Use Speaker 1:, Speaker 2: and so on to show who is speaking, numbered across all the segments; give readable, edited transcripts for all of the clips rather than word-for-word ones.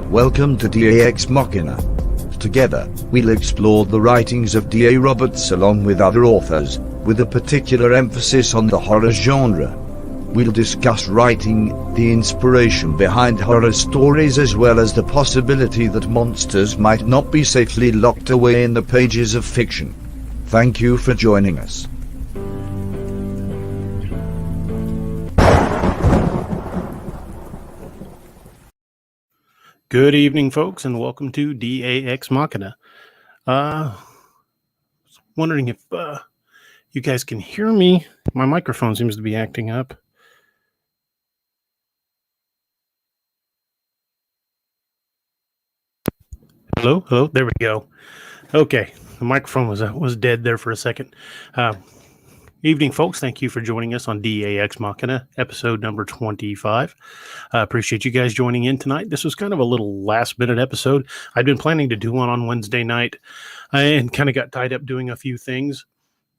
Speaker 1: Welcome to DAX Machina. Together, we'll explore the writings of D.A. Roberts along with other authors, with a particular emphasis on the horror genre. We'll discuss writing, the inspiration behind horror stories, as well as the possibility that monsters might not be safely locked away in the pages of fiction. Thank you for joining us.
Speaker 2: Good evening, folks, and welcome to DAX Machina. Wondering if you guys can hear me. My microphone seems to be acting up. Hello, hello. There we go. Okay, the microphone was dead there for a second. Evening, folks. Thank you for joining us on DAX Machina, episode number 25. Appreciate you guys joining in tonight. This was kind of a little last-minute episode. I'd been planning to do one on Wednesday night and kind of got tied up doing a few things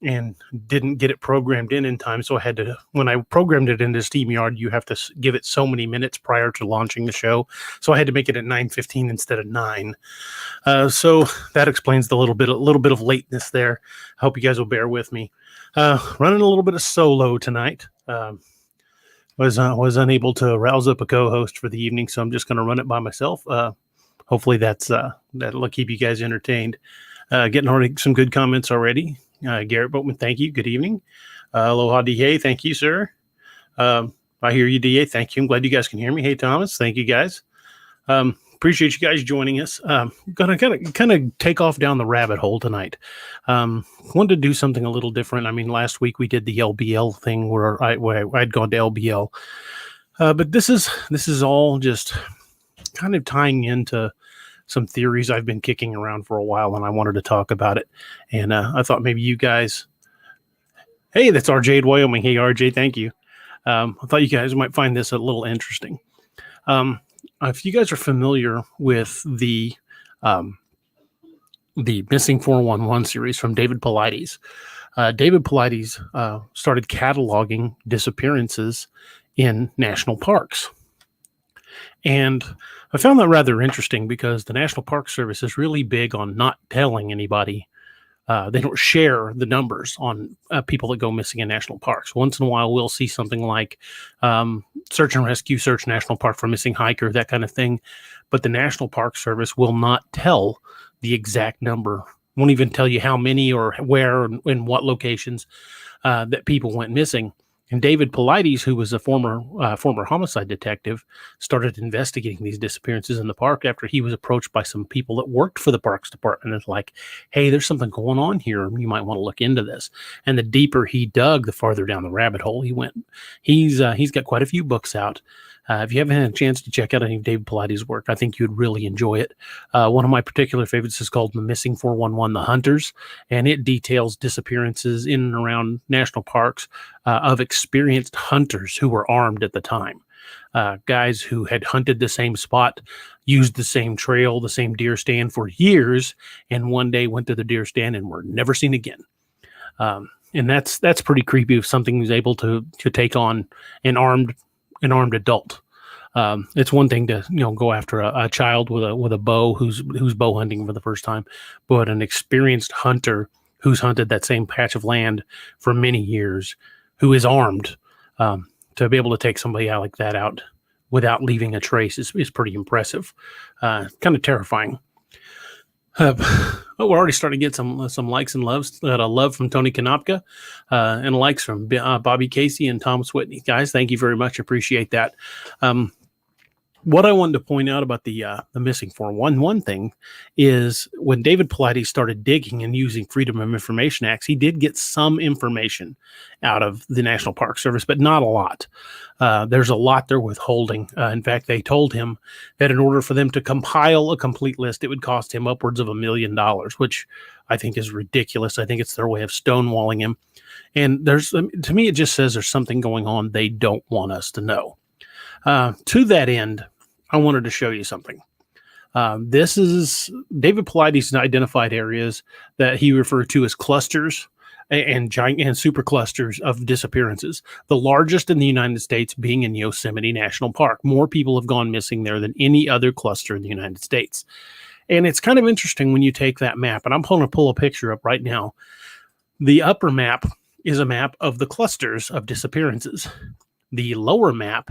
Speaker 2: and didn't get it programmed in time. So I had to, when I programmed it into StreamYard, you have to give it so many minutes prior to launching the show. So I had to make it at 9:15 instead of 9. So that explains the little bit of lateness there. I hope you guys will bear with me. Running a little bit of solo tonight. Was unable to rouse up a co-host for the evening, so I'm just going to run it by myself. Hopefully that'll keep you guys entertained. Getting already some good comments already. Garrett Bauman, thank you. Good evening. Aloha DA, thank you, sir. I hear you, DA. Thank you. I'm glad you guys can hear me. Hey, Thomas, thank you, guys. Appreciate you guys joining us. Gonna kind of take off down the rabbit hole tonight. Wanted to do something a little different. I mean, last week we did the LBL thing where I'd gone to LBL, but this is all just kind of tying into some theories I've been kicking around for a while, and I wanted to talk about it. And I thought maybe you guys, hey, that's RJ in Wyoming. Hey, RJ, thank you. I thought you guys might find this a little interesting. If you guys are familiar with the Missing 411 series from David Paulides, David Paulides started cataloging disappearances in national parks. And I found that rather interesting because the National Park Service is really big on not telling anybody. They don't share the numbers on people that go missing in national parks. Once in a while, we'll see something like search and rescue, search national park for missing hiker, that kind of thing. But the National Park Service will not tell the exact number, won't even tell you how many or where and in what locations that people went missing. And David Paulides, who was a former homicide detective, started investigating these disappearances in the park after he was approached by some people that worked for the Parks Department. It's like, hey, there's something going on here. You might want to look into this. And the deeper he dug, the farther down the rabbit hole he went. He's got quite a few books out. If you haven't had a chance to check out any of David Paulides' work, I think you'd really enjoy it. One of my particular favorites is called The Missing 411, The Hunters, and it details disappearances in and around national parks of experienced hunters who were armed at the time. Guys who had hunted the same spot, used the same trail, the same deer stand for years, and one day went to the deer stand and were never seen again. And that's pretty creepy if something is able to take on an armed adult. It's one thing to go after a child with a bow who's bow hunting for the first time, but an experienced hunter who's hunted that same patch of land for many years, who is armed, to be able to take somebody out like that out without leaving a trace is pretty impressive. Kind of terrifying. We're already starting to get some likes and loves. A love from Tony Konopka, and likes from Bobby Casey and Thomas Whitney. Guys, thank you very much. Appreciate that. What I wanted to point out about the Missing 411 thing is when David Paulides started digging and using Freedom of Information Acts, he did get some information out of the National Park Service, but not a lot. There's a lot they're withholding. In fact, they told him that in order for them to compile a complete list, it would cost him upwards of $1 million, which I think is ridiculous. I think it's their way of stonewalling him. And to me, it just says there's something going on they don't want us to know. To that end, I wanted to show you something. This is David Paulides identified areas that he referred to as clusters and giant and superclusters of disappearances. The largest in the United States being in Yosemite National Park. More people have gone missing there than any other cluster in the United States. And it's kind of interesting when you take that map, and I'm going to pull a picture up right now. The upper map is a map of the clusters of disappearances. The lower map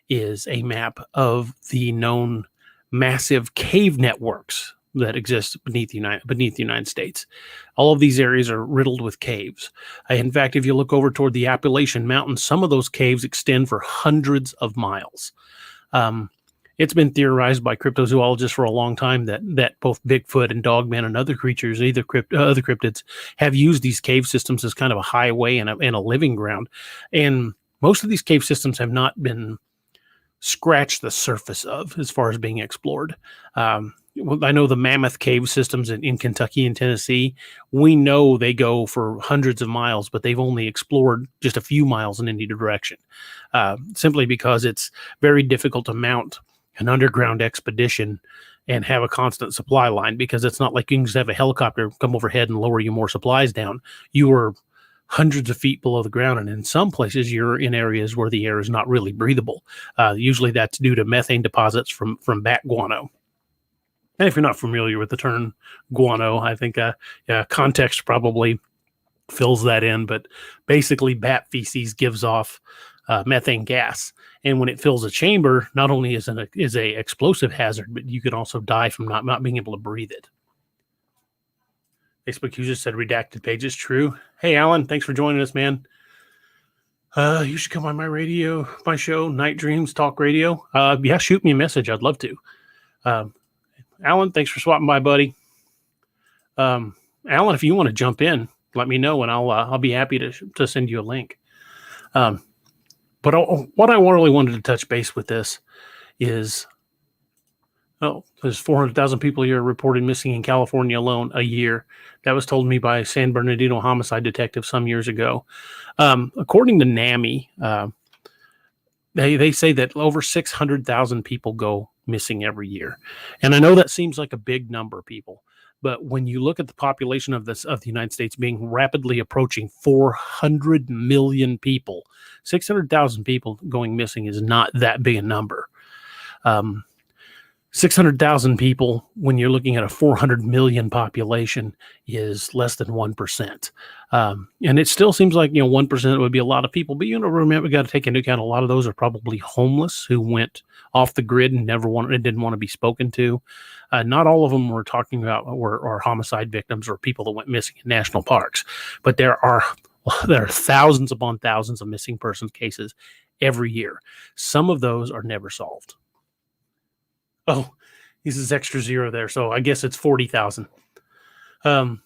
Speaker 2: is a map of the known massive cave networks that exist beneath the United States. All of these areas are riddled with caves. In fact, if you look over toward the Appalachian Mountains, some of those caves extend for hundreds of miles. It's been theorized by cryptozoologists for a long time that both Bigfoot and Dogman and other creatures, other cryptids, have used these cave systems as kind of a highway and a living ground. And most of these cave systems have not been scratched the surface of as far as being explored. I know the Mammoth cave systems in Kentucky and Tennessee, we know they go for hundreds of miles, but they've only explored just a few miles in any direction, simply because it's very difficult to mount an underground expedition and have a constant supply line, because it's not like you can just have a helicopter come overhead and lower you more supplies down. You are hundreds of feet below the ground, and in some places you're in areas where the air is not really breathable. Usually that's due to methane deposits from bat guano. And if you're not familiar with the term guano, I think context probably fills that in, but basically bat feces gives off methane gas, and when it fills a chamber, not only is a explosive hazard, but you could also die from not being able to breathe it. Facebook user said redacted pages. True. Hey, Alan, thanks for joining us, man. You should come on my show, Night Dreams Talk Radio. Yeah, shoot me a message. I'd love to. Alan, thanks for swapping by, buddy. Alan, if you want to jump in, let me know, and I'll be happy to send you a link. But what I really wanted to touch base with this is, there's 400,000 people a year reported missing in California alone a year. That was told me by a San Bernardino homicide detective some years ago. According to NAMI, they say that over 600,000 people go missing every year. And I know that seems like a big number of people, but when you look at the population of the United States being rapidly approaching 400 million people, 600,000 people going missing is not that big a number. 600,000 people, when you're looking at a 400 million population, is less than 1%. And it still seems like, 1% would be a lot of people, but remember, we got to take into account a lot of those are probably homeless who went off the grid and didn't want to be spoken to. Not all of them we're talking about are homicide victims or people that went missing in national parks, but there are thousands upon thousands of missing persons cases every year. Some of those are never solved. Oh, this is extra zero there, so I guess it's 40,000. What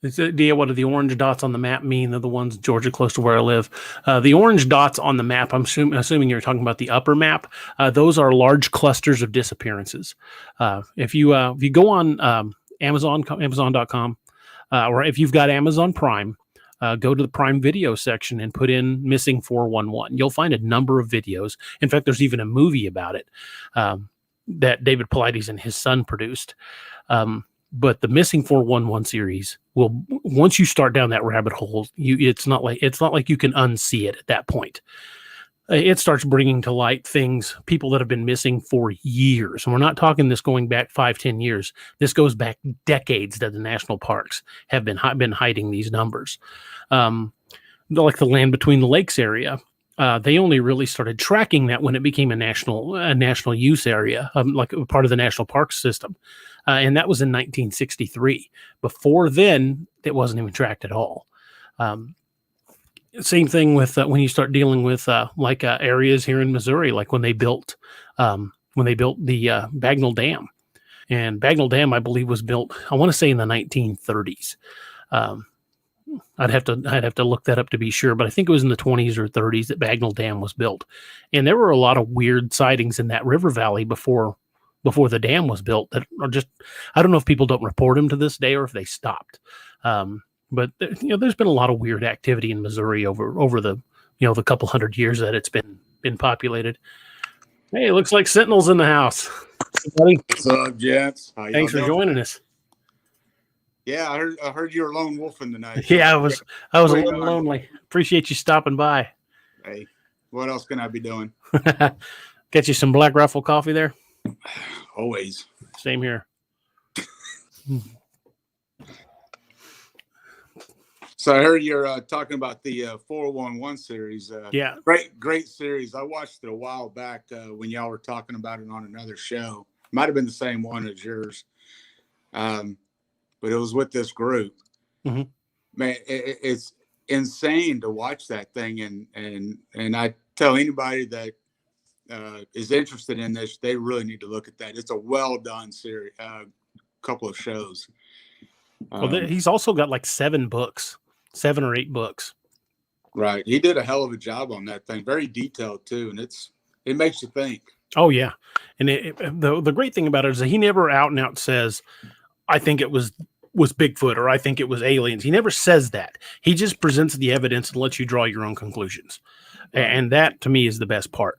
Speaker 2: do the orange dots on the map mean? They're the ones in Georgia, close to where I live. The orange dots on the map, I'm assuming you're talking about the upper map. Those are large clusters of disappearances. If you go on Amazon.com, or if you've got Amazon Prime, go to the Prime Video section and put in Missing 411. You'll find a number of videos. In fact, there's even a movie about it that David Paulides and his son produced. But the Missing 411 series will, once you start down that rabbit hole, it's not like you can unsee it at that point. It starts bringing to light people that have been missing for years. And we're not talking this going back 5-10 years. This goes back decades that the national parks have been hiding these numbers. Like the Land Between the Lakes area, they only really started tracking that when it became a national use area, like a part of the national park system. And that was in 1963. Before then, it wasn't even tracked at all. Same thing with when you start dealing with areas here in Missouri, like when they built the Bagnell Dam, and Bagnell Dam, I believe, was built, I want to say, in the 1930s. I'd have to look that up to be sure, but I think it was in the 20s or 30s that Bagnell Dam was built, and there were a lot of weird sightings in that river valley before the dam was built that are just, I don't know if people don't report them to this day or if they stopped. But there's been a lot of weird activity in Missouri over the the couple hundred years that it's been populated. Hey, it looks like Sentinel's in the house. Hey, buddy.
Speaker 3: What's up, gents?
Speaker 2: Thanks for joining us.
Speaker 3: Yeah, I heard you were lone wolfing tonight.
Speaker 2: Yeah, I was a
Speaker 3: Wait
Speaker 2: little
Speaker 3: on.
Speaker 2: lonely. Appreciate you stopping by.
Speaker 3: Hey, what else can I be doing?
Speaker 2: Get you some Black Rifle coffee there.
Speaker 3: Always.
Speaker 2: Same here.
Speaker 3: So I heard you're talking about the 411 series.
Speaker 2: Yeah.
Speaker 3: Great series. I watched it a while back when y'all were talking about it on another show. Might have been the same one as yours. But it was with this group.
Speaker 2: Mm-hmm.
Speaker 3: Man, it's insane to watch that thing. And I tell anybody that is interested in this, they really need to look at that. It's a well done series, couple of shows.
Speaker 2: Well, he's also got like 7 or 8 books.
Speaker 3: Right. He did a hell of a job on that thing. Very detailed too. And it makes you think.
Speaker 2: Oh yeah. And the great thing about it is that he never out and out says, I think it was Bigfoot or I think it was aliens. He never says that. He just presents the evidence and lets you draw your own conclusions. And that to me is the best part,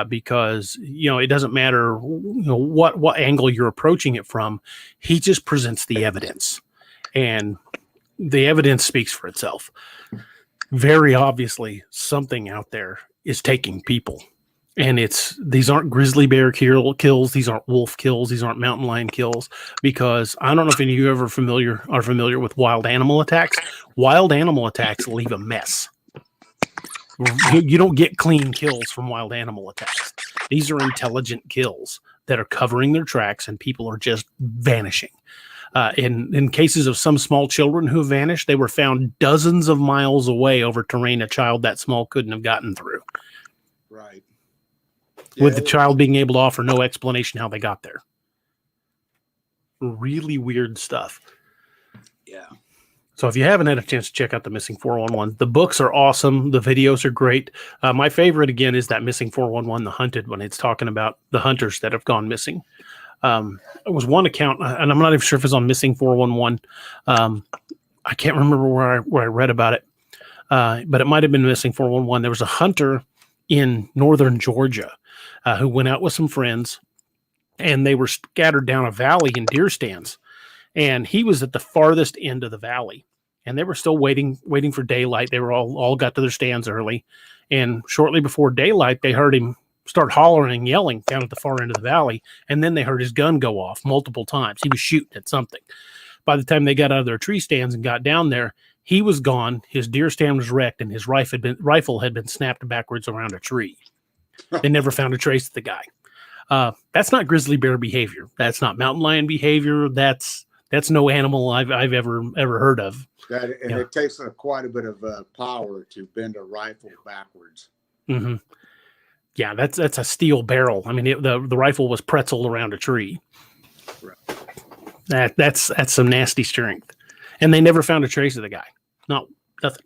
Speaker 2: because, it doesn't matter what angle you're approaching it from. He just presents the evidence, and the evidence speaks for itself. Very obviously, something out there is taking people, and these aren't grizzly bear kills. These aren't wolf kills. These aren't mountain lion kills, because I don't know if any of you are familiar with wild animal attacks. Wild animal attacks leave a mess. You don't get clean kills from wild animal attacks. These are intelligent kills that are covering their tracks, and people are just vanishing. In cases of some small children who vanished, they were found dozens of miles away over terrain a child that small couldn't have gotten through.
Speaker 3: Right.
Speaker 2: With the child being able to offer no explanation how they got there. Really weird stuff.
Speaker 3: Yeah.
Speaker 2: So if you haven't had a chance to check out the Missing 411, the books are awesome. The videos are great. My favorite, again, is that Missing 411, The Hunted, when it's talking about the hunters that have gone missing. It was one account, and I'm not even sure if it's on Missing 411. I can't remember where I read about it, but it might have been Missing 411. There was a hunter in northern Georgia who went out with some friends, and they were scattered down a valley in deer stands. And he was at the farthest end of the valley, and they were still waiting for daylight. They were all got to their stands early, and shortly before daylight, they heard him start hollering and yelling down at the far end of the valley, and then they heard his gun go off multiple times. He was shooting at something. By the time they got out of their tree stands and got down there, he was gone. His deer stand was wrecked, and his rifle had been snapped backwards around a tree. They never found a trace of the guy. That's not grizzly bear behavior. That's not mountain lion behavior. That's no animal I've ever heard of.
Speaker 3: It takes quite a bit of power to bend a rifle backwards.
Speaker 2: Mm-hmm. Yeah, that's a steel barrel. I mean, the rifle was pretzeled around a tree. Right. That's some nasty strength, and they never found a trace of the guy. No, nothing.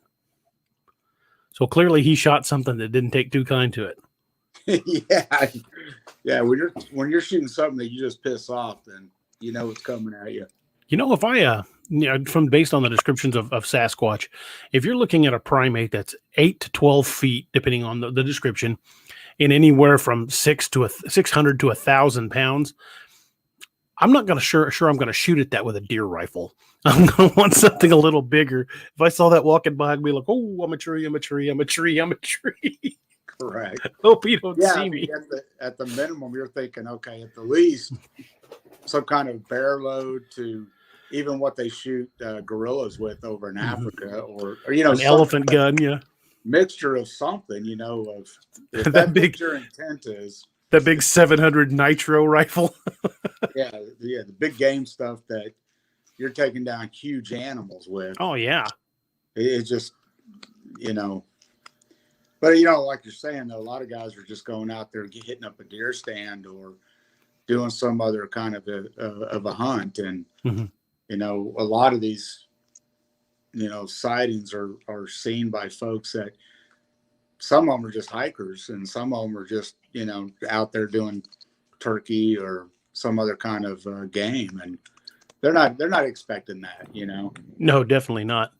Speaker 2: So clearly, he shot something that didn't take too kind to
Speaker 3: it. Yeah. When you're shooting something that you just piss off, then you know it's coming at you.
Speaker 2: If I, based on the descriptions of Sasquatch, if you're looking at a primate that's 8 to 12 feet, depending on the description, in anywhere from 600 to 1,000 pounds, I'm not going to sure I'm going to shoot at that with a deer rifle. I'm going to want something a little bigger. If I saw that walking by, I'd be like, oh, I'm a tree.
Speaker 3: Correct.
Speaker 2: Hope you don't see me.
Speaker 3: At the minimum, you're thinking, okay, at the least, some kind of bear load to even what they shoot gorillas with over in Africa, or
Speaker 2: an elephant gun,
Speaker 3: mixture of something, of if that big your intent is
Speaker 2: that big 700 nitro rifle.
Speaker 3: the big game stuff that you're taking down huge animals with.
Speaker 2: Oh yeah,
Speaker 3: it's just but like you're saying, though, a lot of guys are just going out there and hitting up a deer stand or doing some other kind of a hunt, and a lot of these sightings are seen by folks that some of them are just hikers, and some of them are just out there doing turkey or some other kind of game, and they're not expecting that.
Speaker 2: No, definitely not.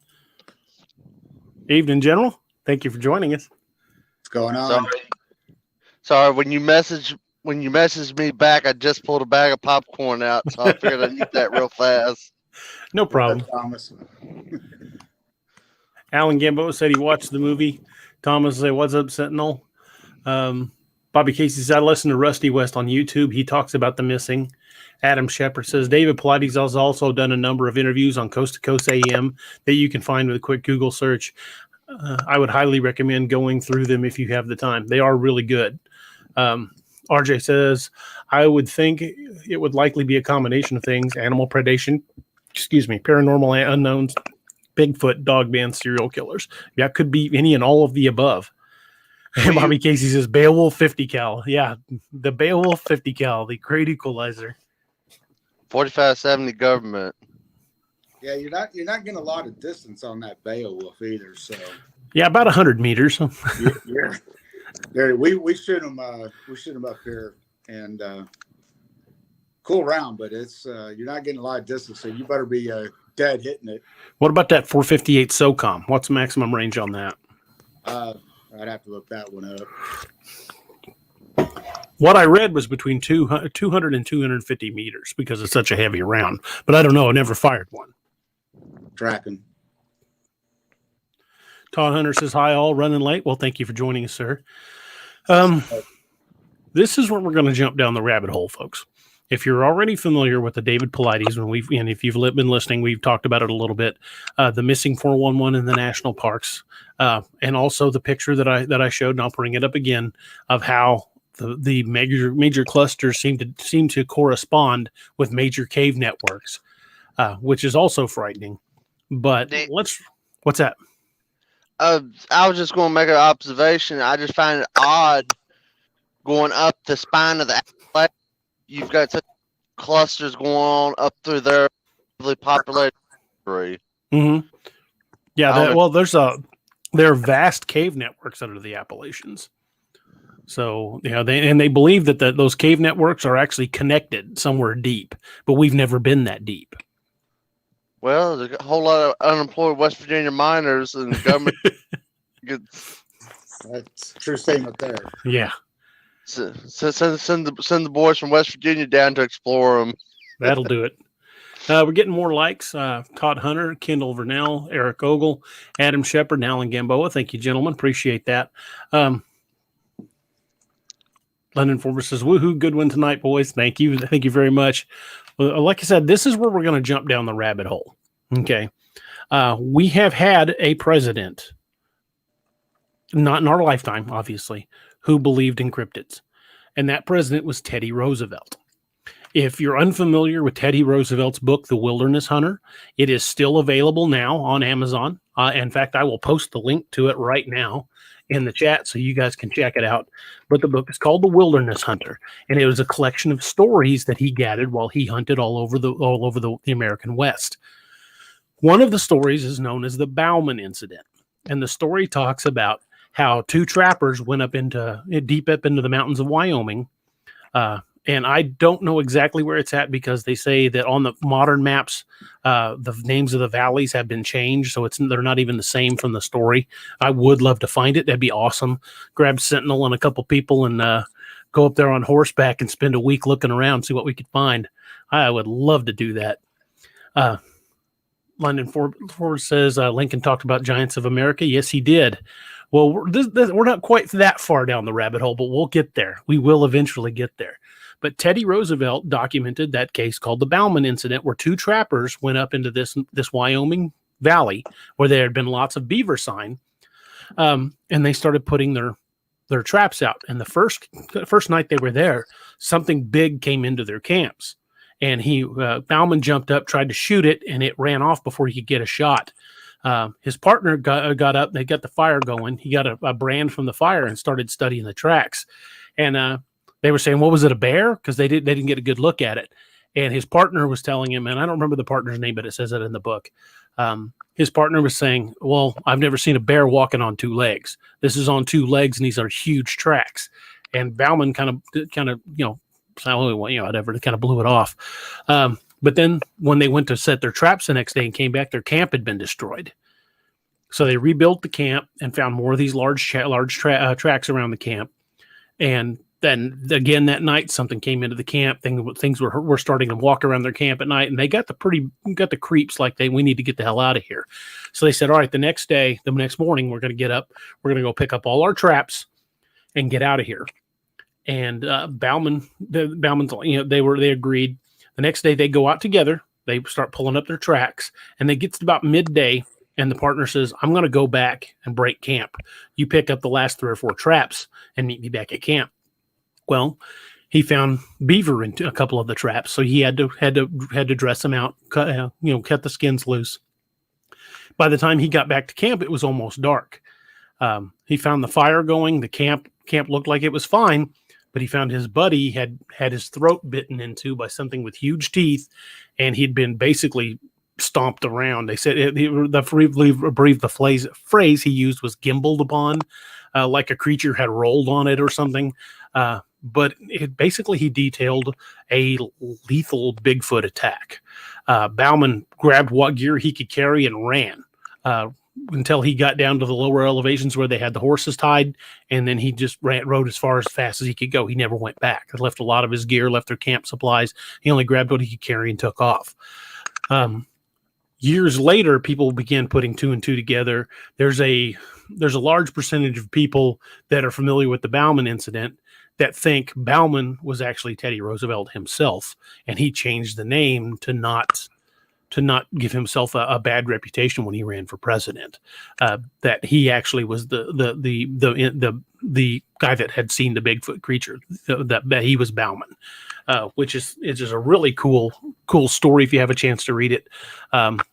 Speaker 2: Evening, General. Thank you for joining us.
Speaker 3: What's going on?
Speaker 4: Sorry, when you messaged me back, I just pulled a bag of popcorn out, so I figured I'd eat that real fast.
Speaker 2: No problem.
Speaker 3: Thomas.
Speaker 2: Alan Gambo said he watched the movie. Thomas said, "What's up, Sentinel?" Bobby Casey said, "I listened to Rusty West on YouTube. He talks about the missing." Adam Shepard says, "David Pilates has also done a number of interviews on Coast to Coast AM that you can find with a quick Google search. I would highly recommend going through them if you have the time. They are really good." RJ says, "I would think it would likely be a combination of things: animal predation, paranormal unknowns, Bigfoot, dog band, serial killers. Yeah, could be any and all of the above." And Bobby Casey says, "Beowulf 50 cal. Yeah, the Beowulf 50 cal, the great equalizer.
Speaker 4: 4570 government.
Speaker 3: Yeah, you're not getting a lot of distance on that Beowulf either. So
Speaker 2: Yeah, about 100 meters.
Speaker 3: Yeah, we shoot them up here and cool round, but it's you're not getting a lot of distance, so you better be dead hitting it.
Speaker 2: What about that 458 SOCOM? What's the maximum range on that?
Speaker 3: I'd have to look that one up.
Speaker 2: What I read was between 200 and 250 meters because it's such a heavy round. But I don't know. I never fired one.
Speaker 3: Tracking.
Speaker 2: Todd Hunter says, "Hi, all. Running late." Well, thank you for joining us, sir. This is where we're going to jump down the rabbit hole, folks. If you're already familiar with the David Pilates, and if you've been listening, we've talked about it a little bit. The missing 411 in the national parks, and also the picture that I showed, and I'll bring it up again, of how the major clusters seem to correspond with major cave networks, which is also frightening. But what's that?
Speaker 4: I was just going to make an observation. I just find it odd going up the spine of the Appalachian. You've got such clusters going on up through there, really populated.
Speaker 2: Mm-hmm. Yeah, there are vast cave networks under the Appalachians. So they believe that those cave networks are actually connected somewhere deep, but we've never been that deep.
Speaker 4: Well, there's a whole lot of unemployed West Virginia miners, and the government gets.
Speaker 3: That's a true statement there.
Speaker 4: Yeah. So send the boys from West Virginia down to explore them.
Speaker 2: That'll do it. We're getting more likes. Todd Hunter, Kendall Vernell, Eric Ogle, Adam Shepard, and Alan Gamboa. Thank you, gentlemen. Appreciate that. London Forbes says, "Woohoo, good one tonight, boys." Thank you. Thank you very much. Well, like I said, this is where we're going to jump down the rabbit hole. Okay. We have had a president, not in our lifetime, obviously, who believed in cryptids. And that president was Teddy Roosevelt. If you're unfamiliar with Teddy Roosevelt's book, The Wilderness Hunter, it is still available now on Amazon. In fact, I will post the link to it right now in the chat so you guys can check it out. But the book is called The Wilderness Hunter, and it was a collection of stories that he gathered while he hunted all over the American West. One of the stories is known as the Bauman incident, and the story talks about how two trappers went deep up into the mountains of Wyoming. And I don't know exactly where it's at because they say that on the modern maps, the names of the valleys have been changed. So they're not even the same from the story. I would love to find it. That'd be awesome. Grab Sentinel and a couple people and go up there on horseback and spend a week looking around, see what we could find. I would love to do that. London Forbes says, Lincoln talked about Giants of America. Yes, he did. Well, we're not quite that far down the rabbit hole, but we'll get there. We will eventually get there. But Teddy Roosevelt documented that case called the Bauman incident, where two trappers went up into this Wyoming valley where there had been lots of beaver sign, and they started putting their traps out. And the first night they were there, something big came into their camps, and Bauman jumped up, tried to shoot it, and it ran off before he could get a shot. His partner got up. They got the fire going. He got a brand from the fire and started studying the tracks. And they were saying, "What was it, a bear?" Because they didn't get a good look at it. And his partner was telling him, and I don't remember the partner's name, but it says it in the book. His partner was saying, "Well, I've never seen a bear walking on two legs. This is on two legs, and these are huge tracks." And Bauman kind of whatever, they kind of blew it off. But then when they went to set their traps the next day and came back, their camp had been destroyed. So they rebuilt the camp and found more of these large tracks around the camp. And Then again that night, something came into the camp. Things were starting to walk around their camp at night, and they got the creeps like we need to get the hell out of here. So they said, all right, the next morning, we're going to get up, we're going to go pick up all our traps and get out of here. And Bauman's, they agreed. The next day they go out together. They start pulling up their tracks, and they get to about midday, and the partner says, I'm going to go back and break camp. You pick up the last 3 or 4 traps and meet me back at camp. Well, he found beaver in a couple of the traps, so he had to dress them out, cut the skins loose. By the time he got back to camp, it was almost dark. He found the fire going. The camp looked like it was fine, but he found his buddy had his throat bitten into by something with huge teeth, and he'd been basically stomped around. They said the phrase he used was gimbaled upon, like a creature had rolled on it or something. But he detailed a lethal Bigfoot attack. Bauman grabbed what gear he could carry and ran until he got down to the lower elevations where they had the horses tied, and then he just rode as fast as he could go. He never went back. He left a lot of his gear, left their camp supplies. He only grabbed what he could carry and took off. Years later, people began putting 2 and 2 together. There's a large percentage of people that are familiar with the Bauman incident that think Bauman was actually Teddy Roosevelt himself, and he changed the name to not give himself a bad reputation when he ran for president. That he actually was the guy that had seen the Bigfoot creature. That he was Bauman, which is a really cool story if you have a chance to read it.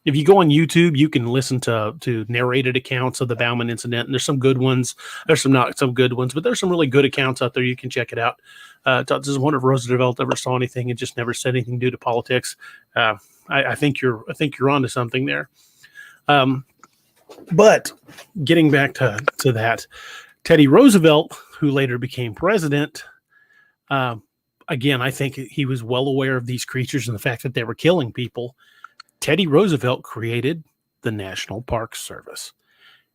Speaker 2: If you go on YouTube, you can listen to narrated accounts of the Bauman incident, and there's some good ones. There's some not some good ones, but there's some really good accounts out there. You can check it out. This is one of Roosevelt ever saw anything and just never said anything due to politics. I think you're onto something there. But getting back to that, Teddy Roosevelt, who later became president, again, I think he was well aware of these creatures and the fact that they were killing people. Teddy Roosevelt created the National Park Service.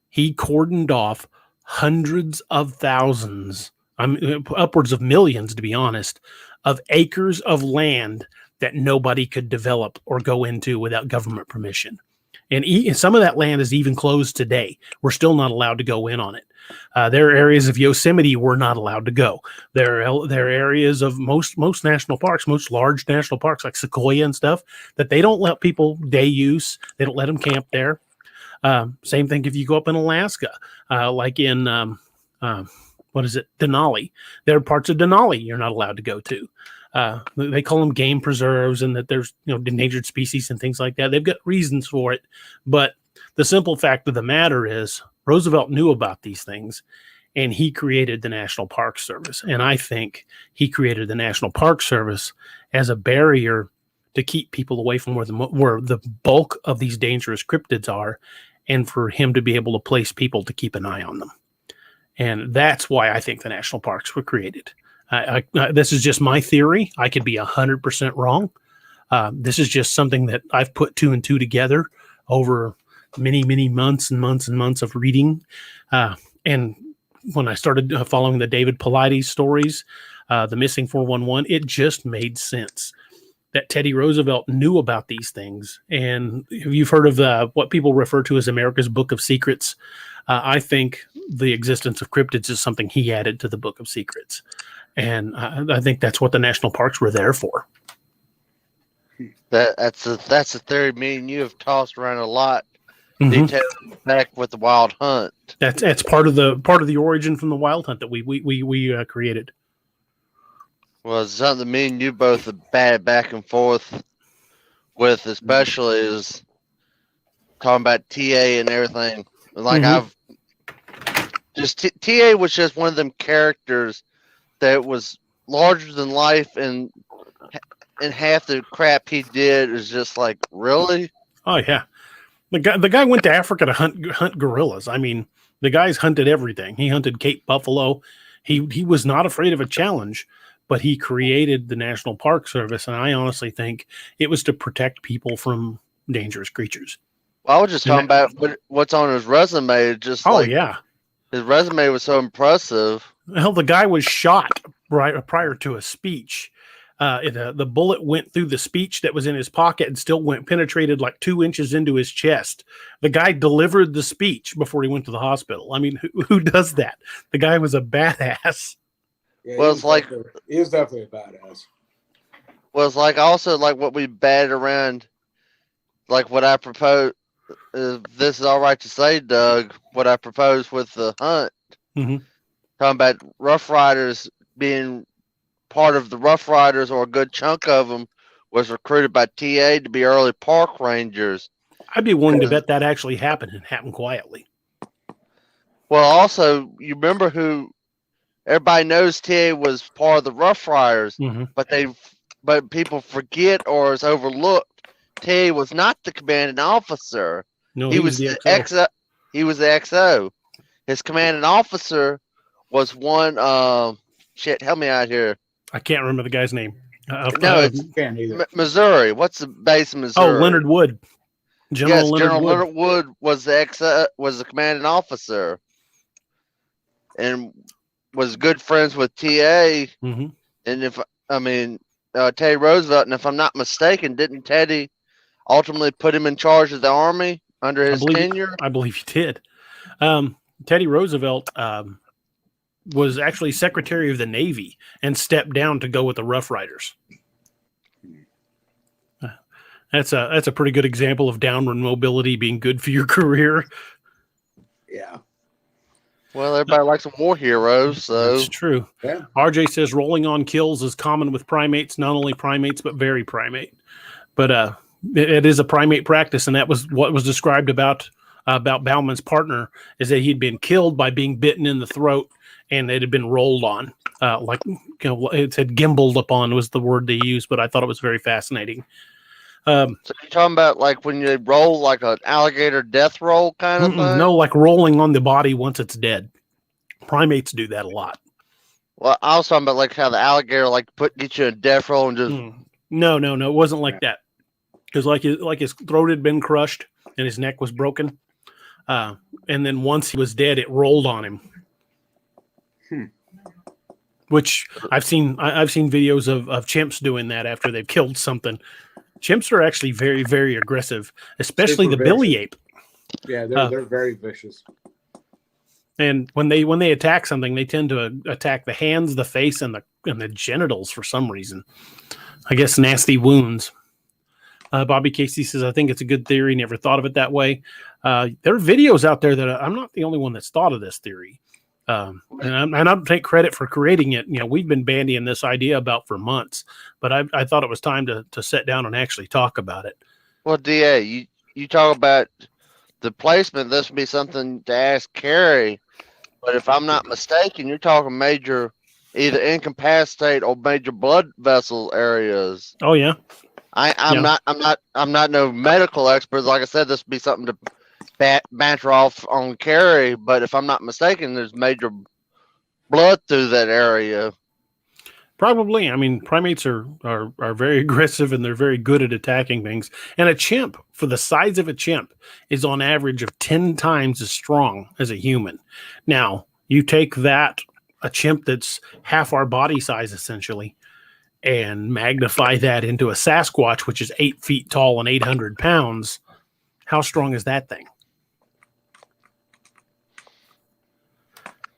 Speaker 2: He cordoned off hundreds of thousands, upwards of millions, to be honest, of acres of land that nobody could develop or go into without government permission. And some of that land is even closed today. We're still not allowed to go in on it. There are areas of Yosemite we're not allowed to go. There are areas of most national parks, most large national parks like Sequoia and stuff, that they don't let people day use. They don't let them camp there. Same thing if you go up in Alaska, like in, Denali. There are parts of Denali you're not allowed to go to. They call them game preserves, and that there's endangered species and things like that. They've got reasons for it, but the simple fact of the matter is Roosevelt knew about these things, and he created the National Park Service. And I think he created the National Park Service as a barrier to keep people away from where the bulk of these dangerous cryptids are, and for him to be able to place people to keep an eye on them. And that's why I think the national parks were created. This is just my theory. I could be 100% wrong. This is just something that I've put 2 and 2 together over many, many months and months and months of reading. And when I started following the David Paulides stories, the Missing 411, it just made sense that Teddy Roosevelt knew about these things. And you've heard of what people refer to as America's Book of Secrets. I think the existence of cryptids is something he added to the Book of Secrets. And I think that's what the national parks were there for.
Speaker 4: That's a theory me and you have tossed around a lot. Detailed back with the wild hunt.
Speaker 2: That's part of the origin from the wild hunt that we created.
Speaker 4: Well, it's something me and you both have batted back and forth with, especially is talking about TA and everything. Like TA was just one of them characters that was larger than life, and half the crap he did is just like, really?
Speaker 2: Oh yeah, the guy went to Africa to hunt gorillas. I mean, the guy's hunted everything. He hunted Cape buffalo. He was not afraid of a challenge, but he created the National Park Service, and I honestly think it was to protect people from dangerous creatures.
Speaker 4: Well, I was just talking about what's on his resume. His resume was so impressive.
Speaker 2: Hell, the guy was shot prior to a speech. The bullet went through the speech that was in his pocket and still penetrated like 2 inches into his chest. The guy delivered the speech before he went to the hospital. I mean, who does that? The guy was a badass.
Speaker 3: Yeah,
Speaker 4: Well, it's like
Speaker 3: he was definitely a badass.
Speaker 4: Well, it's like also like what we batted around, like what I propose. If this is all right to say, Doug, what I proposed with the hunt, talking about Rough Riders being part of the Rough Riders, or a good chunk of them was recruited by TA to be early park rangers.
Speaker 2: I'd be willing to bet that actually happened and happened quietly.
Speaker 4: Well, also, you remember who everybody knows TA was part of the Rough Riders, but people forget or is overlooked. TA was not the commanding officer.
Speaker 2: No,
Speaker 4: he was the XO. He was the XO. His commanding officer was one. Shit, help me out here.
Speaker 2: I can't remember the guy's name.
Speaker 4: No, it's Missouri. What's the base in Missouri?
Speaker 2: Oh, Leonard Wood.
Speaker 4: General Leonard Wood was the was the commanding officer, and was good friends with TA. And Teddy Roosevelt. And if I'm not mistaken, didn't Teddy ultimately put him in charge of the army under his tenure?
Speaker 2: I believe he did. Teddy Roosevelt was actually Secretary of the Navy and stepped down to go with the Rough Riders. That's a pretty good example of downward mobility being good for your career.
Speaker 3: Yeah.
Speaker 4: Well, everybody likes some war heroes, so
Speaker 2: that's true.
Speaker 3: Yeah.
Speaker 2: RJ says rolling on kills is common with primates, not only primates but very primate. But it is a primate practice, and that was what was described about Bauman's partner, is that he'd been killed by being bitten in the throat, and it had been rolled on, it said gimbaled upon was the word they used, but I thought it was very fascinating.
Speaker 4: So you're talking about like when you roll like an alligator death roll kind of thing?
Speaker 2: No, like rolling on the body once it's dead. Primates do that a lot.
Speaker 4: Well, I was talking about like how the alligator get you in a death roll and just.
Speaker 2: No, it wasn't like that. Because like his throat had been crushed and his neck was broken, and then once he was dead, it rolled on him. Which I've seen videos of chimps doing that after they've killed something. Chimps are actually very, very aggressive, especially
Speaker 3: Super
Speaker 2: the billy ape.
Speaker 3: Yeah, they're very vicious.
Speaker 2: And when they attack something, they tend to attack the hands, the face, and the genitals for some reason. I guess nasty wounds. Bobby Casey says, I think it's a good theory. Never thought of it that way. There are videos out there that I'm not the only one that's thought of this theory. And I don't take credit for creating it. We've been bandying this idea about for months, but I thought it was time to sit down and actually talk about it.
Speaker 4: Well, DA, you talk about the placement. This would be something to ask Carrie, but if I'm not mistaken, you're talking major, either incapacitate or major blood vessel areas.
Speaker 2: Oh yeah.
Speaker 4: I'm not no medical expert. Like I said, this would be something to banter off on Carrie, but if I'm not mistaken, there's major blood through that area.
Speaker 2: Probably. I mean, primates are very aggressive, and they're very good at attacking things. And a chimp, for the size of a chimp, is on average of 10 times as strong as a human. Now, you take a chimp that's half our body size, essentially, and magnify that into a Sasquatch, which is 8 feet tall and 800 pounds. How strong is that thing?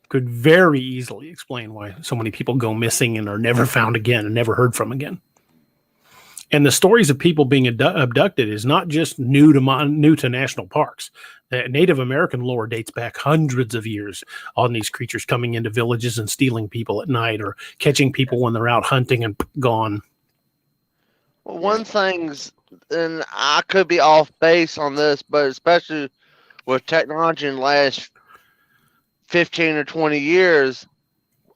Speaker 2: Could very easily explain why so many people go missing and are never found again and never heard from again. And the stories of people being abducted is not just new to national parks. The Native American lore dates back hundreds of years on these creatures coming into villages and stealing people at night, or catching people when they're out hunting and gone.
Speaker 4: Well, one thing's, and I could be off base on this, but especially with technology in the last 15 or 20 years,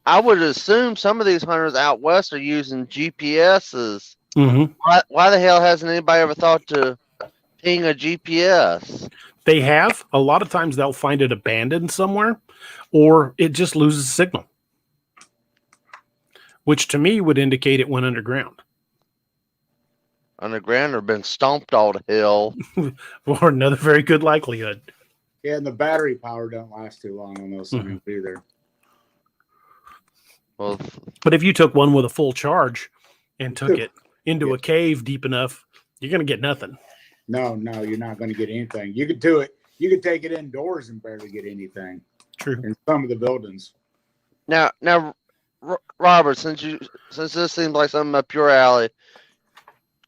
Speaker 4: I would assume some of these hunters out west are using GPSs. Why the hell hasn't anybody ever thought to ping a GPS?
Speaker 2: They have. A lot of times they'll find it abandoned somewhere, or it just loses signal, which to me would indicate it went underground.
Speaker 4: Underground or been stomped all to hell.
Speaker 2: Or another very good likelihood.
Speaker 3: Yeah, and the battery power don't last too long on those things either.
Speaker 4: Well,
Speaker 2: But if you took one with a full charge and took it into
Speaker 3: Yeah.
Speaker 2: a cave deep enough, you're going to get nothing.
Speaker 3: No, you're not going to get anything. You could do it. You could take it indoors and barely get anything
Speaker 2: True.
Speaker 3: in some of the buildings.
Speaker 4: now, Robert, since this seems like something up your alley,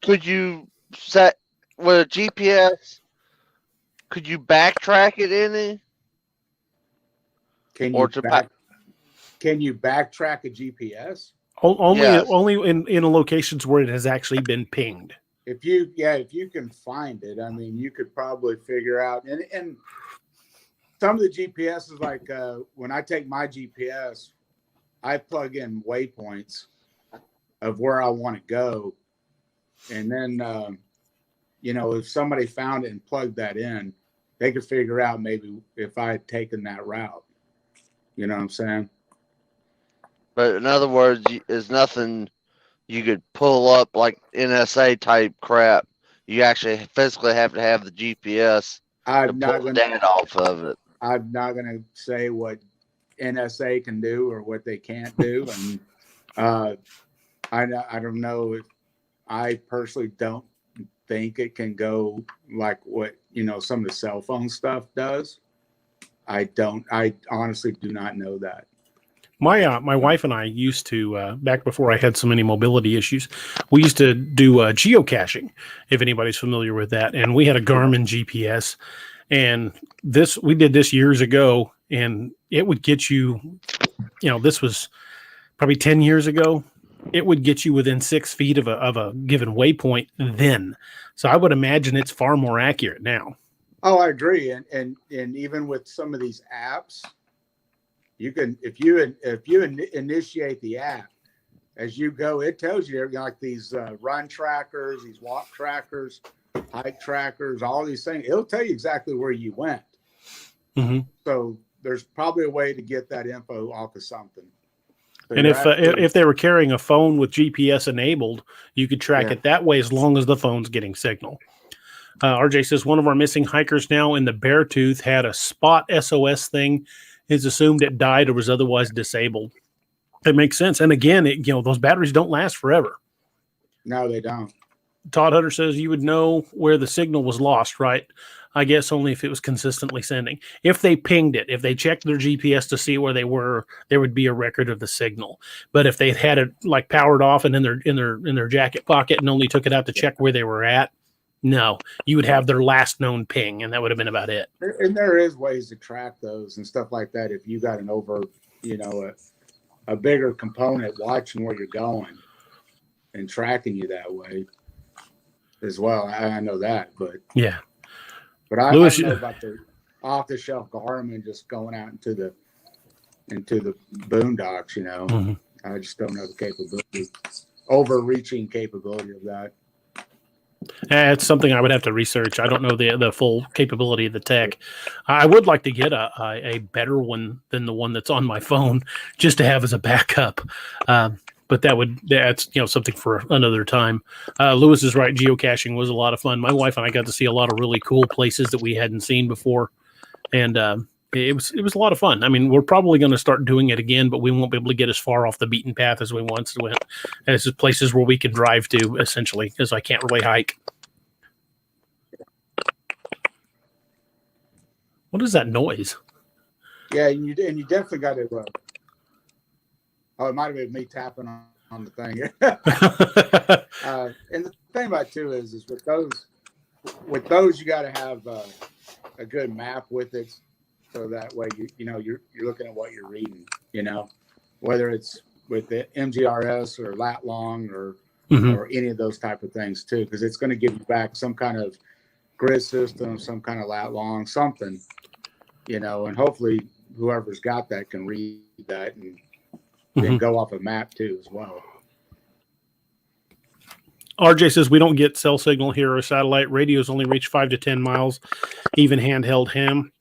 Speaker 4: could you set with a GPS? Could you backtrack it any?
Speaker 3: Can
Speaker 4: Or
Speaker 3: you
Speaker 4: to
Speaker 3: Can you backtrack a GPS?
Speaker 2: Only
Speaker 4: Yes.
Speaker 2: only in locations where it has actually been pinged.
Speaker 3: If you can find it, I mean, you could probably figure out. And some of the GPSs, like when I take my GPS, I plug in waypoints of where I want to go, and then if somebody found it and plugged that in, they could figure out maybe if I had taken that route. You know what I'm saying?
Speaker 4: But in other words, there's nothing you could pull up like NSA type crap. You actually physically have to have the GPS to
Speaker 3: I'm not
Speaker 4: pull the
Speaker 3: gonna.
Speaker 4: data off of it.
Speaker 3: I'm not gonna say what NSA can do or what they can't do, and I don't know if I personally don't think it can go like what some of the cell phone stuff does. I honestly do not know that.
Speaker 2: My wife and I used to back before I had so many mobility issues, we used to do geocaching, if anybody's familiar with that. And we had a Garmin GPS, and we did this years ago, and it would get you, this was probably 10 years ago. It would get you within 6 feet of a given waypoint then. So I would imagine it's far more accurate now.
Speaker 3: Oh, I agree. And even with some of these apps, you can, if you initiate the app as you go, it tells you like these run trackers, these walk trackers, hike trackers, all these things. It'll tell you exactly where you went.
Speaker 2: Mm-hmm.
Speaker 3: So there's probably a way to get that info off of something. So
Speaker 2: and if they were carrying a phone with GPS enabled, you could track it that way as long as the phone's getting signal. RJ says one of our missing hikers now in the Beartooth had a spot SOS thing. It's assumed it died or was otherwise disabled. It makes sense. And again, those batteries don't last forever.
Speaker 3: No, they don't.
Speaker 2: Todd Hutter says you would know where the signal was lost, right? I guess only if it was consistently sending. If they pinged it, if they checked their GPS to see where they were, there would be a record of the signal. But if they had it like powered off and in their jacket pocket and only took it out to check where they were at, no, you would have their last known ping, and that would have been about it.
Speaker 3: And there is ways to track those and stuff like that. If you got a bigger component watching where you're going and tracking you that way as well. I know that, but
Speaker 2: yeah.
Speaker 3: But I don't know about the off-the-shelf Garmin just going out into the boondocks.
Speaker 2: Mm-hmm.
Speaker 3: I just don't know the capability, overreaching capability of that.
Speaker 2: It's something I would have to research. I don't know the full capability of the tech. I would like to get a better one than the one that's on my phone, just to have as a backup. But that's something for another time. Lewis is right. Geocaching was a lot of fun. My wife and I got to see a lot of really cool places that we hadn't seen before, and it was a lot of fun. I mean, we're probably going to start doing it again, but we won't be able to get as far off the beaten path as we once went. As places where we can drive to, essentially, because I can't really hike. What is that noise?
Speaker 3: Yeah, and you definitely got to. It might have been me tapping on the thing. And the thing about it too is with those you got to have a good map with it, so that way you're looking at what you're reading. Whether it's with the MGRS or lat long or any of those type of things too, because it's going to give you back some kind of grid system, some kind of lat long, something. And hopefully whoever's got that can read that and then go off a map too as well.
Speaker 2: RJ says we don't get cell signal here or satellite. Radios only reach 5 to 10 miles, even handheld ham.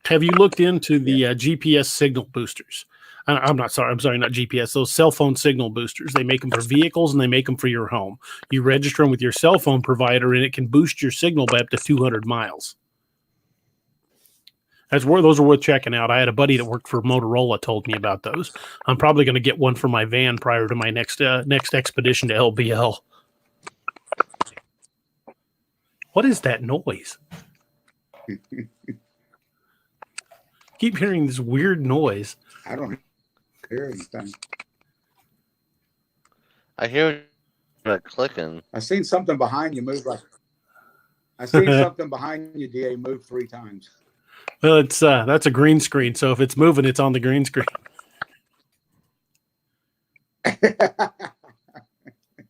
Speaker 2: Have you looked into the GPS signal boosters? I'm sorry, not GPS. Those cell phone signal boosters. They make them for vehicles and they make them for your home. You register them with your cell phone provider and it can boost your signal by up to 200 miles. Those are worth checking out. I had a buddy that worked for Motorola told me about those. I'm probably going to get one for my van prior to my next expedition to LBL. What is that noise? Keep hearing this weird noise.
Speaker 3: I don't hear anything.
Speaker 4: I hear it clicking.
Speaker 3: I seen something behind you move. I seen something behind you, DA, move 3 times.
Speaker 2: Well, it's that's a green screen. So if it's moving, it's on the green screen.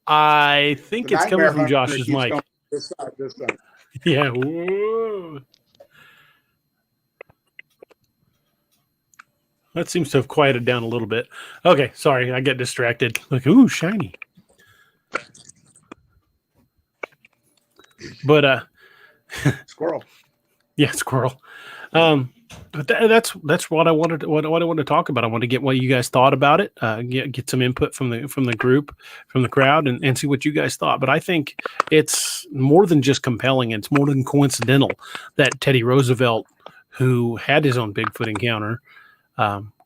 Speaker 2: I think it's coming from Josh's mic.
Speaker 3: This side.
Speaker 2: Yeah. Whoa. That seems to have quieted down a little bit. Okay, sorry, I get distracted. Like, ooh, shiny. But
Speaker 3: Squirrel.
Speaker 2: Yeah, squirrel. But that's what I wanted. What I wanted to talk about. I want to get what you guys thought about it. Get some input from the group, from the crowd, and see what you guys thought. But I think it's more than just compelling. It's more than coincidental that Teddy Roosevelt, who had his own Bigfoot encounter,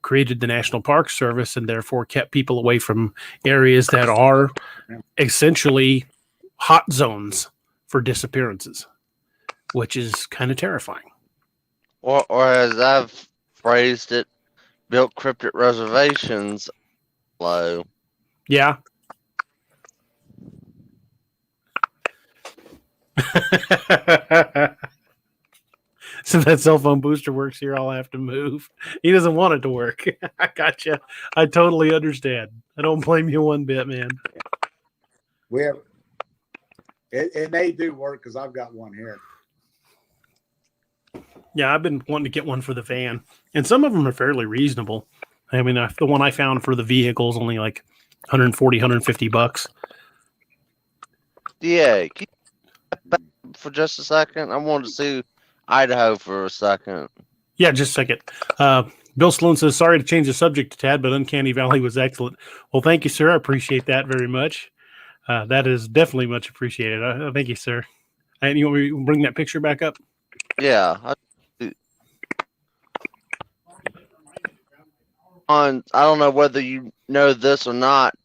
Speaker 2: created the National Park Service and therefore kept people away from areas that are essentially hot zones for disappearances, which is kind of terrifying.
Speaker 4: Or as I've phrased it, built cryptid reservations low.
Speaker 2: Yeah. So that cell phone booster works here, I'll have to move. He doesn't want it to work. I gotcha. I totally understand. I don't blame you one bit, man.
Speaker 3: We have it may do work because I've got one here.
Speaker 2: Yeah, I've been wanting to get one for the van, and some of them are fairly reasonable. I mean, the one I found for the vehicle is only like $140, $150.
Speaker 4: Yeah, keep back for just a second. I wanted to see Idaho for a second.
Speaker 2: Yeah, just a second. Bill Sloan says, sorry to change the subject a tad, but Uncanny Valley was excellent. Well, thank you, sir. I appreciate that very much. That is definitely much appreciated. Thank you, sir. And you want me to bring that picture back up?
Speaker 4: Yeah. I don't know whether you know this or not,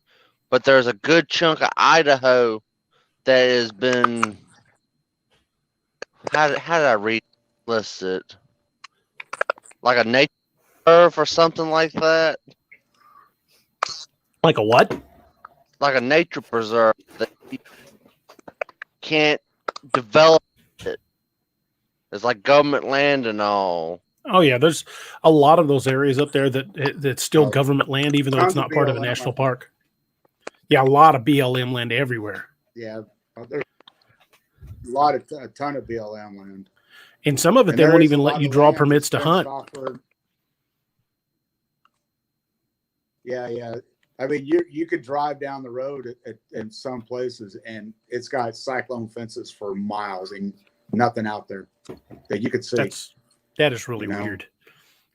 Speaker 4: but there's a good chunk of Idaho that has been. How did I read list it? Like a nature reserve or something like that.
Speaker 2: Like a what?
Speaker 4: Like a nature preserve that you can't develop it. It's like government land and all.
Speaker 2: Oh yeah, there's a lot of those areas up there that's still government land, even though it's not part of a national park. Yeah, a lot of BLM land everywhere.
Speaker 3: Yeah, there's a ton of BLM land.
Speaker 2: And some of it, they won't even let you draw permits to hunt.
Speaker 3: Yeah. I mean, you could drive down the road in some places, and it's got cyclone fences for miles and nothing out there that you could see.
Speaker 2: That is really weird.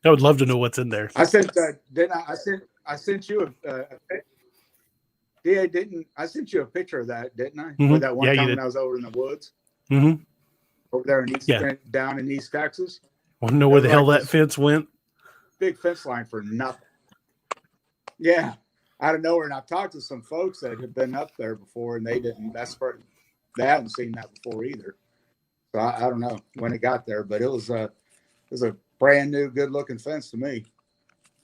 Speaker 2: I would love to know what's in there.
Speaker 3: I sent you I sent you a picture of that, didn't I?
Speaker 2: Mm-hmm.
Speaker 3: That one time when I was over in the woods.
Speaker 2: Mm-hmm.
Speaker 3: Over there down in East Texas.
Speaker 2: Want to know where the hell that fence went?
Speaker 3: Big fence line for nothing. Yeah, out of nowhere. And I've talked to some folks that have been up there before, and they hadn't seen that before either. So I don't know when it got there, but it was a brand new, good looking fence to me.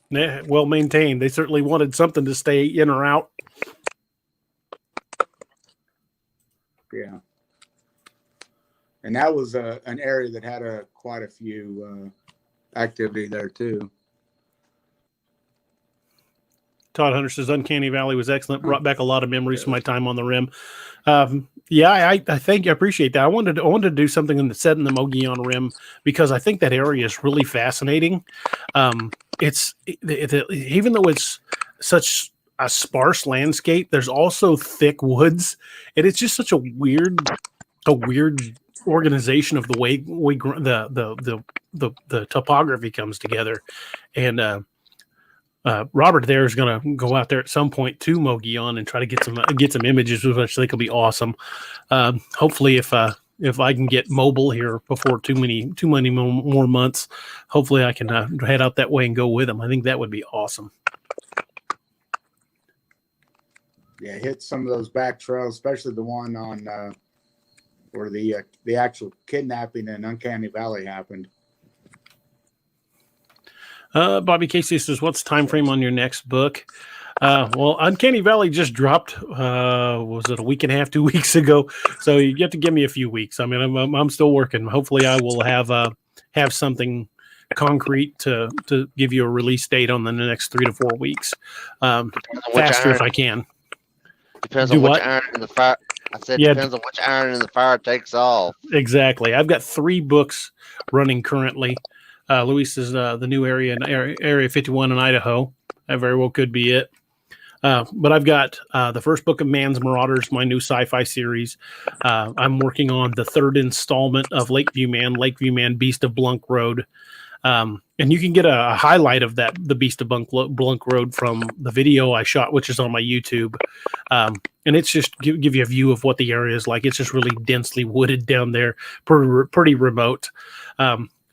Speaker 2: Yeah, well maintained. They certainly wanted something to stay in or out.
Speaker 3: Yeah. And that was an area that had quite a few activity there too.
Speaker 2: Todd Hunter says Uncanny Valley was excellent. Brought back a lot of memories from my time on the rim. I think I appreciate that. I wanted to do something in the Mogollon Rim because I think that area is really fascinating. Even though it's such a sparse landscape, there's also thick woods, and it's just such a weird organization of the way the topography comes together. And Robert there is going to go out there at some point to Mogollon and try to get some images, which I think will be awesome. Hopefully, if if I can get mobile here before too many more months, hopefully I can head out that way and go with them. I think that would be awesome.
Speaker 3: Yeah, hit some of those back trails, especially the one on where the actual kidnapping in Uncanny Valley happened.
Speaker 2: Bobby Casey says, "What's the time frame on your next book?" Well, Uncanny Valley just dropped. Was it a week and a half, 2 weeks ago? So you have to give me a few weeks. I mean, I'm still working. Hopefully, I will have something concrete to give you a release date on the next 3 to 4 weeks. Faster if I can.
Speaker 4: Depends on which iron in the fire. I said depends on which iron in the fire takes off.
Speaker 2: Exactly. I've got 3 books running currently. Luis is the new area in Area 51 in Idaho. That very well could be it. But I've got the first book of Man's Marauders, my new sci-fi series. I'm working on the 3rd installment of Lakeview Man, Beast of Blunk Road. And you can get a highlight of that, the Beast of Blunk Road, from the video I shot, which is on my YouTube. And it's just give you a view of what the area is like. It's just really densely wooded down there, pretty remote.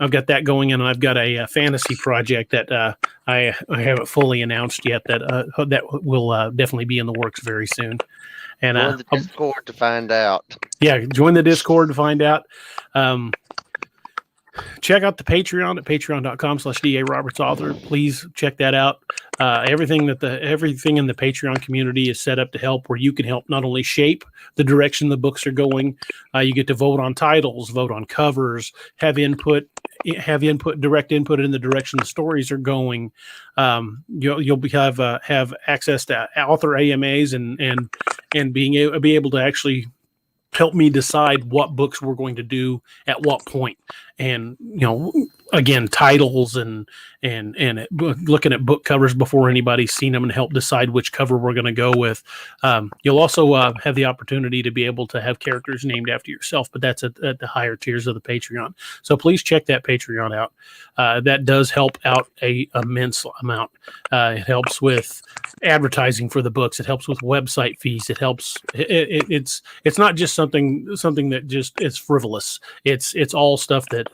Speaker 2: I've got that going, and I've got a fantasy project that I haven't fully announced yet that will definitely be in the works very soon. And
Speaker 4: join the Discord to find out. Yeah,
Speaker 2: join the Discord to find out. Check out the Patreon at patreon.com/DARobertsAuthor. Please check that out. Everything in the Patreon community is set up to help, where you can help not only shape the direction the books are going. You get to vote on titles, vote on covers, have direct input in the direction the stories are going. You'll have access to author AMAs and be able to actually help me decide what books we're going to do at what point. And, again, titles and looking at book covers before anybody's seen them, and help decide which cover we're going to go with. You'll also have the opportunity to be able to have characters named after yourself, but that's at the higher tiers of the Patreon. So please check that Patreon out. That does help out an immense amount. It helps with advertising for the books. It helps with website fees. It helps. It's not just something that just is frivolous. It's all stuff that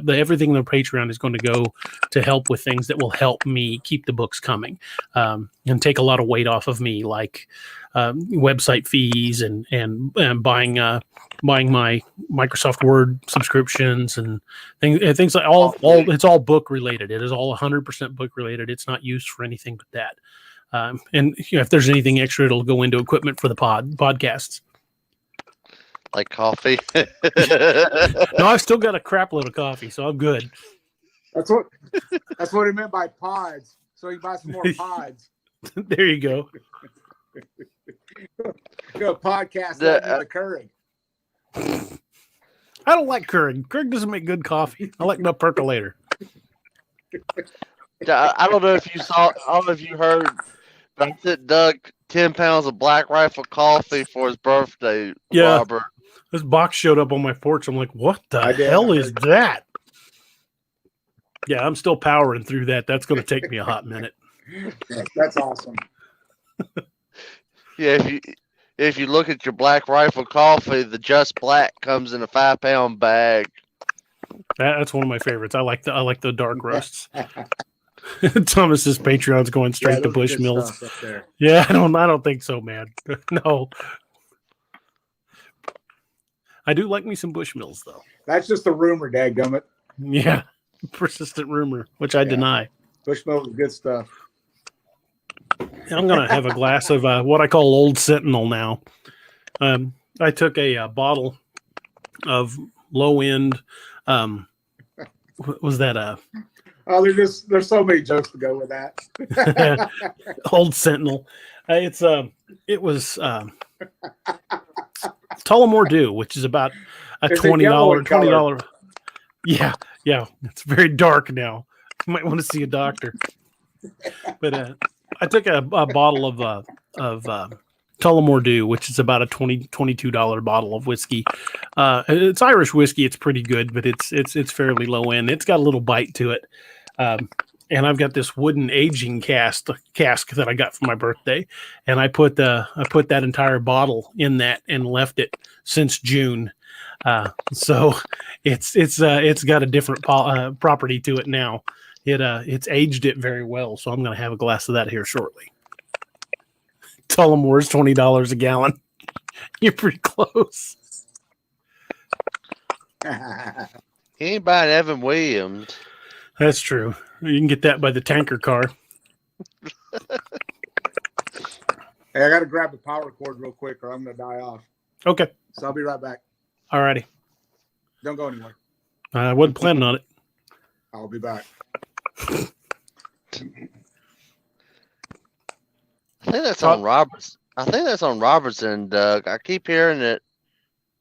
Speaker 2: everything in the Patreon is going to go to help with things that will help me keep the books coming, and take a lot of weight off of me, like website fees and buying my Microsoft Word subscriptions and things like all. It's all book related. It is all 100% book related. It's not used for anything but that. And if there's anything extra, it'll go into equipment for the podcasts.
Speaker 4: Like coffee.
Speaker 2: No, I've still got a crap load of coffee, so I'm good.
Speaker 3: That's what he meant by pods. So you buy some more pods.
Speaker 2: There you go.
Speaker 3: Go podcast with the Keurig.
Speaker 2: I don't like Keurig. Keurig doesn't make good coffee. I like the percolator.
Speaker 4: I don't know if you saw. I don't know if you heard. But I sent Doug 10 pounds of Black Rifle coffee for his birthday.
Speaker 2: Yeah.
Speaker 4: Robert.
Speaker 2: This box showed up on my porch. I'm like, what the hell is that? Yeah, I'm still powering through that. That's going to take me a hot minute.
Speaker 3: That's awesome.
Speaker 4: Yeah, if you look at your Black Rifle coffee, the Just Black comes in a 5-pound bag.
Speaker 2: That's one of my favorites. I like the dark roasts. Thomas's Patreon's going straight to Bushmills. Yeah, I don't think so, man. No. I do like me some Bushmills, though.
Speaker 3: That's just a rumor, dadgummit.
Speaker 2: Yeah, persistent rumor, which I deny.
Speaker 3: Bushmills is good stuff.
Speaker 2: I'm going to have a glass of what I call Old Sentinel now. I took a bottle of low-end, was that
Speaker 3: Oh, there's so many jokes to go with that.
Speaker 2: Old Sentinel. It was Tullamore Dew, which is about a $20. Yeah. It's very dark now. You might want to see a doctor. But I took a bottle of Tullamore Dew, which is about a $22 bottle of whiskey. It's Irish whiskey. It's pretty good, but it's fairly low end. It's got a little bite to it. and I've got this wooden aging cask that I got for my birthday, and I put that entire bottle in that and left it since June. So it's got a different property to it now. It's aged it very well, so I'm going to have a glass of that here shortly. Tullamore's $20 a gallon. You're pretty close.
Speaker 4: He ain't buying Evan Williams.
Speaker 2: That's true. You can get that by the tanker car.
Speaker 3: Hey, I got to grab the power cord real quick or I'm going to die off.
Speaker 2: Okay.
Speaker 3: So I'll be right back.
Speaker 2: All righty.
Speaker 3: Don't go anywhere.
Speaker 2: I wasn't planning on it.
Speaker 3: I'll be back.
Speaker 4: I think that's on Roberts. I think that's on Robertson, Doug. I keep hearing it,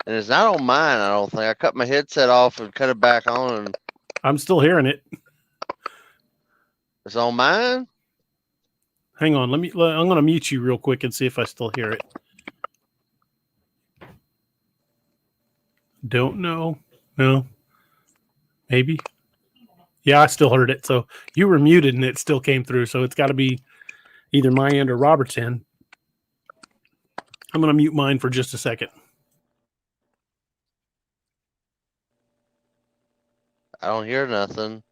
Speaker 4: and it's not on mine. I don't think. I cut my headset off and cut it back on. And
Speaker 2: I'm still hearing it.
Speaker 4: it's on mine.
Speaker 2: Hang on. I'm going to mute you real quick and see if I still hear it. Don't know. No. Maybe. Yeah, I still heard it. So you were muted and it still came through. So it's got to be either my end or Robert's end. I'm going to mute mine for just a second.
Speaker 4: I don't hear nothing.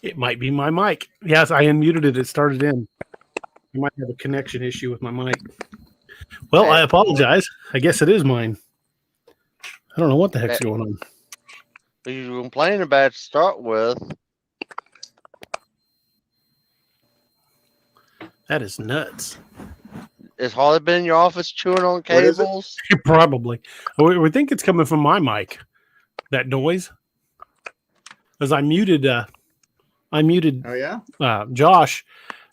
Speaker 2: It might be my mic. Yes, I unmuted it. It started in. I might have a connection issue with my mic. Well, I apologize. I guess it is mine. I don't know what the heck's going on.
Speaker 4: You were complaining about it to start with.
Speaker 2: That is nuts.
Speaker 4: Has Harley been in your office chewing on cables?
Speaker 2: Probably. We think it's coming from my mic. That noise. Because I muted. Oh
Speaker 3: yeah.
Speaker 2: Josh.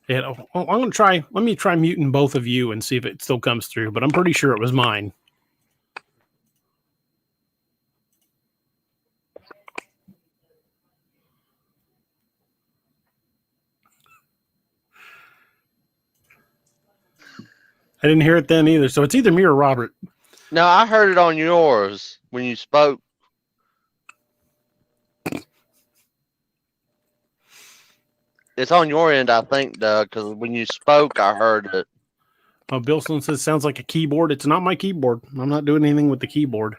Speaker 2: And I'm gonna try. Let me try muting both of you and see if it still comes through. But I'm pretty sure it was mine. I didn't hear it then either. So it's either me or Robert.
Speaker 4: No, I heard it on yours when you spoke. It's on your end, I think, Doug, because when you spoke, I heard it.
Speaker 2: Oh, Billson says sounds like a keyboard. It's not my keyboard. I'm not doing anything with the keyboard.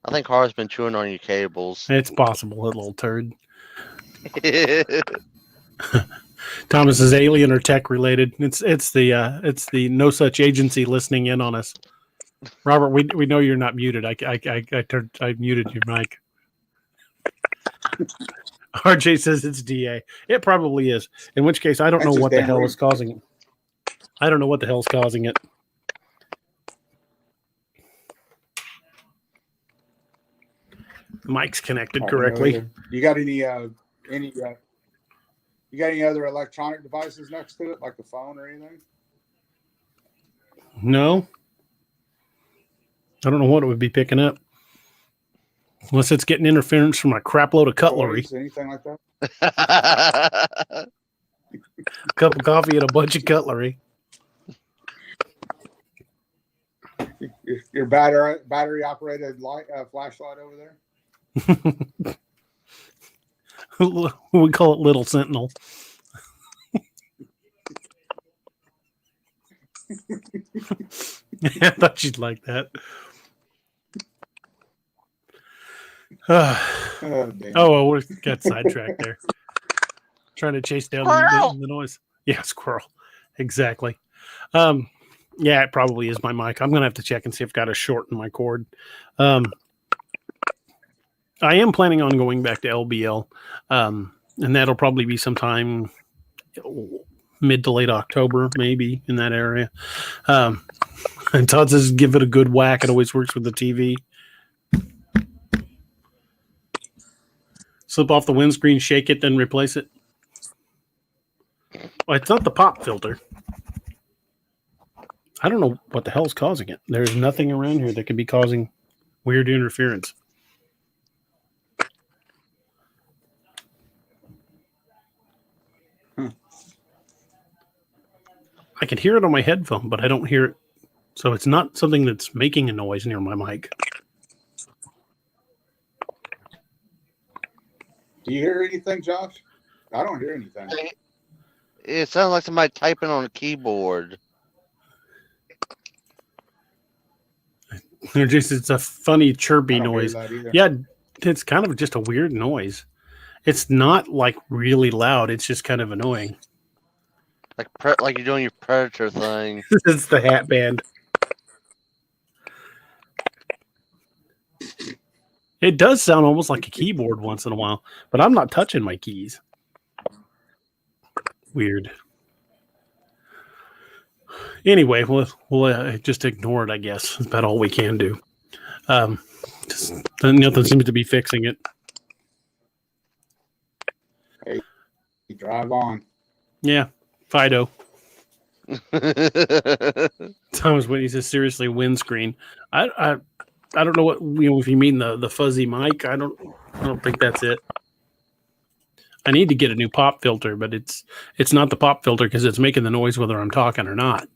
Speaker 4: I think Harley's been chewing on your cables.
Speaker 2: It's possible, a little turd. Thomas is alien or tech related. It's the no such agency listening in on us. Robert, we know you're not muted. I muted your mic. RJ says it's DA. It probably is. In which case, I don't know what the hell is causing it. I don't know what the hell's causing it. The mic's connected correctly.
Speaker 3: You got any other electronic devices next to it, like the phone or anything?
Speaker 2: No. I don't know what it would be picking up. Unless it's getting interference from a crap load of cutlery.
Speaker 3: Toys, anything like that?
Speaker 2: A cup of coffee and a bunch of cutlery.
Speaker 3: Your battery operated light flashlight over there?
Speaker 2: We call it Little Sentinel. I thought you'd like that. Well, we got sidetracked there. Trying to chase down the noise. Yeah, squirrel. Exactly. Yeah, it probably is my mic. I'm going to have to check and see if I've got a short in my cord. I am planning on going back to LBL, and that'll probably be sometime mid to late October, maybe in that area. And Todd says give it a good whack. It always works with the TV. Slip off the windscreen, shake it, then replace it. Well, it's not the pop filter. I don't know what the hell's causing it. There's nothing around here that could be causing weird interference. I can hear it on my headphone, but I don't hear it. So it's not something that's making a noise near my mic.
Speaker 3: Do you hear anything, Josh? I don't hear anything.
Speaker 4: It sounds like somebody typing on a keyboard.
Speaker 2: It's a funny chirpy
Speaker 3: I don't hear
Speaker 2: noise.
Speaker 3: that either.
Speaker 2: Yeah, it's kind of just a weird noise. It's not like really loud. It's just kind of annoying.
Speaker 4: Like you're doing your predator thing.
Speaker 2: It's the hat band. It does sound almost like a keyboard once in a while, but I'm not touching my keys. Weird. Anyway, we'll just ignore it, I guess. That's about all we can do. Nothing seems to be fixing it.
Speaker 3: Hey, you drive on.
Speaker 2: Yeah, Fido. Thomas Whitney says, seriously, windscreen. I don't know what, if you mean the fuzzy mic. I don't think that's it. I need to get a new pop filter, but it's not the pop filter because it's making the noise whether I'm talking or not.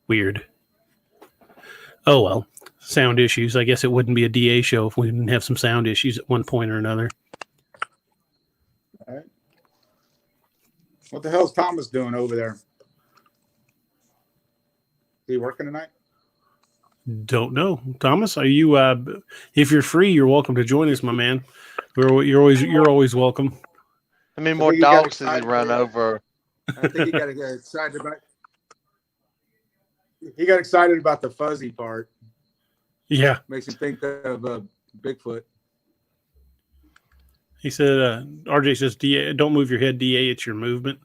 Speaker 2: Weird. Oh well, sound issues. I guess it wouldn't be a DA show if we didn't have some sound issues at one point or another.
Speaker 3: All right. What the hell's Thomas doing over there? Is he working tonight?
Speaker 2: Don't know, Thomas. Are you? If you're free, you're welcome to join us, my man. You're always welcome.
Speaker 4: How many more dogs did he run over?
Speaker 3: I think he got excited about. He got excited about the fuzzy part.
Speaker 2: Yeah,
Speaker 3: Makes him think of Bigfoot.
Speaker 2: he said. RJ says, "DA, don't move your head, DA. It's your movement."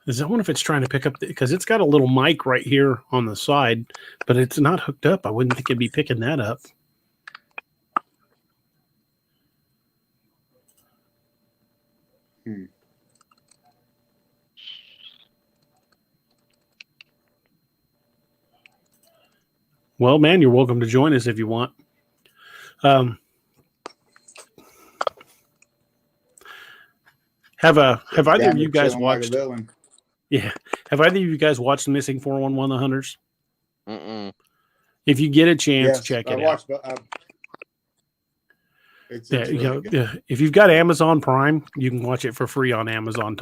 Speaker 2: I wonder if it's trying to pick up because it's got a little mic right here on the side, but it's not hooked up. I wouldn't think it'd be picking that up. Well, man, you're welcome to join us if you want. Have either of you guys watched? Yeah, have either of you guys watched the Missing 411 The Hunters?
Speaker 4: Mm-mm.
Speaker 2: If you get a chance, check it out. If you've got Amazon Prime, you can watch it for free on Amazon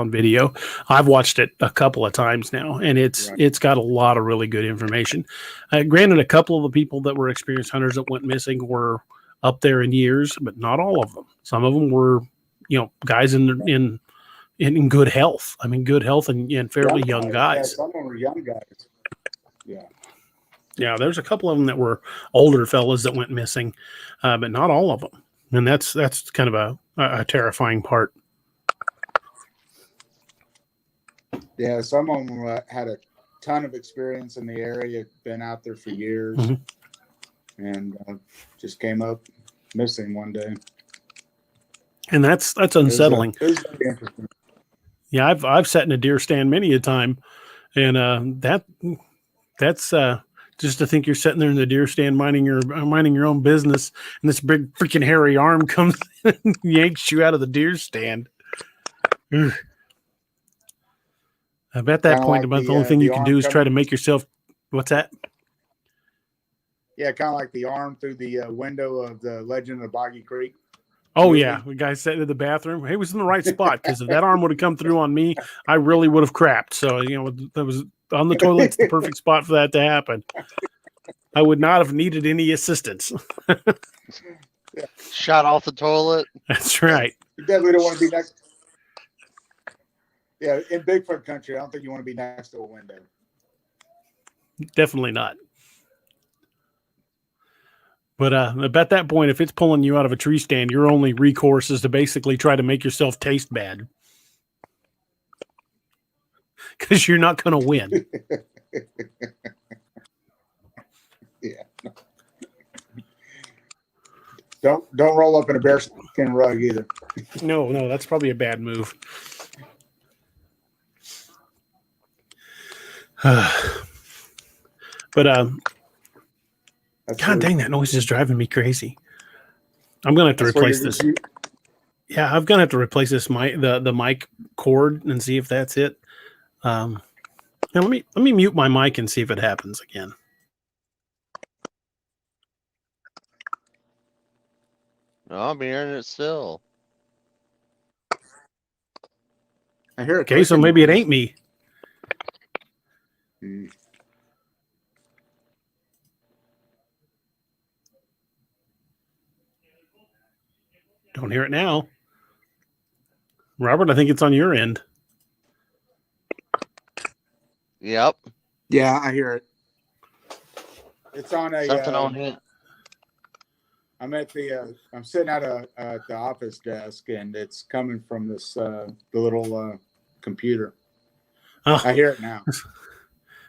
Speaker 2: Video. I've watched it a couple of times now, and it's got a lot of really good information. Granted, a couple of the people that were experienced hunters that went missing were up there in years, but not all of them. Some of them were, guys in good health. I mean, good health and fairly young guys.
Speaker 3: Yeah, some of them were young guys. Yeah.
Speaker 2: Yeah, there's a couple of them that were older fellas that went missing, but not all of them. And that's kind of a terrifying part.
Speaker 3: Yeah, some of them had a ton of experience in the area, been out there for years, and just came up missing one day. And
Speaker 2: that's unsettling.
Speaker 3: It was very interesting.
Speaker 2: Yeah, I've sat in a deer stand many a time, and that's just to think you're sitting there in the deer stand minding your own business, and this big freaking hairy arm comes and yanks you out of the deer stand. Ugh. I bet that point about the only thing you can do is try to make yourself. What's that?
Speaker 3: Yeah, kind of like the arm through the window of the Legend of Boggy Creek.
Speaker 2: Oh, yeah. The guy sat in the bathroom. He was in the right spot because if that arm would have come through on me, I really would have crapped. So, that was on the toilet's the perfect spot for that to happen. I would not have needed any assistance.
Speaker 4: Shot off the toilet.
Speaker 2: That's right.
Speaker 3: You definitely don't want to be next. Yeah, in Bigfoot country, I don't think you want to be next to a window.
Speaker 2: Definitely not. But at that point, if it's pulling you out of a tree stand, your only recourse is to basically try to make yourself taste bad. Because you're not going to win.
Speaker 3: Yeah. Don't roll up in a bearskin rug either.
Speaker 2: No, that's probably a bad move. But God dang, that noise is driving me crazy. I'm gonna have to replace this. Yeah, I'm gonna have to replace this mic, the mic cord, and see if that's it. Now let me mute my mic and see if it happens again.
Speaker 4: No, I'm hearing it still.
Speaker 3: I hear it.
Speaker 2: Okay, so maybe it ain't me. Don't hear it now. Robert, I think it's on your end.
Speaker 4: Yep.
Speaker 3: Yeah, I hear it. It's on a
Speaker 4: Something on him.
Speaker 3: I'm at the I'm sitting at the office desk, and it's coming from this the little computer.
Speaker 2: Oh,
Speaker 3: I hear it now.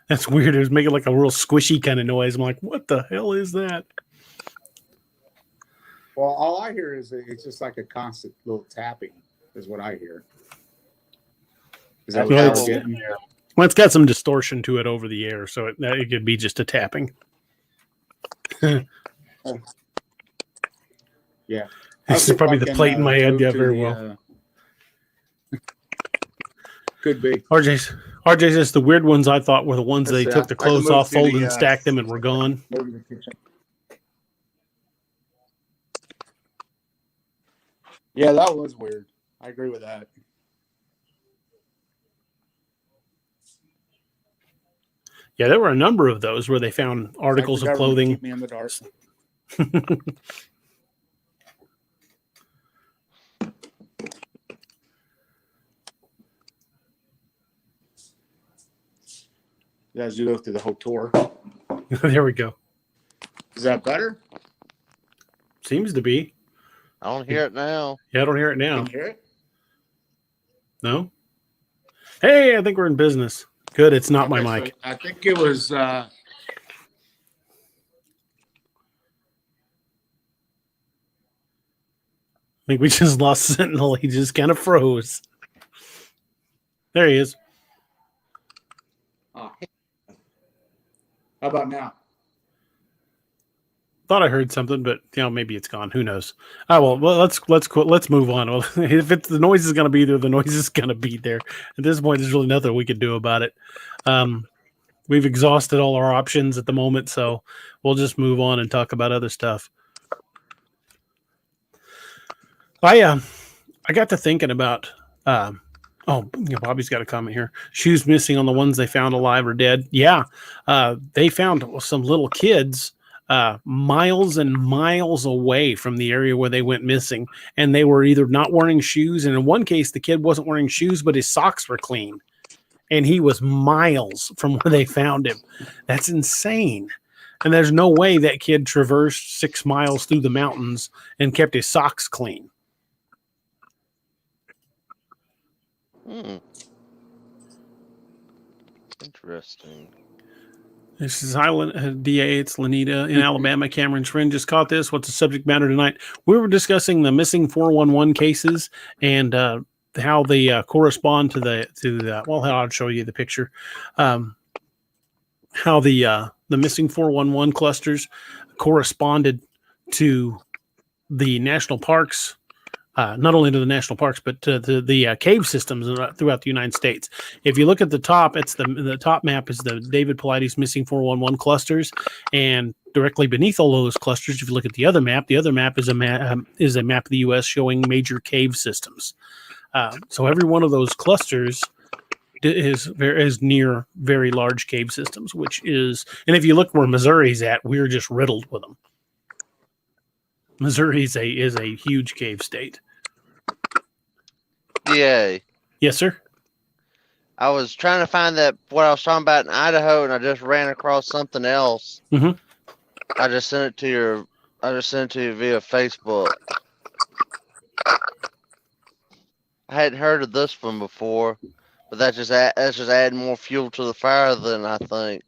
Speaker 2: that's weird. It was making like a real squishy kind of noise. I'm like, what the hell is that?
Speaker 3: Well, all I hear is it's just like a constant little tapping, is what I hear. Is that what
Speaker 2: Well,
Speaker 3: you're getting?
Speaker 2: Well, it's got some distortion to it over the air, so it could be just a tapping.
Speaker 3: Yeah.
Speaker 2: This is probably the plate in my head. Yeah, very well.
Speaker 3: Could be.
Speaker 2: RJ says the weird ones I thought were the ones they took the clothes off, folded, and stacked them, and were gone.
Speaker 3: Yeah, that was weird. I agree with that.
Speaker 2: Yeah, there were a number of those where they found articles of clothing.
Speaker 3: Keep me in the dark. As you go through the whole tour.
Speaker 2: There we go.
Speaker 3: Is that better?
Speaker 2: Seems to be.
Speaker 4: I don't hear it now.
Speaker 2: Yeah, I don't hear it now.
Speaker 3: Can you hear it?
Speaker 2: No? Hey, I think we're in business. Good, it's not my mic.
Speaker 3: So I think it was
Speaker 2: I think we just lost Sentinel. He just kind of froze. There he is.
Speaker 3: how about now?
Speaker 2: Thought I heard something, but maybe it's gone. Who knows? Oh well, let's move on. Well, if it's the noise is going to be there, the noise is going to be there. At this point, there's really nothing we can do about it. We've exhausted all our options at the moment, so we'll just move on and talk about other stuff. I got to thinking about. Bobby's got a comment here. Shoes missing on the ones they found alive or dead. Yeah, they found some little kids. Miles and miles away from the area where they went missing, and they were either not wearing shoes, and in one case the kid wasn't wearing shoes, but his socks were clean, and he was miles from where they found him. That's insane. And there's no way that kid traversed 6 miles through the mountains and kept his socks clean.
Speaker 4: Interesting.
Speaker 2: This is Highland DA. It's Lanita in Alabama. Cameron Schrin just caught this. What's the subject matter tonight? We were discussing the missing 411 cases and how they correspond to the. Well, I'll show you the picture. How the missing 411 clusters corresponded to the national parks. Not only to the national parks, but to the cave systems throughout the United States. If you look at the top, it's the top map is the David Paulides missing 411 clusters, and directly beneath all those clusters, if you look at the other map is a map of the U.S. showing major cave systems. So every one of those clusters is near very large cave systems, and if you look where Missouri's at, we're just riddled with them. Missouri is a huge cave state.
Speaker 4: Yay.
Speaker 2: Yes, sir.
Speaker 4: I was trying to find what I was talking about in Idaho, and I just ran across something else.
Speaker 2: Mm-hmm.
Speaker 4: I just sent it to you via Facebook. I hadn't heard of this one before, but that's just adding more fuel to the fire than I think.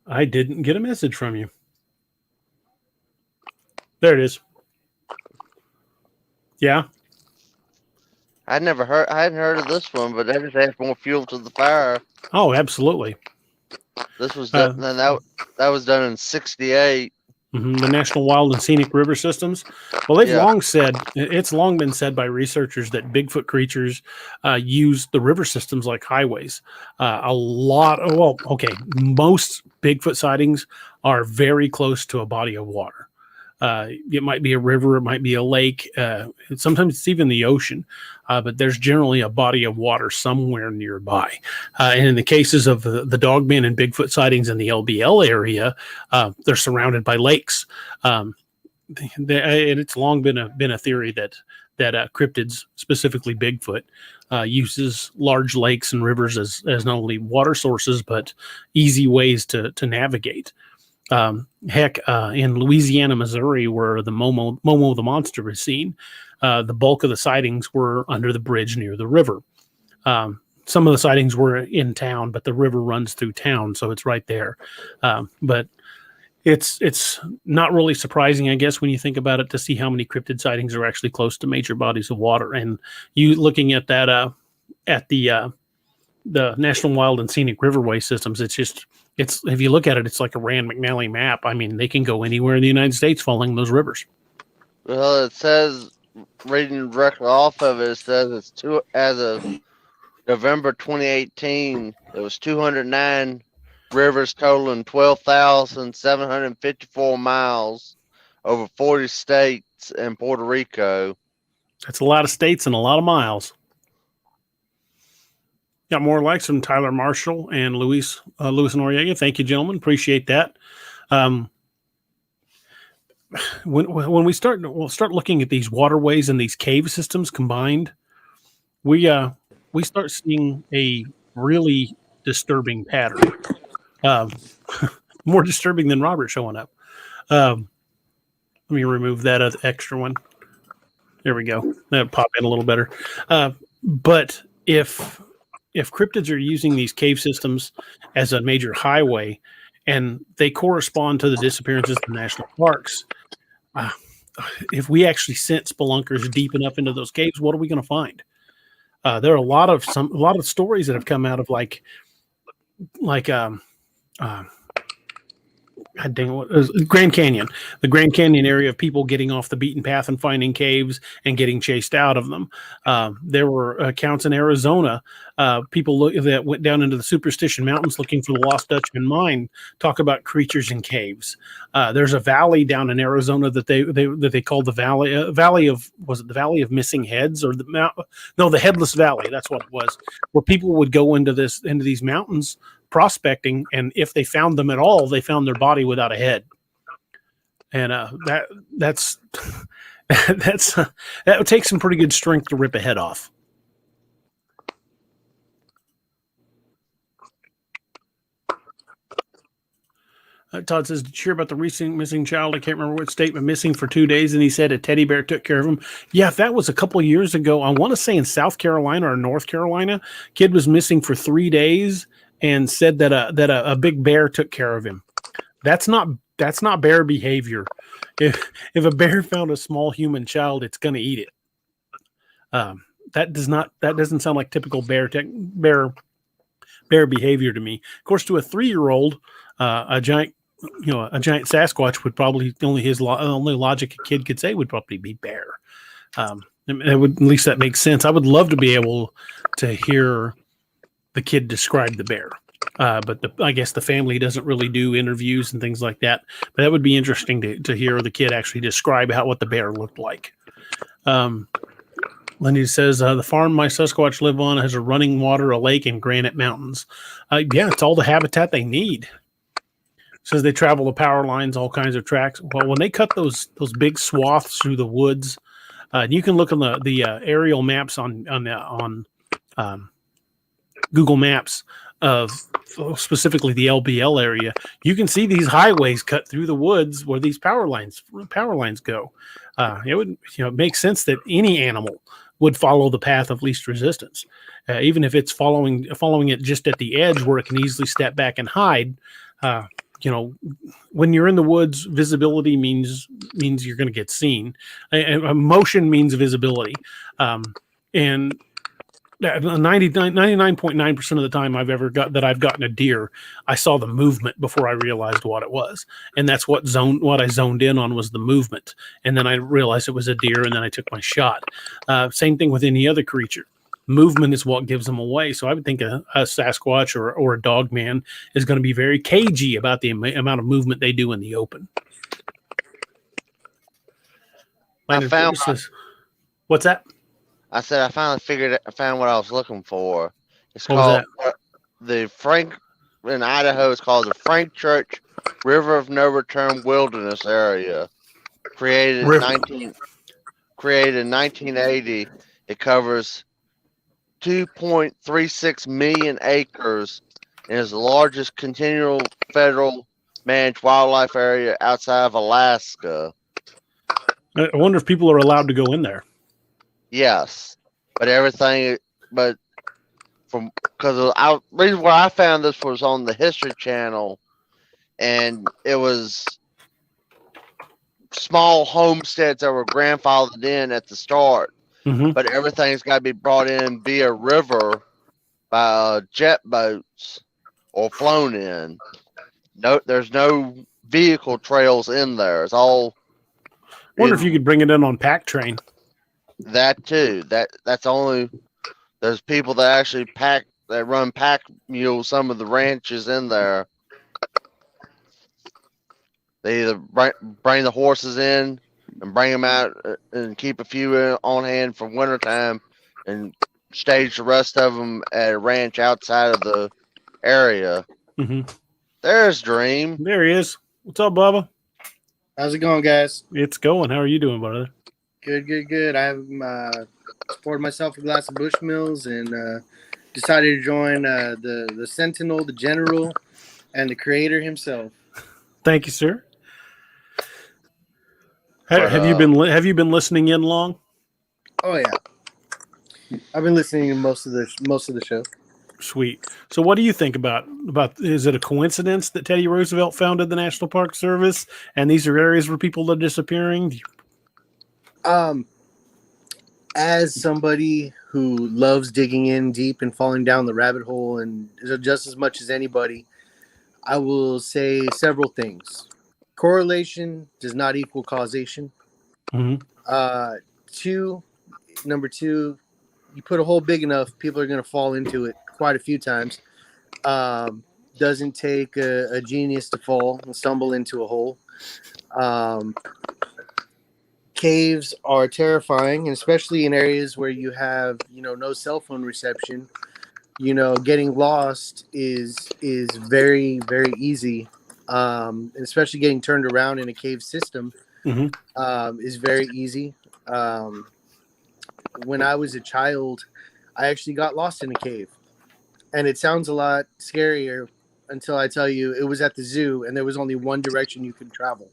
Speaker 2: I didn't get a message from you. There it is. Yeah.
Speaker 4: I hadn't heard of this one, but that just adds more fuel to the fire.
Speaker 2: Oh, absolutely.
Speaker 4: This was done. That was done in '68.
Speaker 2: The National Wild and Scenic River Systems. Well, they've
Speaker 4: Yeah.
Speaker 2: it's long been said by researchers that Bigfoot creatures use the river systems like highways. Most Bigfoot sightings are very close to a body of water. It might be a river, it might be a lake, sometimes it's even the ocean, but there's generally a body of water somewhere nearby. And in the cases of the Dogman and Bigfoot sightings in the LBL area, they're surrounded by lakes. And it's long been a theory that cryptids, specifically Bigfoot, uses large lakes and rivers as not only water sources but easy ways to navigate. In Louisiana, Missouri, where the Momo the monster was seen, the bulk of the sightings were under the bridge near the river. Some of the sightings were in town, but the river runs through town, so it's right there. But it's not really surprising, I guess, when you think about it, to see how many cryptid sightings are actually close to major bodies of water. And you looking at that at the National Wild and Scenic Riverway Systems, it's if you look at it, it's like a Rand McNally map. I mean, they can go anywhere in the United States following those rivers.
Speaker 4: Well, it says, reading directly off of it, it says as of November 2018, there was 209 rivers totaling 12,754 miles over 40 states and Puerto Rico.
Speaker 2: That's a lot of states and a lot of miles. Got more likes from Tyler Marshall and Luis Noriega. Thank you, gentlemen. Appreciate that. When we'll start looking at these waterways and these cave systems combined, we start seeing a really disturbing pattern. More disturbing than Robert showing up. Let me remove that extra one. There we go. That'll pop in a little better. But if cryptids are using these cave systems as a major highway and they correspond to the disappearances in national parks, if we actually sent spelunkers deep enough into those caves, what are we going to find? There are a lot of stories that have come out of Grand Canyon, the Grand Canyon area, of people getting off the beaten path and finding caves and getting chased out of them. There were accounts in Arizona, people that went down into the Superstition Mountains looking for the Lost Dutchman mine, talk about creatures in caves. There's a valley down in Arizona that they called the valley of the Missing Heads, or the Headless Valley. That's what it was, where people would go into these mountains prospecting, and if they found them at all, they found their body without a head. And that would take some pretty good strength to rip a head off. Todd says, did you hear about the recent missing child? I can't remember what state, but missing for 2 days, and he said a teddy bear took care of him. Yeah, that was a couple of years ago. I want to say in South Carolina or North Carolina. Kid was missing for 3 days and said that a big bear took care of him. That's not bear behavior. If a bear found a small human child, it's going to eat it. That doesn't sound like typical bear behavior to me. Of course, to a 3-year-old, a giant Sasquatch would probably, only logic a kid could say would probably be bear. At least that makes sense. I would love to be able to hear the kid describe the bear. But I guess the family doesn't really do interviews and things like that. But that would be interesting to hear the kid actually describe what the bear looked like. Lenny says, the farm my Sasquatch live on has a running water, a lake, and granite mountains. Yeah, it's all the habitat they need. Says they travel the power lines, all kinds of tracks. Well, when they cut those big swaths through the woods, you can look on the aerial maps on Google Maps of specifically the LBL area. You can see these highways cut through the woods where these power lines go. It would make sense that any animal would follow the path of least resistance, even if it's following it just at the edge where it can easily step back and hide. When you're in the woods, visibility means you're going to get seen. Motion means visibility, and 99.9% of the time I've gotten a deer, I saw the movement before I realized what it was. And that's what I zoned in on was the movement. And then I realized it was a deer, and then I took my shot. Same thing with any other creature. Movement is what gives them away. So I would think a Sasquatch or a dog man is going to be very cagey about the amount of movement they do in the open. What's that?
Speaker 4: I said I finally found what I was looking for. It's
Speaker 2: What was
Speaker 4: called
Speaker 2: that?
Speaker 4: the Frank in Idaho. It's called the Frank Church River of No Return Wilderness Area. Created in 1980. It covers 2.36 million acres and is the largest continual federal managed wildlife area outside of Alaska.
Speaker 2: I wonder if people are allowed to go in there.
Speaker 4: Yes, but because the reason where I found this was on the History Channel, and it was small homesteads that were grandfathered in at the start, but everything's got to be brought in via river by jet boats or flown in. No, there's no vehicle trails in there. It's all.
Speaker 2: Wonder if you could bring it in on pack train.
Speaker 4: That too. That's only. There's people that actually run pack mules. Some of the ranches in there. They either bring the horses in and bring them out and keep a few on hand for wintertime and stage the rest of them at a ranch outside of the area. There's Dream.
Speaker 2: There he is. What's up, Bubba?
Speaker 5: How's it going, guys?
Speaker 2: It's going. How are you doing, brother?
Speaker 5: Good. I've poured myself a glass of Bushmills and decided to join the Sentinel, the General, and the Creator himself.
Speaker 2: Thank you, sir. Have you been listening in long?
Speaker 5: Oh yeah, I've been listening to most of the show.
Speaker 2: Sweet. So, what do you think about? Is it a coincidence that Teddy Roosevelt founded the National Park Service, and these are areas where people are disappearing?
Speaker 5: As somebody who loves digging in deep and falling down the rabbit hole, and just as much as anybody, I will say several things. Correlation does not equal causation. Number two, you put a hole big enough, people are going to fall into it quite a few times. Doesn't take a genius to fall and stumble into a hole. Caves are terrifying, and especially in areas where you have, no cell phone reception. Getting lost is very, very easy. Especially getting turned around in a cave system is very easy. When I was a child, I actually got lost in a cave, and it sounds a lot scarier until I tell you it was at the zoo and there was only one direction you could travel.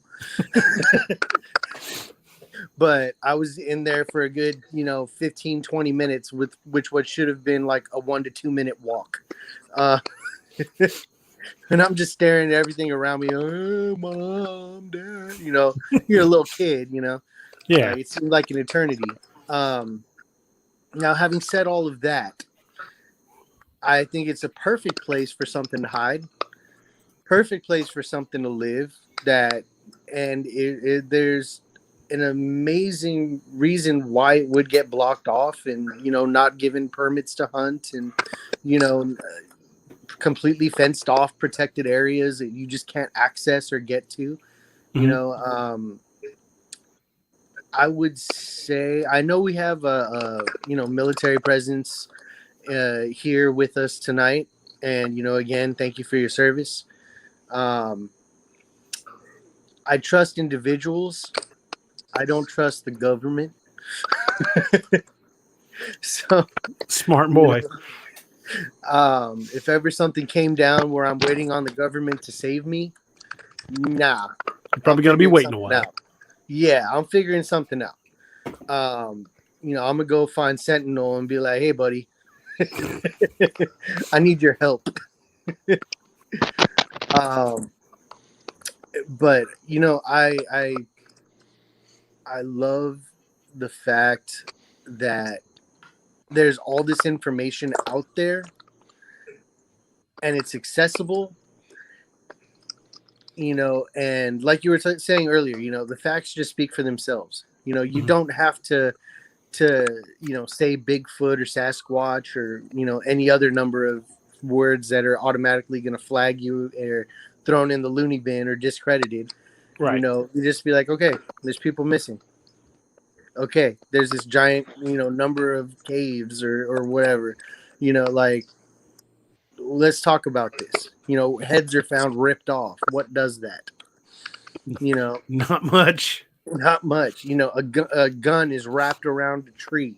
Speaker 5: But I was in there for a good, 15, 20 minutes with what should have been like a 1 to 2 minute walk. And I'm just staring at everything around me. Oh, Mom, Dad, you're a little kid,
Speaker 2: Yeah.
Speaker 5: It seemed like an eternity. Now, having said all of that, I think it's a perfect place for something to hide, perfect place for something to live. There's an amazing reason why it would get blocked off and, not given permits to hunt and, completely fenced off protected areas that you just can't access or get to. I would say, I know we have a military presence here with us tonight. And, again, thank you for your service. I trust individuals. I don't trust the government. So
Speaker 2: smart boy.
Speaker 5: If ever something came down where I'm waiting on the government to save me, nah.
Speaker 2: You're probably going to be waiting a while.
Speaker 5: Out. Yeah, I'm figuring something out. I'm going to go find Sentinel and be like, hey, buddy, I need your help. But, I love the fact that there's all this information out there and it's accessible, and like you were saying earlier, the facts just speak for themselves. You don't have to say Bigfoot or Sasquatch or any other number of words that are automatically going to flag you or thrown in the loony bin or discredited.
Speaker 2: Right.
Speaker 5: You just be like, okay, there's people missing. Okay, there's this giant number of caves or whatever. Like, let's talk about this. Heads are found ripped off. What does that?
Speaker 2: Not much.
Speaker 5: Not much. A gun is wrapped around a tree.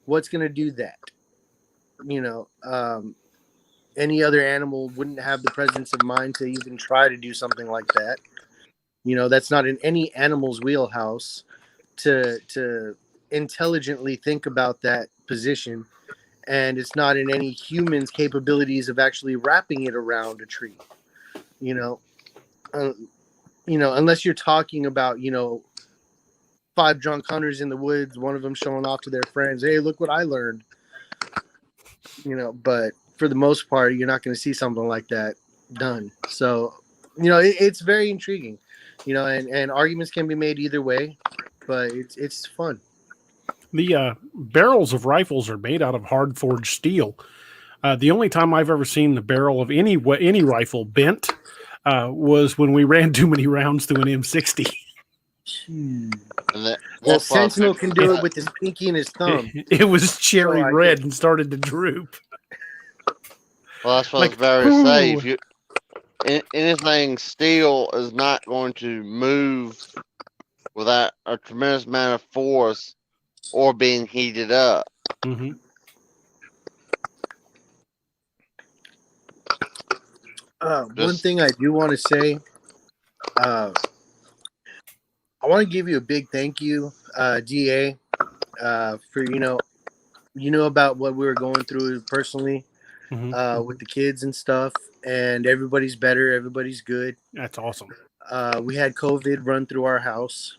Speaker 5: What's going to do that? Any other animal wouldn't have the presence of mind to even try to do something like that. That's not in any animal's wheelhouse to intelligently think about that position. And it's not in any human's capabilities of actually wrapping it around a tree. Unless you're talking about, 5 drunk hunters in the woods, one of them showing off to their friends, hey, look what I learned. But for the most part, you're not going to see something like that done. So, it's very intriguing, and arguments can be made either way, but it's fun.
Speaker 2: The barrels of rifles are made out of hard forged steel. The only time I've ever seen the barrel of any rifle bent was when we ran too many rounds through an M60.
Speaker 5: Well, Sentinel can do it with his pinky and his thumb.
Speaker 2: It was cherry red and started to droop.
Speaker 4: Well, that's what I was about to say. If you anything steel is not going to move without a tremendous amount of force or being heated up.
Speaker 2: Mm-hmm.
Speaker 5: One thing I do want to say, I want to give you a big thank you, DA, for about what we were going through personally with the kids and stuff, and everybody's better, everybody's good.
Speaker 2: That's awesome.
Speaker 5: We had COVID run through our house,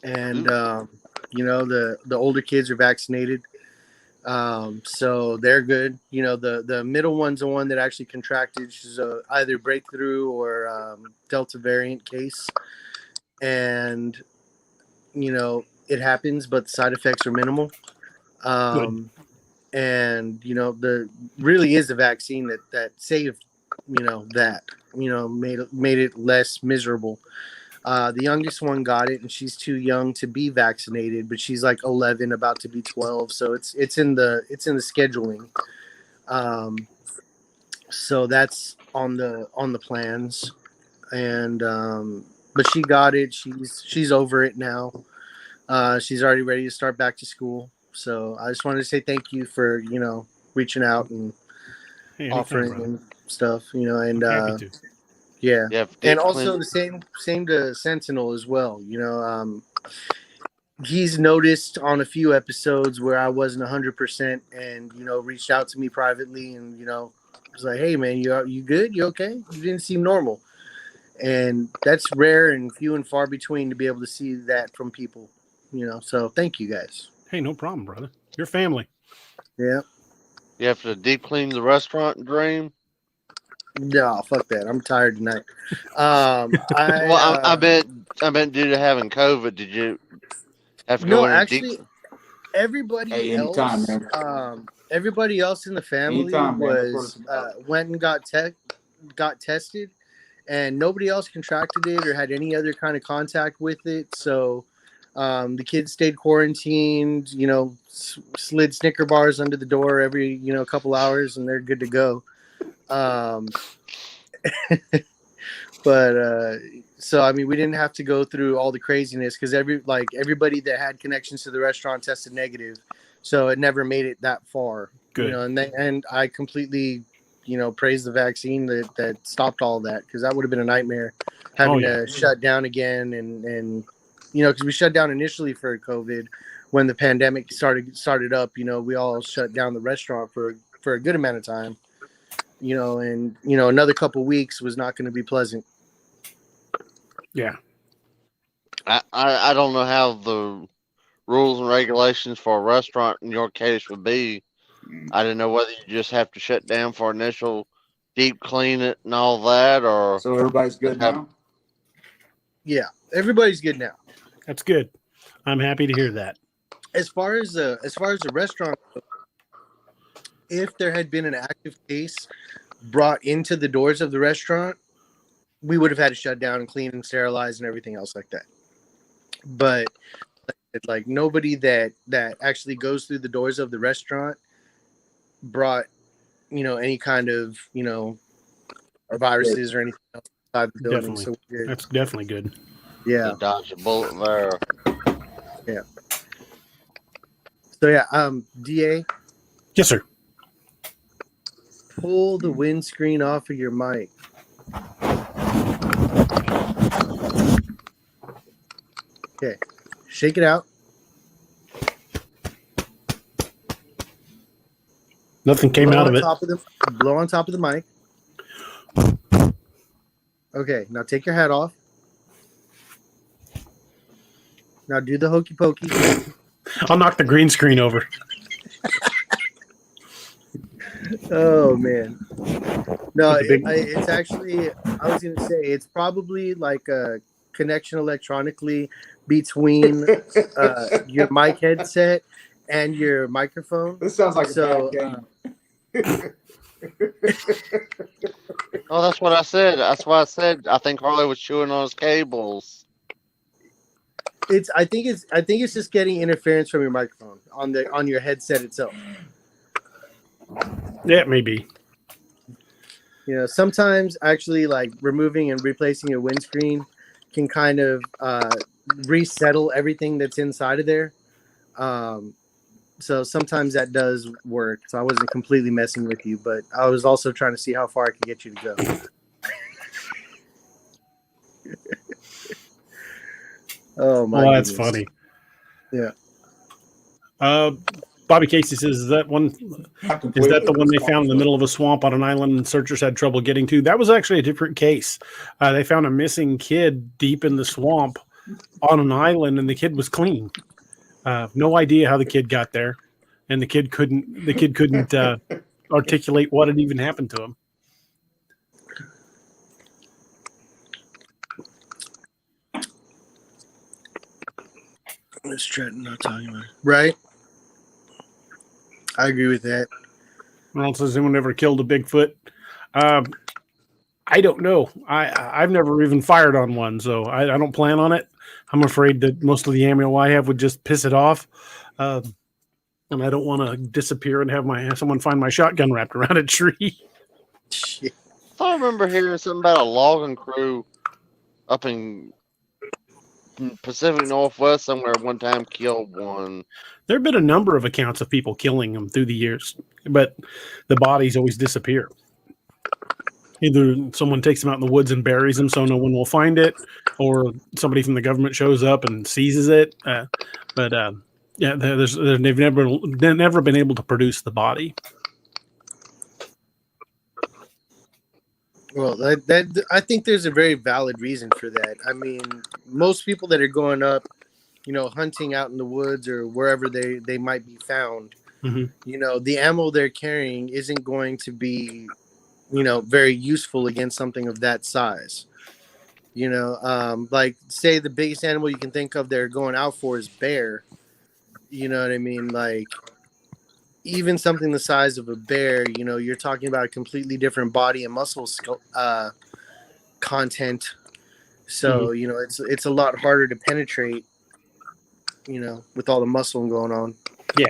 Speaker 5: and the older kids are vaccinated. So they're good. The middle one's the one that actually contracted. She's either breakthrough or Delta variant case. And, it happens, but the side effects are minimal. And, the really is the vaccine that saved, made it less miserable. The youngest one got it, and she's too young to be vaccinated, but she's like 11, about to be 12. So it's in the scheduling. So that's on the plans, and but she got it. She's over it now. She's already ready to start back to school. So I just wanted to say thank you for reaching out and offering and stuff. And
Speaker 2: happy to.
Speaker 5: Yeah, and also the same to Sentinel as well. He's noticed on a few episodes where I wasn't 100%, and reached out to me privately, and was like, "Hey, man, you good? You okay? You didn't seem normal." And that's rare and few and far between to be able to see that from people. So thank you guys.
Speaker 2: Hey, no problem, brother. Your family.
Speaker 5: Yeah.
Speaker 4: You have to deep clean the restaurant, Dream.
Speaker 5: No, fuck that. I'm tired tonight.
Speaker 4: I meant due to having COVID, did you have to go in
Speaker 5: actually, everybody else, everybody else in the family was went and got tested, and nobody else contracted it or had any other kind of contact with it. So the kids stayed quarantined, slid Snicker bars under the door every couple hours, and they're good to go. But so I mean, we didn't have to go through all the craziness because everybody that had connections to the restaurant tested negative, so it never made it that far.
Speaker 2: Good.
Speaker 5: And I completely praise the vaccine that stopped all that, because that would have been a nightmare having to shut down again, and because we shut down initially for COVID when the pandemic started up. We all shut down the restaurant for a good amount of time. And another couple weeks was not going to be pleasant.
Speaker 2: Yeah.
Speaker 4: I don't know how the rules and regulations for a restaurant in your case would be. I didn't know whether you just have to shut down for initial deep clean it and all that, or
Speaker 3: So everybody's good now?
Speaker 5: Yeah, everybody's good now.
Speaker 2: That's good. I'm happy to hear that.
Speaker 5: As far as the restaurant, if there had been an active case brought into the doors of the restaurant, we would have had to shut down and clean and sterilize and everything else like that. But like nobody that actually goes through the doors of the restaurant brought, any kind of, or viruses or anything else inside the building.
Speaker 2: Definitely.
Speaker 5: So
Speaker 2: That's definitely good.
Speaker 5: yeah.
Speaker 4: to dodge a bullet there.
Speaker 5: Yeah. So yeah, DA,
Speaker 2: Yes, sir.
Speaker 5: pull the windscreen off of your mic. Okay. Shake it out.
Speaker 2: Nothing came
Speaker 5: Blow
Speaker 2: out
Speaker 5: on
Speaker 2: of it.
Speaker 5: top blow on top of the mic. Okay, now take your hat off. Now do the hokey pokey.
Speaker 2: I'll knock the green screen over.
Speaker 5: Oh man. No,
Speaker 2: With the big-
Speaker 5: it's actually, I was gonna say it's probably like a connection electronically between your mic headset and your microphone.
Speaker 3: This sounds like
Speaker 5: So,
Speaker 3: a bad game.
Speaker 4: Oh, that's what I said. That's why I said I think Harley was chewing on his cables.
Speaker 5: I think it's just getting interference from your microphone on your headset itself.
Speaker 2: Yeah, maybe.
Speaker 5: Sometimes actually like removing and replacing your windscreen can kind of resettle everything that's inside of there. So sometimes that does work. So I wasn't completely messing with you, but I was also trying to see how far I could get you to go. Oh my!
Speaker 2: Well, that's
Speaker 5: goodness.
Speaker 2: funny.
Speaker 5: Yeah.
Speaker 2: Bobby Casey says, is that the one they found in the middle of a swamp on an island and searchers had trouble getting to? That was actually a different case. They found a missing kid deep in the swamp on an island, and the kid was clean. No idea how the kid got there, and the kid couldn't articulate what had even happened to him.
Speaker 5: Let's try not talking about it. Right. I agree with that.
Speaker 2: Well, says anyone ever killed a Bigfoot? I don't know. I've never even fired on one, so I don't plan on it. I'm afraid that most of the ammo I have would just piss it off, and I don't want to disappear and have someone find my shotgun wrapped around a tree.
Speaker 5: Shit.
Speaker 4: I remember hearing something about a logging crew up in Pacific Northwest somewhere one time killed one.
Speaker 2: There have been a number of accounts of people killing them through the years, but the bodies always disappear. Either someone takes them out in the woods and buries them so no one will find it, or somebody from the government shows up and seizes it. Yeah, they've never been able to produce the body.
Speaker 5: Well, I think there's a very valid reason for that. I mean, most people that are going up, hunting out in the woods or wherever they might be found, the ammo they're carrying isn't going to be, very useful against something of that size. Like say the biggest animal you can think of they're going out for is bear. You know what I mean? Like even something the size of a bear, you're talking about a completely different body and muscle content. So, it's a lot harder to penetrate, with all the muscle going on.
Speaker 2: Yeah.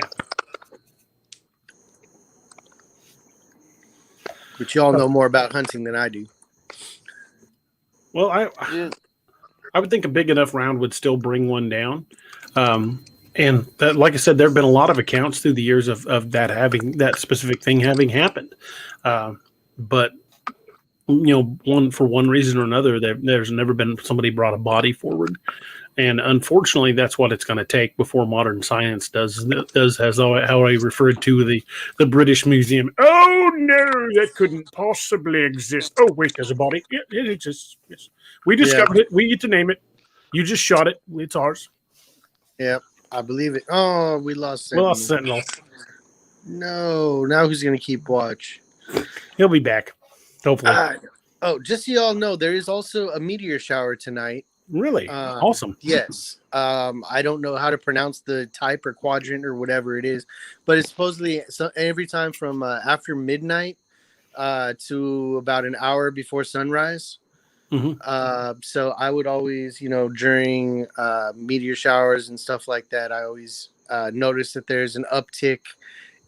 Speaker 5: But you all know more about hunting than I do.
Speaker 2: Well, I would think a big enough round would still bring one down. And that, like I said, there have been a lot of accounts through the years of that specific thing having happened. But for one reason or another, there's never been somebody brought a body forward. And unfortunately, that's what it's going to take before modern science does as how I referred to the British Museum. Oh no, that couldn't possibly exist. Oh wait, there's a body. Yeah, it exists. Yes, we discovered it. We get to name it. You just shot it. It's ours.
Speaker 5: Yeah. I believe it. Oh, we lost
Speaker 2: Well,
Speaker 5: Sentinel.
Speaker 2: Sentinel.
Speaker 5: No, now who's going to keep watch?
Speaker 2: He'll be back, hopefully.
Speaker 5: Just so y'all know, there is also a meteor shower tonight.
Speaker 2: Really? Awesome.
Speaker 5: Yes. I don't know how to pronounce the type or quadrant or whatever it is, but it's supposedly every time from after midnight to about an hour before sunrise. So I would always, during meteor showers and stuff like that, I always notice that there's an uptick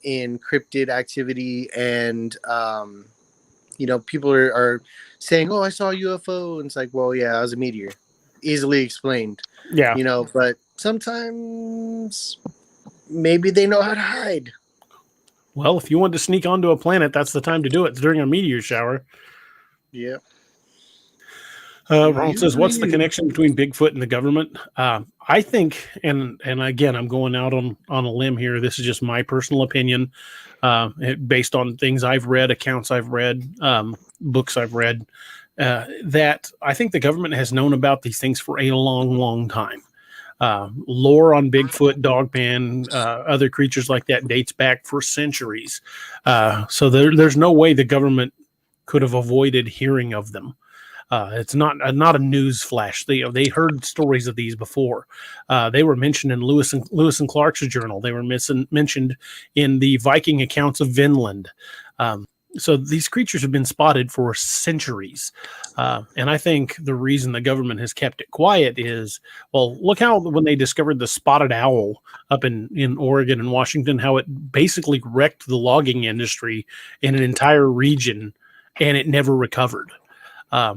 Speaker 5: in cryptid activity, and people are saying, "Oh, I saw a UFO," and it's like, well, yeah, it was a meteor, easily explained.
Speaker 2: Yeah.
Speaker 5: But sometimes maybe they know how to hide.
Speaker 2: Well, if you want to sneak onto a planet, that's the time to do it. It's during a meteor shower.
Speaker 5: Yeah.
Speaker 2: Ronald says, "What's the connection between Bigfoot and the government?" I think, and again, I'm going out on a limb here. This is just my personal opinion, based on things I've read, accounts I've read, books I've read. That I think the government has known about these things for a long, long time. Lore on Bigfoot, Dogman, other creatures like that dates back for centuries. So there's no way the government could have avoided hearing of them. It's not a news flash. They heard stories of these before. They were mentioned in Lewis and Clark's journal. They were mentioned in the Viking accounts of Vinland. So these creatures have been spotted for centuries. And I think the reason the government has kept it quiet is, well, look how when they discovered the spotted owl up in Oregon and Washington, how it basically wrecked the logging industry in an entire region, and it never recovered. A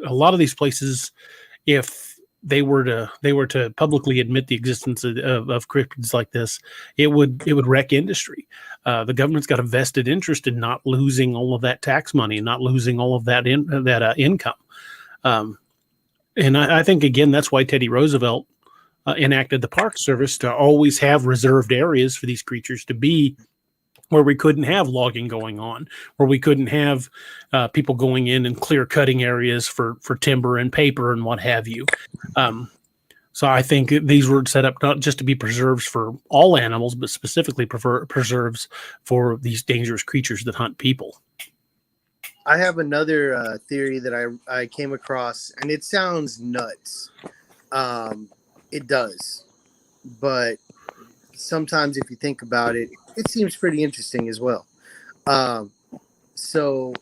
Speaker 2: lot of these places, if they were to publicly admit the existence of cryptids like this, it would wreck industry. The government's got a vested interest in not losing all of that tax money and not losing all of that income. And I think, again, that's why Teddy Roosevelt enacted the Park Service to always have reserved areas for these creatures to be, where we couldn't have logging going on, where we couldn't have people going in and clear cutting areas for timber and paper and what have you. So I think these were set up not just to be preserves for all animals, but specifically preserves for these dangerous creatures that hunt people.
Speaker 5: I have another theory that I came across, and it sounds nuts. It does. But sometimes if you think about it, it seems pretty interesting as well. So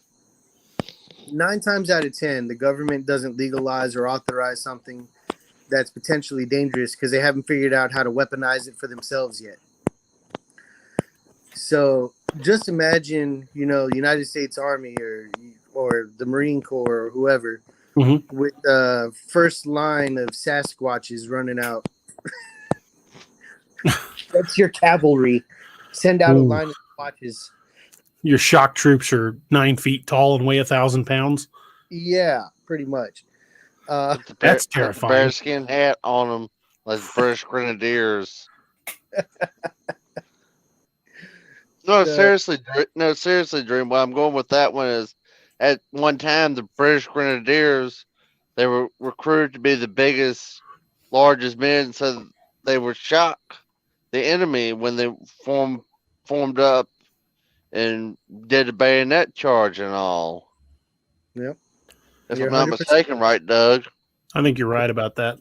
Speaker 5: 9 times out of 10, the government doesn't legalize or authorize something that's potentially dangerous because they haven't figured out how to weaponize it for themselves yet. So just imagine, the United States Army or the Marine Corps or whoever with the first line of Sasquatches running out. That's your cavalry. Send out a line of Squatches.
Speaker 2: Your shock troops are 9 feet tall and weigh 1,000 pounds.
Speaker 5: Yeah, pretty much.
Speaker 2: That's terrifying.
Speaker 4: Bearskin hat on them, like British Grenadiers. Seriously, Dream. What I'm going with that one is, at one time, the British Grenadiers, they were recruited to be the biggest, largest men, so they would shock the enemy when they formed up and did a bayonet charge and all.
Speaker 5: Yep.
Speaker 4: If I'm not mistaken, right, Doug?
Speaker 2: I think you're right about that.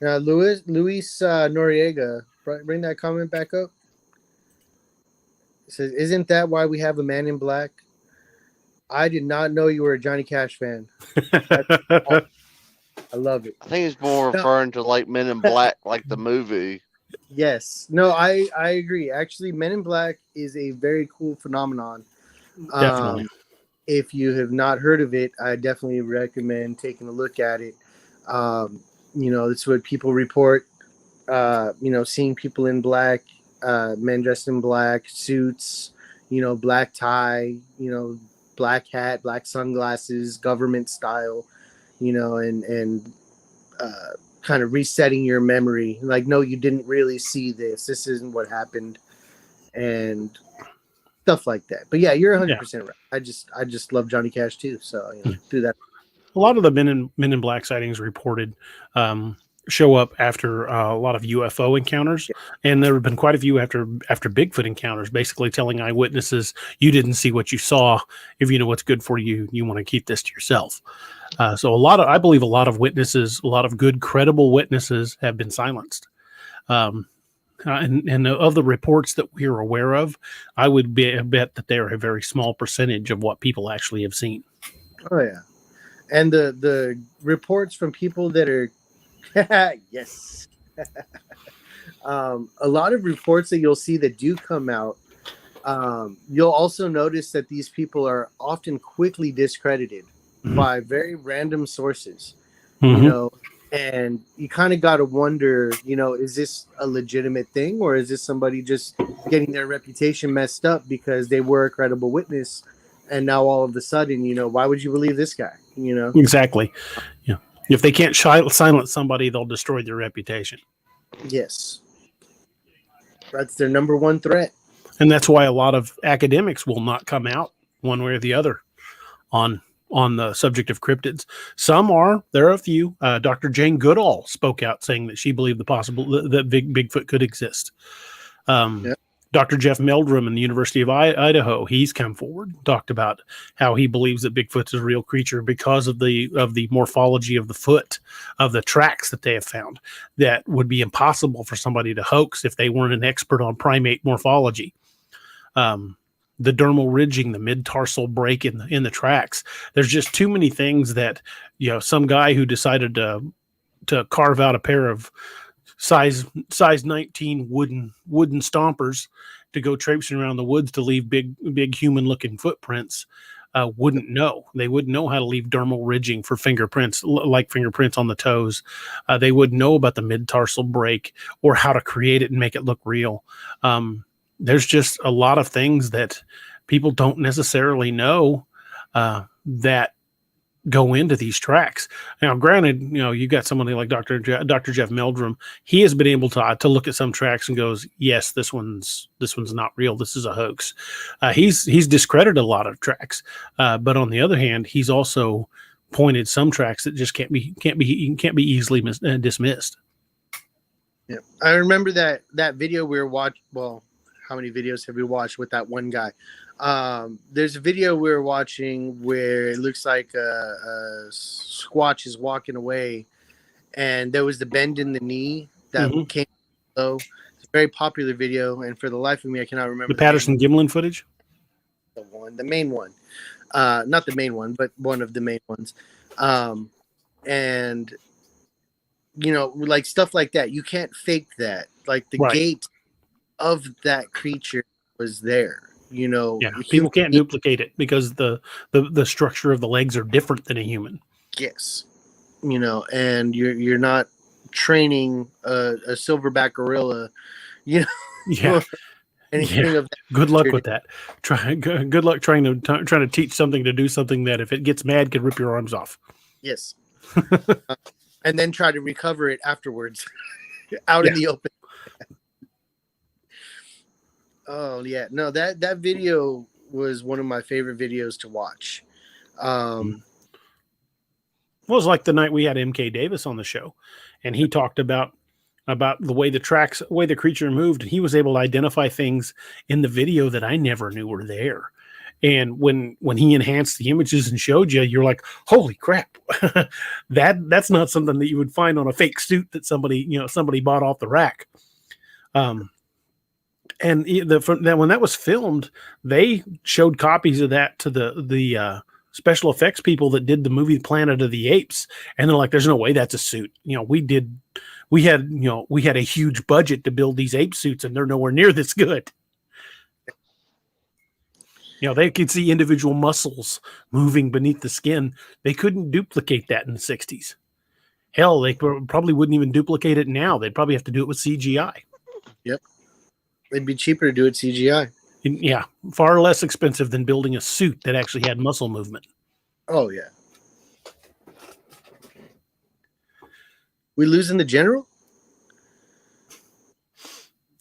Speaker 5: Luis Noriega, bring that comment back up. It says, "Isn't that why we have a Man in Black?" I did not know you were a Johnny Cash fan. I love it.
Speaker 4: I think he's more referring to like Men in Black, like the movie.
Speaker 5: Yes. No, I agree. Actually, Men in Black is a very cool phenomenon.
Speaker 2: Definitely.
Speaker 5: If you have not heard of it, I definitely recommend taking a look at it. It's what people report. Seeing people in black, men dressed in black suits, black tie, black hat, black sunglasses, government style, and kind of resetting your memory. Like, no, you didn't really see this. This isn't what happened, and stuff like that. But yeah, you're 100% right. I just love Johnny Cash too. So do that.
Speaker 2: A lot of the Men in Black sightings reported show up after a lot of UFO encounters, and there have been quite a few after Bigfoot encounters, basically telling eyewitnesses, "You didn't see what you saw. If you know what's good for you, you want to keep this to yourself." So I believe a lot of witnesses, a lot of good, credible witnesses, have been silenced. And of the reports that we're aware of, I would bet that they're a very small percentage of what people actually have seen.
Speaker 5: Oh yeah, and the reports from people that are yes, a lot of reports that you'll see that do come out. You'll also notice that these people are often quickly discredited by very random sources. You know, and you kind of got to wonder, you know, is this a legitimate thing, or is this somebody just getting their reputation messed up because they were a credible witness, and now all of a sudden, you know, why would you believe this guy? You know,
Speaker 2: Exactly. Yeah. If they can't silence somebody, they'll destroy their reputation.
Speaker 5: yes, that's their number one threat.
Speaker 2: And that's why a lot of academics will not come out one way or the other on the subject of cryptids. Some are. There are a few. Dr. Jane Goodall spoke out saying that she believed that Bigfoot could exist.
Speaker 5: Yep.
Speaker 2: Dr. Jeff Meldrum in the University of Idaho, he's come forward, talked about how he believes that Bigfoot's a real creature because of the morphology of the foot, of the tracks that they have found, that would be impossible for somebody to hoax if they weren't an expert on primate morphology. The dermal ridging, the mid-tarsal break in the tracks. There's just too many things that, you know, some guy who decided to carve out a pair of size 19 wooden stompers to go traipsing around the woods to leave big human looking footprints wouldn't know. They wouldn't know how to leave dermal ridging for fingerprints, like fingerprints on the toes. They wouldn't know about the mid-tarsal break or how to create it and make it look real. There's just a lot of things that people don't necessarily know that go into these tracks. Now, granted, you know, you got somebody like Dr. Jeff Meldrum. He has been able to look at some tracks and goes, yes, this one's not real. This is a hoax. He's discredited a lot of tracks, but on the other hand, he's also pointed some tracks that just can't be easily dismissed.
Speaker 5: Yeah, I remember that video we were watching. Well, how many videos have we watched with that one guy? There's a video we were watching where it looks like a Squatch is walking away, and there was the bend in the knee that came low. It's a very popular video, and for the life of me, I cannot remember
Speaker 2: the Patterson Gimlin footage.
Speaker 5: The main one, not the main one, but one of the main ones, and you know, like stuff like that. You can't fake that. Like the gait of that creature was there. You know,
Speaker 2: yeah, people can't duplicate it because the structure of the legs are different than a human.
Speaker 5: Yes, you know, and you're not training a silverback gorilla, you know.
Speaker 2: Yeah.
Speaker 5: Anything of that.
Speaker 2: Good luck with that. Good luck trying to teach something to do something that, if it gets mad, could rip your arms off.
Speaker 5: Yes. And then try to recover it afterwards, out in the open. Oh yeah, no, that video was one of my favorite videos to watch.
Speaker 2: It was like the night we had MK Davis on the show, and he talked about the way the creature moved, and he was able to identify things in the video that I never knew were there. And when he enhanced the images and showed you, you're like, holy crap, that's not something that you would find on a fake suit that somebody bought off the rack. And when that was filmed, they showed copies of that to the special effects people that did the movie Planet of the Apes, and they're like, "There's no way that's a suit." You know, we had a huge budget to build these ape suits, and they're nowhere near this good. You know, they could see individual muscles moving beneath the skin. They couldn't duplicate that in the 60s. Hell, they probably wouldn't even duplicate it now. They'd probably have to do it with CGI.
Speaker 5: Yep. It'd be cheaper to do it CGI.
Speaker 2: Yeah, far less expensive than building a suit that actually had muscle movement.
Speaker 5: Oh, yeah. We losing the general?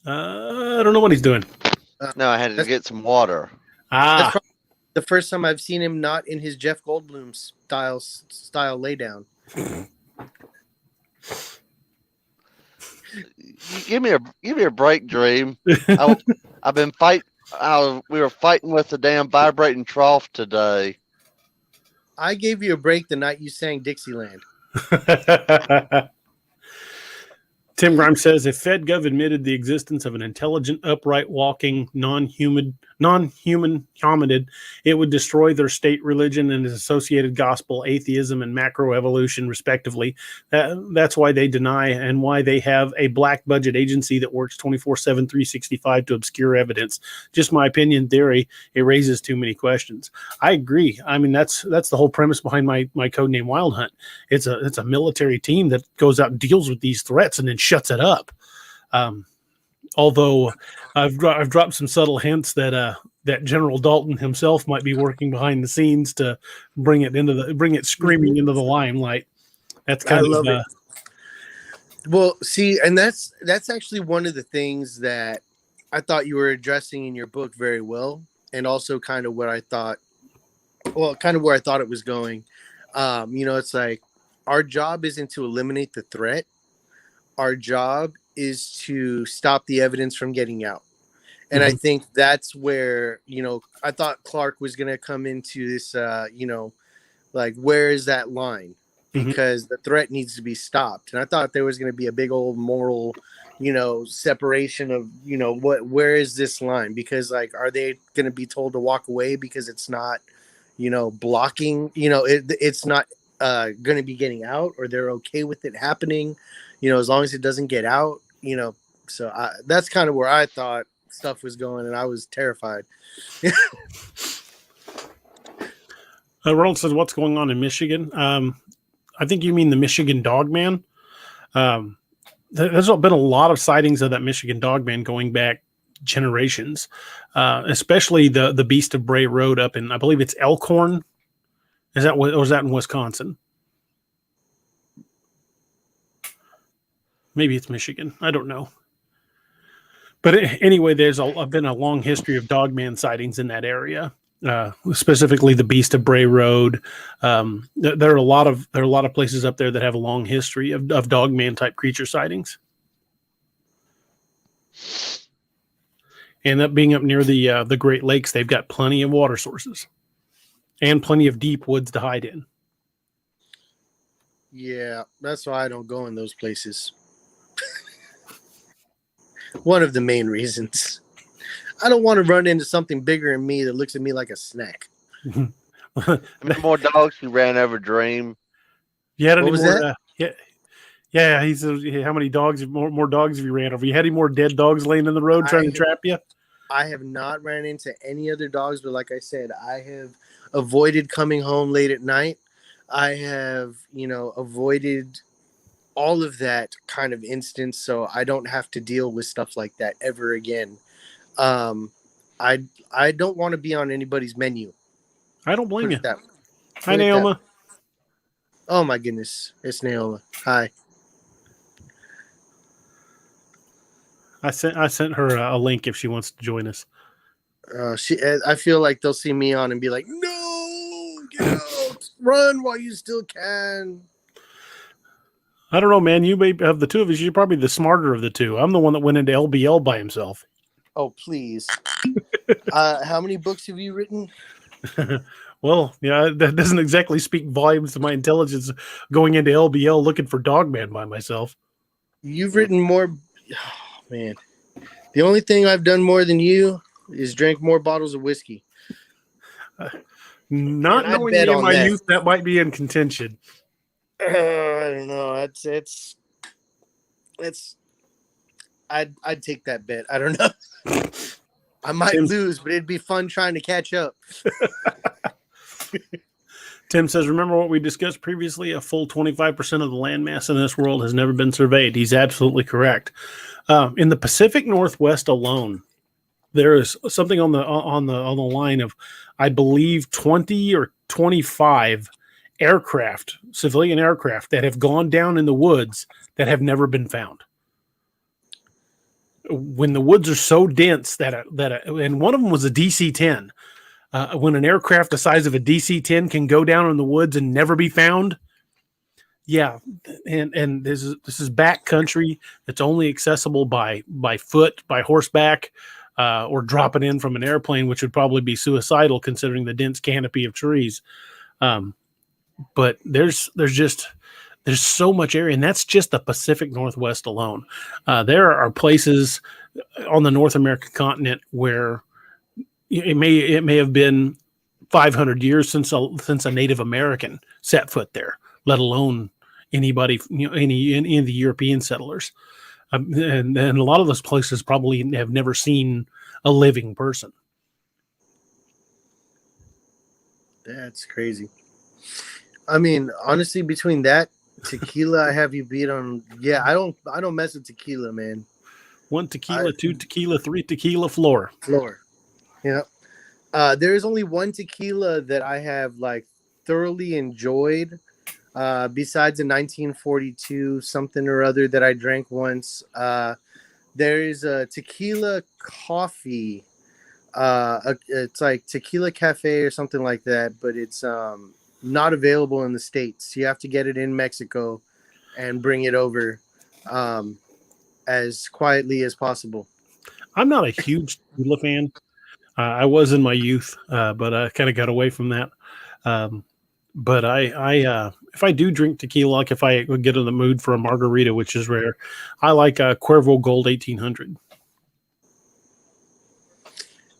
Speaker 2: I don't know what he's doing.
Speaker 4: No, I had to get some water.
Speaker 5: That's the first time I've seen him not in his Jeff Goldblum style laydown.
Speaker 4: give me a break, Dream. I've been fighting. We were fighting with the damn vibrating trough today.
Speaker 5: I gave you a break the night you sang Dixieland.
Speaker 2: Tim Grimes says if FedGov admitted the existence of an intelligent, upright walking, non-human hominid, it would destroy their state religion and its associated gospel, atheism, and macroevolution, respectively. That's why they deny and why they have a black budget agency that works 24/7, 365 to obscure evidence. Just my opinion theory. It raises too many questions. I agree. I mean, that's the whole premise behind my codename Wild Hunt. It's a military team that goes out and deals with these threats and then shuts it up. Although I've dropped some subtle hints that General Dalton himself might be working behind the scenes to bring it screaming into the limelight. That's kind of
Speaker 5: it. Well, see, and that's actually one of the things that I thought you were addressing in your book very well, and also kind of where I thought it was going. It's like our job isn't to eliminate the threat. Our job is to stop the evidence from getting out. And I think that's where, I thought Clark was going to come into this, like, where is that line? Because the threat needs to be stopped. And I thought there was going to be a big old moral, separation of, where is this line? Because, like, are they going to be told to walk away because it's not, blocking, it's not going to be getting out, or they're okay with it happening, as long as it doesn't get out, so that's kind of where I thought stuff was going, and I was terrified.
Speaker 2: Ronald says, what's going on in Michigan? I think you mean the Michigan Dogman. There's been a lot of sightings of that Michigan Dogman going back generations, especially the Beast of Bray Road up in, I believe it's Elkhorn. Or is that in Wisconsin? Maybe it's Michigan. I don't know. But anyway, there's been a long history of dogman sightings in that area, specifically the Beast of Bray Road. There are a lot of places up there that have a long history of dogman type creature sightings. And that being up near the Great Lakes, they've got plenty of water sources and plenty of deep woods to hide in.
Speaker 5: Yeah, that's why I don't go in those places. One of the main reasons. I don't want to run into something bigger than me that looks at me like a snack.
Speaker 4: How many more dogs you ran over, Dream?
Speaker 5: You had any more?
Speaker 2: Yeah. He says, how many dogs? More dogs have you ran over? You had any more dead dogs laying in the road trying to trap you?
Speaker 5: I have not ran into any other dogs, but like I said, I have avoided coming home late at night. I have, avoided all of that kind of instance, so I don't have to deal with stuff like that ever again. I don't want to be on anybody's menu.
Speaker 2: I don't blame you.
Speaker 5: Hi, Naoma. Oh my goodness, it's Naoma. Hi.
Speaker 2: I sent her a link if she wants to join us.
Speaker 5: I feel like they'll see me on and be like, "No, get out, run while you still can."
Speaker 2: I don't know, man. You may have the two of us. You're probably the smarter of the two. I'm the one that went into LBL by himself.
Speaker 5: Oh, please. How many books have you written?
Speaker 2: Well, yeah, that doesn't exactly speak volumes to my intelligence going into LBL looking for Dogman by myself.
Speaker 5: You've written more. Oh, man. The only thing I've done more than you is drank more bottles of whiskey.
Speaker 2: Not knowing me in my youth, that might be in contention.
Speaker 5: I don't know. I'd take that bet. I don't know. I might lose, but it'd be fun trying to catch up.
Speaker 2: Tim says, remember what we discussed previously? A full 25% of the landmass in this world has never been surveyed. He's absolutely correct. In the Pacific Northwest alone, there is something on the line of, I believe, 20 or 25 aircraft, civilian aircraft that have gone down in the woods that have never been found. When the woods are so dense and one of them was a DC-10. When an aircraft the size of a DC-10 can go down in the woods and never be found, Yeah, and this is back country. It's only accessible by foot, by horseback, or dropping in from an airplane, which would probably be suicidal considering the dense canopy of trees. Um, but there's so much area, and that's just the Pacific Northwest alone. There are places on the North American continent where it may have been 500 years since a Native American set foot there, let alone anybody, any of the European settlers. And a lot of those places probably have never seen a living person.
Speaker 5: That's crazy. I mean, honestly, between that tequila, I have you beat on. Yeah, I don't mess with tequila, man.
Speaker 2: 1 tequila, 2 tequila, 3 tequila, floor.
Speaker 5: Yeah. There is only one tequila that I have like thoroughly enjoyed. Besides a 1942 something or other that I drank once. There is a tequila coffee. It's like Tequila Cafe or something like that, but it's not available in the States. You have to get it in Mexico and bring it over as quietly as possible.
Speaker 2: I'm not a huge tequila fan. I was in my youth, but I kind of got away from that. But I if I do drink tequila, like if I would get in the mood for a margarita, which is rare, I like Cuervo Gold 1800.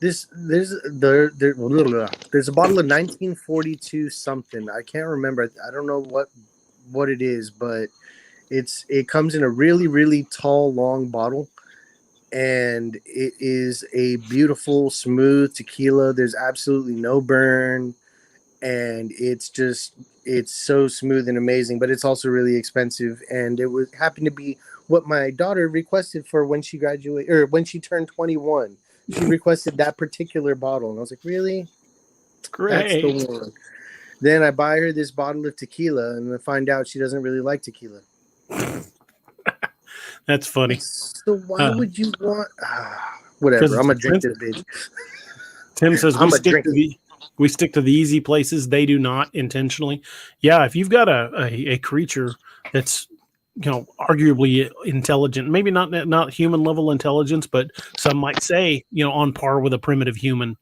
Speaker 5: There's a bottle of 1942 something. I can't remember. I don't know what it is, but it comes in a really, really tall, long bottle, and it is a beautiful, smooth tequila. There's absolutely no burn, and it's so smooth and amazing. But it's also really expensive, and it happened to be what my daughter requested for when she graduated or when she turned 21. She requested that particular bottle, and I was like, "Really?
Speaker 2: Great.
Speaker 5: That's the one." Then I buy her this bottle of tequila, and I find out she doesn't really like tequila.
Speaker 2: That's funny.
Speaker 5: So why would you want? Whatever. I'm gonna drink this bitch.
Speaker 2: Tim says we stick to the easy places. They do not intentionally. Yeah, if you've got a creature that's arguably intelligent, maybe not human level intelligence, but some might say on par with a primitive human,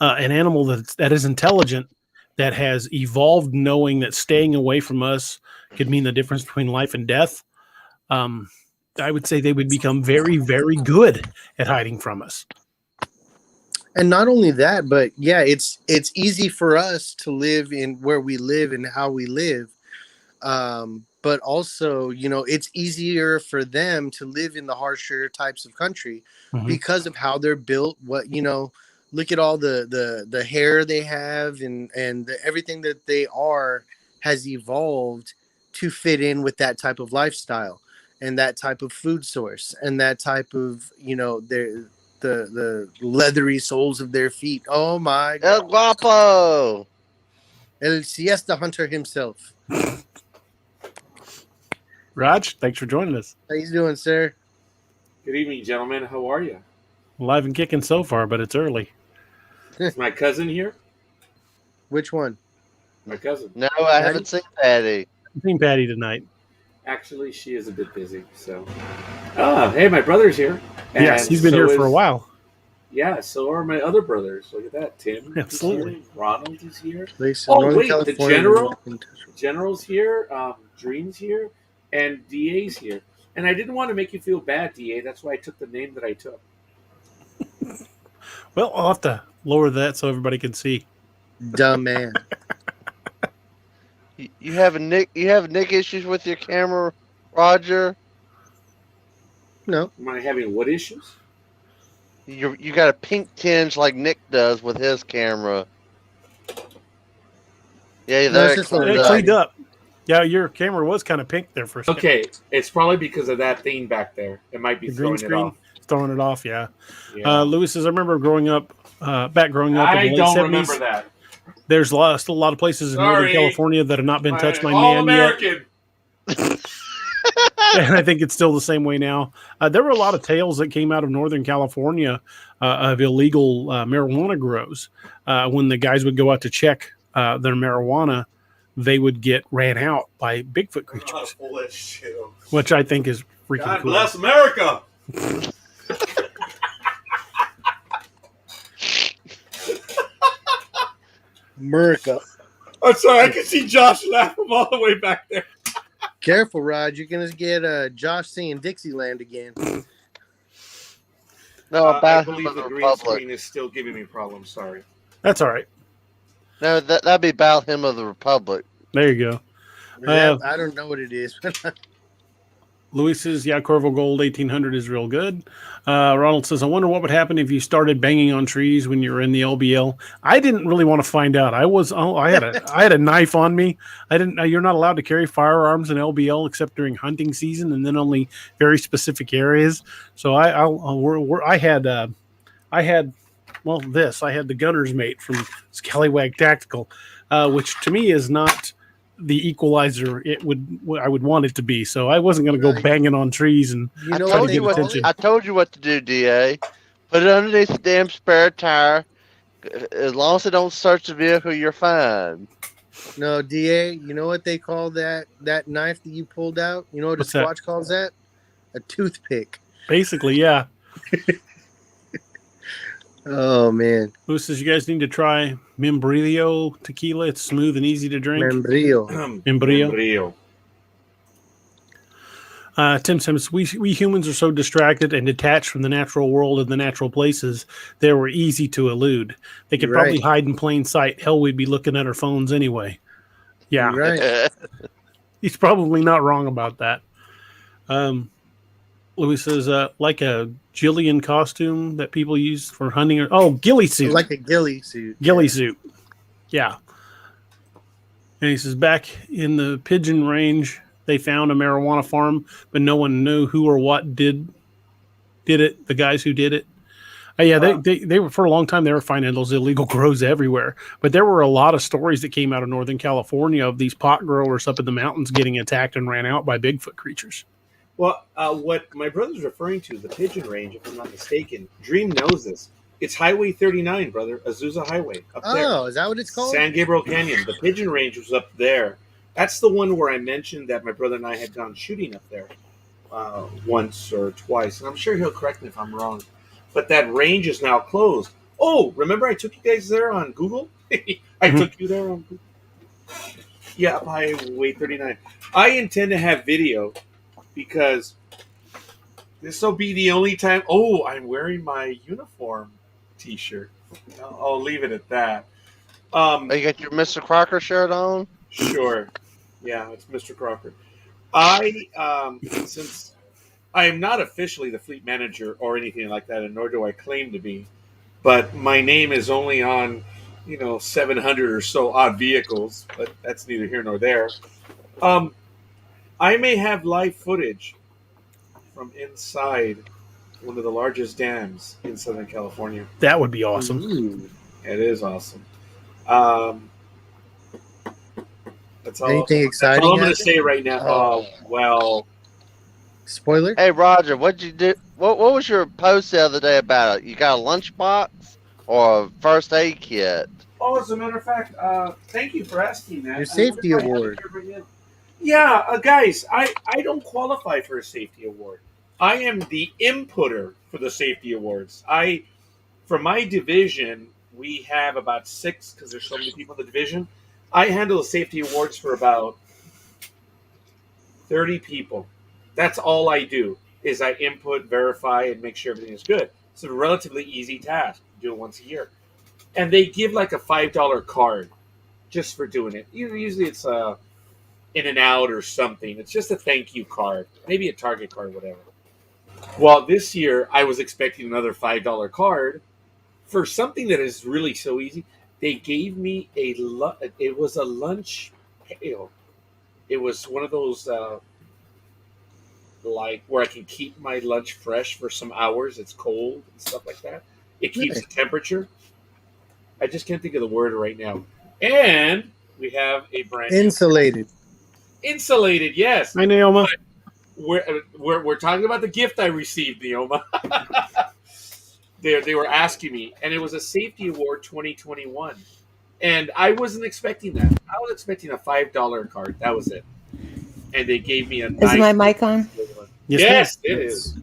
Speaker 2: an animal that is intelligent, that has evolved knowing that staying away from us could mean the difference between life and death. I would say they would become very, very good at hiding from us.
Speaker 5: And not only that, but yeah, it's easy for us to live in where we live and how we live. But also, it's easier for them to live in the harsher types of country because of how they're built. Look at all the hair they have and everything that they are has evolved to fit in with that type of lifestyle and that type of food source and that type of, the leathery soles of their feet. Oh my God.
Speaker 4: El Guapo.
Speaker 5: El Siesta Hunter himself.
Speaker 2: Raj, thanks for joining us.
Speaker 5: How you doing, sir?
Speaker 6: Good evening, gentlemen. How are you?
Speaker 2: Live and kicking so far, but it's early.
Speaker 6: Is my cousin here?
Speaker 5: Which one?
Speaker 6: My cousin.
Speaker 4: No, I haven't seen Patty.
Speaker 2: I've seen Patty tonight.
Speaker 6: Actually, she is a bit busy. So, hey, my brother's here.
Speaker 2: Yes, he's been here for a while.
Speaker 6: Yeah, so are my other brothers. Look at that. Tim.
Speaker 2: Absolutely.
Speaker 6: Ronald is here.
Speaker 5: Northern
Speaker 6: wait,
Speaker 5: California,
Speaker 6: the General's here. Dream's here. And DA's here. And I didn't want to make you feel bad, DA. That's why I took the name that I took.
Speaker 2: Well, I'll have to lower that so everybody can see.
Speaker 5: Dumb man.
Speaker 4: You have Nick issues with your camera, Roger?
Speaker 5: No.
Speaker 6: Am I having what issues?
Speaker 4: You got a pink tinge like Nick does with his camera. Yeah,
Speaker 5: it's
Speaker 2: cleaned up. Yeah, your camera was kind of pink there for a second.
Speaker 6: Okay, it's probably because of that thing back there. It might be
Speaker 2: the green
Speaker 6: throwing
Speaker 2: screen.
Speaker 6: it off.
Speaker 2: Throwing it off, yeah.
Speaker 6: Lewis
Speaker 2: says, I remember growing up in the
Speaker 6: I
Speaker 2: late
Speaker 6: don't
Speaker 2: 70s.
Speaker 6: remember that.
Speaker 2: There's still a lot of places in Northern California that have not been touched by man
Speaker 6: American.
Speaker 2: yet. And I think it's still the same way now. There were a lot of tales that came out of Northern California of illegal marijuana grows. When the guys would go out to check their marijuana, they would get ran out by Bigfoot creatures,
Speaker 6: Full of shit.
Speaker 2: which I think is freaking
Speaker 6: God
Speaker 2: cool.
Speaker 6: bless America.
Speaker 5: America.
Speaker 6: I'm sorry, I can see Josh laugh from all the way back there.
Speaker 5: Careful, Rod. You're gonna get Josh singing Dixieland again.
Speaker 4: No,
Speaker 6: I
Speaker 4: about him
Speaker 6: believe
Speaker 4: of
Speaker 6: the
Speaker 4: the
Speaker 6: green
Speaker 4: Republic.
Speaker 6: screen is still giving me problems. Sorry.
Speaker 2: That's all right.
Speaker 4: No, that'd be about him of the Republic.
Speaker 2: There you go.
Speaker 5: I don't know what it is.
Speaker 2: Louis says, yeah, Corvo Gold 1800 is real good. Ronald says, I wonder what would happen if you started banging on trees when you were in the LBL. I didn't really want to find out. I had a knife on me. You're not allowed to carry firearms in LBL except during hunting season, and then only very specific areas. So I had the gunner's mate from Scallywag Tactical, which to me is not the equalizer I would want it to be. So I wasn't going to go banging on trees and
Speaker 5: You know
Speaker 2: try to
Speaker 5: what they
Speaker 2: get
Speaker 5: call
Speaker 2: attention.
Speaker 5: it?
Speaker 4: I told you what to do, DA. Put it underneath the damn spare tire. As long as they don't search the vehicle, you're fine.
Speaker 5: No, DA. You know what they call that knife that you pulled out? You know what
Speaker 2: What's
Speaker 5: a
Speaker 2: that?
Speaker 5: Squatch calls that? A toothpick.
Speaker 2: Basically, yeah.
Speaker 5: Oh man,
Speaker 2: Lou says you guys need to try Membrillo tequila. It's smooth and easy to drink.
Speaker 5: membrillo.
Speaker 2: Membrillo. Tim says we humans are so distracted and detached from the natural world and the natural places they were easy to elude. They could probably hide in plain sight. Hell, we'd be looking at our phones anyway. Yeah,
Speaker 5: Right.
Speaker 2: He's probably not wrong about that. Louis says, like a Jillian costume that people use for hunting. Ghillie suit.
Speaker 5: Like a ghillie suit.
Speaker 2: Ghillie suit. Yeah. And he says, back in the Pigeon Range, they found a marijuana farm, but no one knew who or what did it. The guys who did it. They were, for a long time, they were finding those illegal grows everywhere. But there were a lot of stories that came out of Northern California of these pot growers up in the mountains getting attacked and ran out by Bigfoot creatures.
Speaker 6: Well, what my brother's referring to, the Pigeon Range, if I'm not mistaken, Dream knows this. It's Highway 39, brother, Azusa Highway, up there.
Speaker 5: Oh, is that what it's called?
Speaker 6: San Gabriel Canyon. The Pigeon Range was up there. That's the one where I mentioned that my brother and I had gone shooting up there once or twice. And I'm sure he'll correct me if I'm wrong. But that range is now closed. Oh, remember I took you guys there on Google? I took you there on Google. Yeah, up Highway 39. I intend to have video because this will be the only time. Oh, I'm wearing my uniform T-shirt. I'll leave it at that.
Speaker 4: You got your Mr. Crocker shirt on?
Speaker 6: Sure. Yeah, it's Mr. Crocker. Since I am not officially the fleet manager or anything like that, and nor do I claim to be, but my name is only on, 700 or so odd vehicles, but that's neither here nor there. I may have live footage from inside one of the largest dams in Southern California.
Speaker 2: That would be awesome.
Speaker 5: Ooh.
Speaker 6: It is awesome. That's all.
Speaker 5: Anything exciting?
Speaker 6: That's all I'm going to
Speaker 5: happened?
Speaker 6: say right now.
Speaker 5: Oh.
Speaker 6: Well,
Speaker 5: Spoiler?
Speaker 4: Hey, Roger, what'd you do? What was your post the other day about it? You got a lunchbox or a first aid kit?
Speaker 6: oh, as a matter of fact, thank you for asking that.
Speaker 5: Your safety
Speaker 6: I wonder if I have
Speaker 5: award.
Speaker 6: it here right now. Yeah, guys, I don't qualify for a safety award. I am the inputter for the safety awards. For my division, we have about 6 because there's so many people in the division. I handle the safety awards for about 30 people. That's all I do is I input, verify, and make sure everything is good. It's a relatively easy task. Do it once a year. And they give like a $5 card just for doing it. Usually it's in and out or something. It's just a thank you card. Maybe a Target card, whatever. Well, this year I was expecting another $5 card for something that is really so easy. They gave me it was a lunch pail. It was one of those like where I can keep my lunch fresh for some hours. It's cold and stuff like that. It keeps the temperature. I just can't think of the word right now. And we have a brand
Speaker 5: Insulated.
Speaker 6: Insulated, yes.
Speaker 2: Hi, Neoma.
Speaker 6: We're talking about the gift I received, Neoma. They were asking me, and it was a Safety Award 2021. And I wasn't expecting that. I was expecting a $5 card. That was it. And they gave me a
Speaker 7: Is
Speaker 6: nice
Speaker 7: my mic on?
Speaker 6: one.
Speaker 2: Yes, ma'am.
Speaker 6: Yes, it is.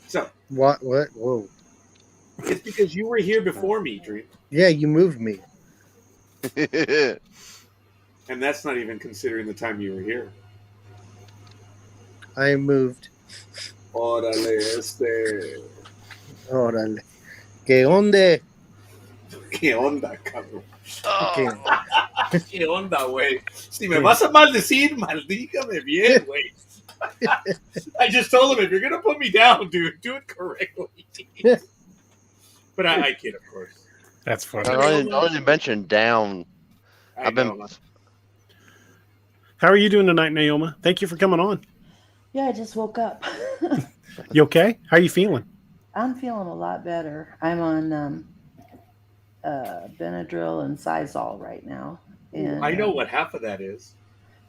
Speaker 6: So
Speaker 5: What? Whoa.
Speaker 6: it's because you were here before me, Dream.
Speaker 5: Yeah, you moved me.
Speaker 6: And that's not even considering the time you were here.
Speaker 5: I moved.
Speaker 6: Órale,
Speaker 5: Órale. ¿Qué onda?
Speaker 6: ¿Qué onda, cabrón?
Speaker 5: ¿Qué?
Speaker 6: ¿Qué onda, güey? Si me vas a maldecir, maldígame bien, güey. I just told him, if you're going to put me down, dude, do it correctly. But I kid, of course.
Speaker 2: That's funny.
Speaker 4: I only mentioned down.
Speaker 6: I've been.
Speaker 2: How are you doing tonight, Naoma? Thank you for coming on.
Speaker 7: Yeah, I just woke up.
Speaker 2: You okay? How are you feeling?
Speaker 7: I'm feeling a lot better. I'm on Benadryl and Sizol right now. And,
Speaker 6: I know what half of that is.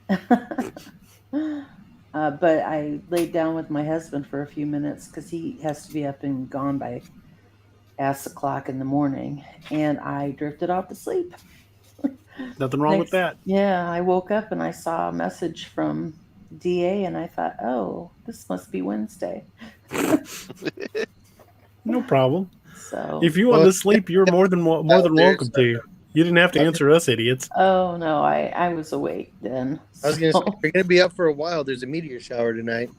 Speaker 7: But I laid down with my husband for a few minutes because he has to be up and gone by ass o'clock in the morning, and I drifted off to sleep.
Speaker 2: Nothing wrong with that.
Speaker 7: Yeah, I woke up and I saw a message from DA, and I thought, oh, this must be Wednesday.
Speaker 2: No problem.
Speaker 7: So
Speaker 2: if you want to sleep, you're more than welcome to. You didn't have to answer us idiots.
Speaker 7: Oh no, I was awake then.
Speaker 5: I was gonna say you're gonna be up for a while. There's a meteor shower tonight.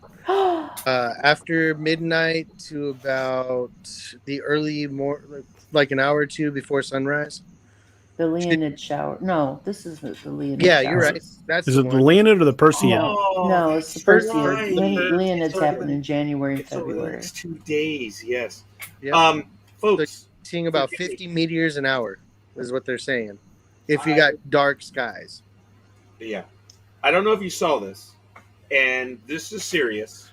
Speaker 5: After midnight to about the early like an hour or two before sunrise.
Speaker 7: The Leonid shower. No, this isn't the Leonid.
Speaker 5: Yeah,
Speaker 7: shower.
Speaker 5: you're right. That's
Speaker 2: Is it the Leonid or the Perseid?
Speaker 7: No, it's the Perseid. Leonid's happened in January, February.
Speaker 6: It's 2 days, yes.
Speaker 5: Yep.
Speaker 6: Folks,
Speaker 5: they're seeing about 50 meteors an hour is what they're saying. If you got dark skies.
Speaker 6: Yeah. I don't know if you saw this, and this is serious.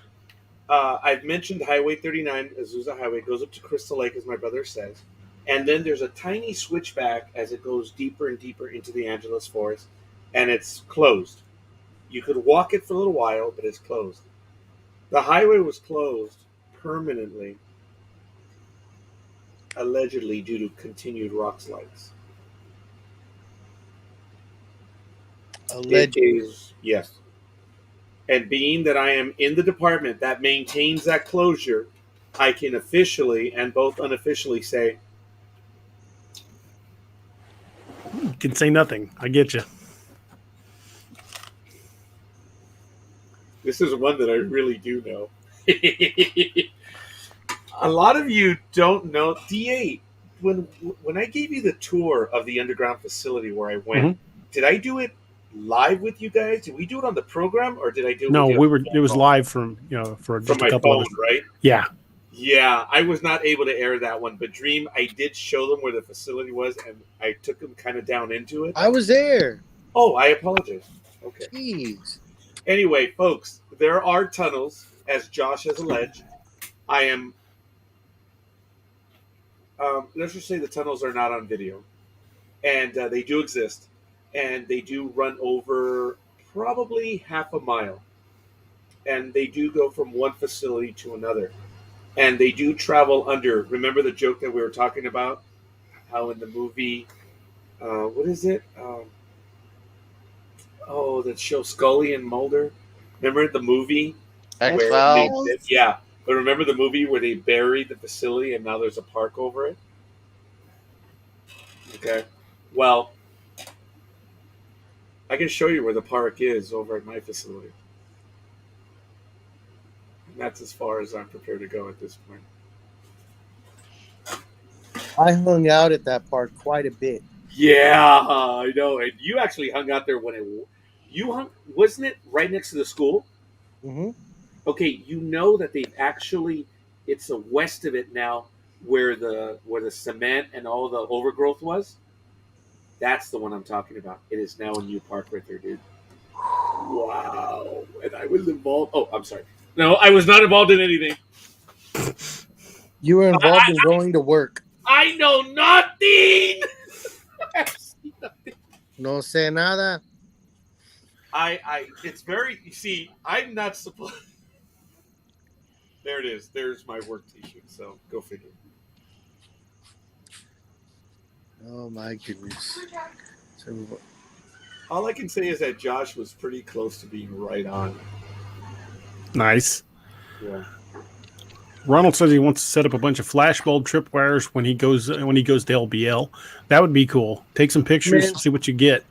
Speaker 6: I've mentioned Highway 39, Azusa Highway, goes up to Crystal Lake, as my brother says. And then there's a tiny switchback as it goes deeper and deeper into the Angeles Forest, and it's closed. You could walk it for a little while, but it's closed. The highway was closed permanently, allegedly due to continued rock slides.
Speaker 5: Allegedly.
Speaker 6: Yes. And being that I am in the department that maintains that closure, I can officially and both unofficially say,
Speaker 2: You can say nothing. I get you.
Speaker 6: this is one that I really do know. A lot of you don't know. DA, when I gave you the tour of the underground facility where I went, did I do it live with you guys? Did we do it on the program, or did I do it?
Speaker 2: No,
Speaker 6: with
Speaker 2: it was live from for just
Speaker 6: my
Speaker 2: a couple
Speaker 6: phone,
Speaker 2: of
Speaker 6: right?
Speaker 2: Yeah.
Speaker 6: Yeah, I was not able to air that one, but Dream, I did show them where the facility was, and I took them kind of down into it.
Speaker 5: I was there.
Speaker 6: Oh, I apologize. Okay.
Speaker 5: Jeez.
Speaker 6: Anyway, folks, there are tunnels, as Josh has alleged. I am. Let's just say the tunnels are not on video, and they do exist, and they do run over probably half a mile, and they do go from one facility to another. And they do travel under. Remember the joke that we were talking about? How in the movie, what is it? That show Scully and Mulder. Remember the movie?
Speaker 4: X-Files?
Speaker 6: Yeah, but remember the movie where they buried the facility and now there's a park over it? Okay. Well, I can show you where the park is over at my facility. And that's as far as I'm prepared to go at this point.
Speaker 5: I hung out at that park quite a bit.
Speaker 6: Yeah, I know. And you actually hung out there when wasn't it right next to the school?
Speaker 5: Mm-hmm.
Speaker 6: Okay, you know that they've actually, it's west of it now where the cement and all the overgrowth was. That's the one I'm talking about. It is now a new park right there, dude. Wow. And I was involved. Oh, I'm sorry. No, I was not involved in anything.
Speaker 5: You were involved in going to work.
Speaker 6: I know nothing.
Speaker 5: No sé nada.
Speaker 6: It's very, you see, I'm not supposed. There it is. There's my work t-shirt. So go figure.
Speaker 5: Oh my goodness. So,
Speaker 6: All I can say is that Josh was pretty close to being right on.
Speaker 2: Nice.
Speaker 6: Yeah.
Speaker 2: Ronald says he wants to set up a bunch of flashbulb tripwires when he goes to LBL. That would be cool. Take some pictures,
Speaker 5: Man.
Speaker 2: see what you get.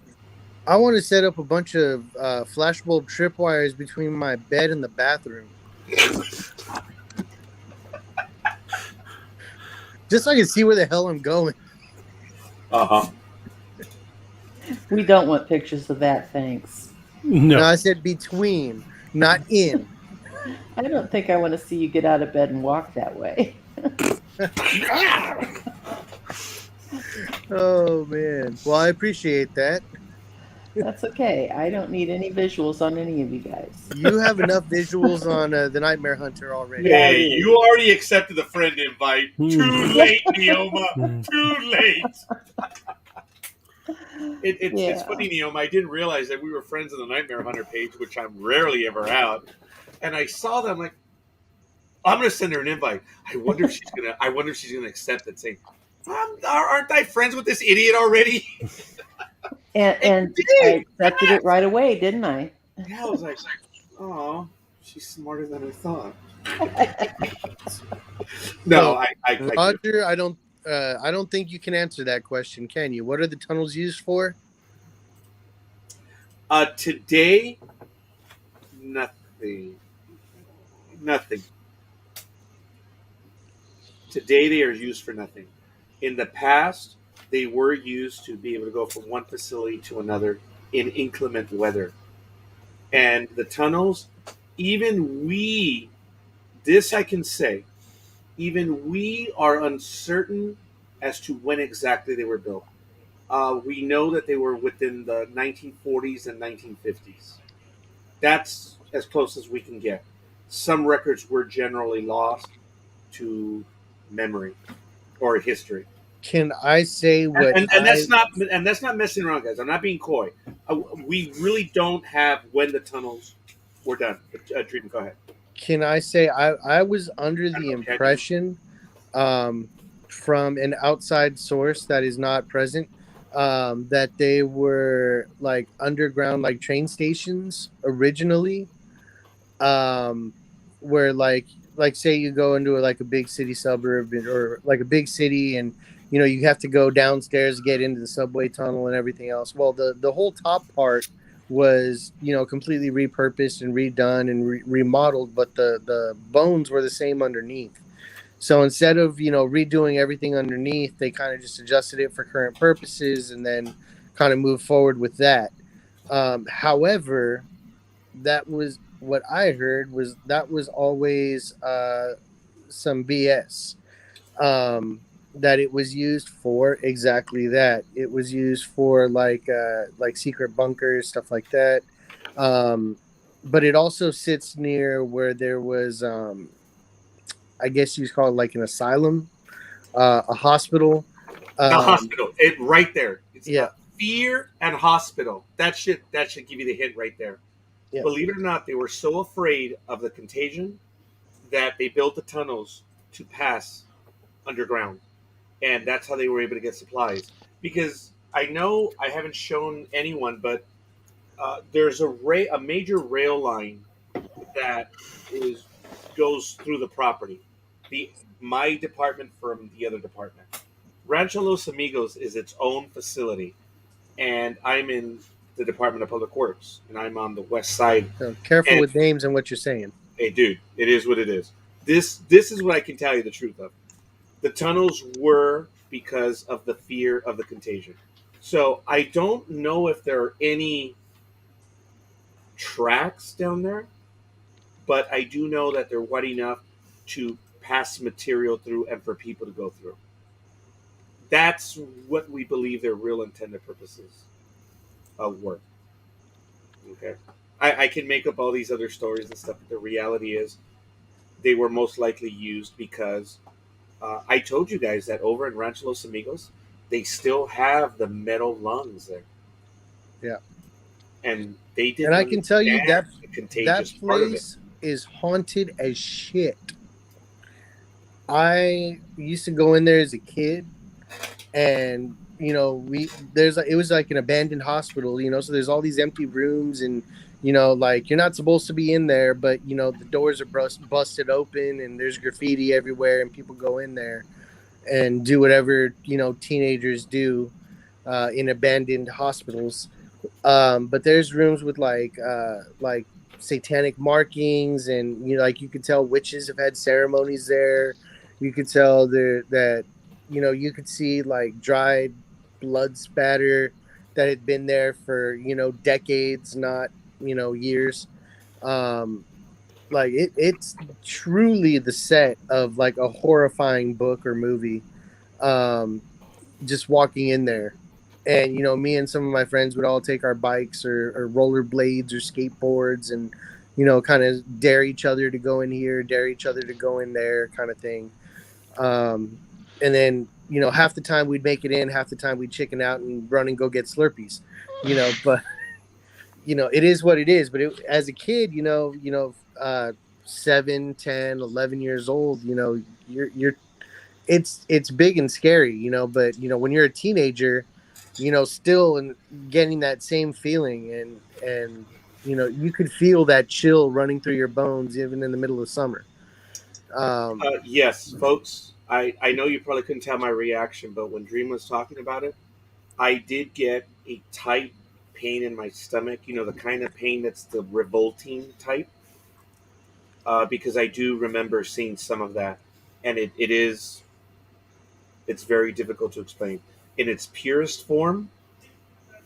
Speaker 5: I want to set up a bunch of flashbulb tripwires between my bed and the bathroom. Just so I can see where the hell I'm going.
Speaker 6: Uh-huh.
Speaker 7: We don't want pictures of that, thanks.
Speaker 2: No.
Speaker 5: No, I said between, not in.
Speaker 7: I don't think I want to see you get out of bed and walk that way.
Speaker 5: Oh man. Well, I appreciate that.
Speaker 7: That's okay. I don't need any visuals on any of you guys.
Speaker 5: You have enough visuals on the Nightmare Hunter already.
Speaker 7: Yeah, I
Speaker 6: Hey,
Speaker 7: do.
Speaker 6: you already accepted the friend invite. Too late, Neoma. Too late. It's
Speaker 7: Yeah.
Speaker 6: funny, Neoma. I didn't realize that we were friends on the Nightmare Hunter page, which I'm rarely ever out. And I saw them like, I'm gonna send her an invite. I wonder if she's gonna accept it. Saying, aren't I friends with this idiot already?
Speaker 7: And I accepted it right away, didn't I?
Speaker 6: Yeah, I was like, oh, she's smarter than I thought. No, I
Speaker 5: Roger, I don't think you can answer that question, can you? What are the tunnels used for?
Speaker 6: Today, nothing. Nothing. Today they are used for nothing. In the past, they were used to be able to go from one facility to another in inclement weather. And the tunnels, even we, this I can say, even we are uncertain as to when exactly they were built. We know that they were within the 1940s and 1950s. That's as close as we can get. Some records were generally lost to memory or history.
Speaker 5: Can I say what?
Speaker 6: And that's not messing around, guys. I'm not being coy. We really don't have when the tunnels were done. Dream, go ahead.
Speaker 5: Can I say I was under the impression from an outside source that is not present that they were like underground like train stations originally, where like say you go into like a big city suburb or like a big city, and you know you have to go downstairs to get into the subway tunnel and everything else. Well, the whole top part was, you know, completely repurposed and redone and remodeled, but the bones were the same underneath. So instead of, you know, redoing everything underneath, they kind of just adjusted it for current purposes and then kind of moved forward with that. However, that was what I heard was that was always some BS. That it was used for exactly that. It was used for like secret bunkers, stuff like that. But it also sits near where there was, I guess you'd call it like an asylum, a hospital.
Speaker 6: The hospital, it right there. It's
Speaker 5: Yeah.
Speaker 6: Fear and hospital. That should give you the hint right there.
Speaker 5: Yeah.
Speaker 6: Believe it or not, they were so afraid of the contagion that they built the tunnels to pass underground. And that's how they were able to get supplies. Because I know I haven't shown anyone, but there's a major rail line that goes through the property. My department from the other department. Rancho Los Amigos is its own facility, and I'm in the Department of Public Works, and I'm on the west side.
Speaker 5: So careful with names and what you're saying.
Speaker 6: Hey, dude, it is what it is. This is what I can tell you the truth of. The tunnels were because of the fear of the contagion. So I don't know if there are any tracks down there, but I do know that they're wide enough to pass material through and for people to go through. That's what we believe their real intended purposes were. Okay. I can make up all these other stories and stuff, but the reality is they were most likely used because I told you guys that over in Rancho Los Amigos, they still have the metal lungs there.
Speaker 5: Yeah.
Speaker 6: And they didn't.
Speaker 5: And I can tell you that
Speaker 6: that
Speaker 5: place is haunted as shit. I used to go in there as a kid, and it was like an abandoned hospital, so there's all these empty rooms, and like you're not supposed to be in there, but the doors are busted open and there's graffiti everywhere, and people go in there and do whatever teenagers do in abandoned hospitals. But there's rooms with like satanic markings, and like you could tell witches have had ceremonies there. You could tell there that you could see like dried blood spatter that had been there for decades, not years. Like it's truly the set of like a horrifying book or movie. Just walking in there, and me and some of my friends would all take our bikes or roller blades or skateboards, and kind of dare each other to go in here, dare each other to go in there, kind of thing. And then half the time we'd make it in, half the time we'd chicken out and run and go get Slurpees. But it is what it is. But as a kid, 7, 10, 11 years old, you're it's big and scary, but when you're a teenager, still and getting that same feeling, and you could feel that chill running through your bones even in the middle of summer.
Speaker 6: Yes, folks. I know you probably couldn't tell my reaction, but when Dream was talking about it, I did get a tight pain in my stomach. The kind of pain that's the revolting type. Because I do remember seeing some of that, and it's very difficult to explain. In its purest form,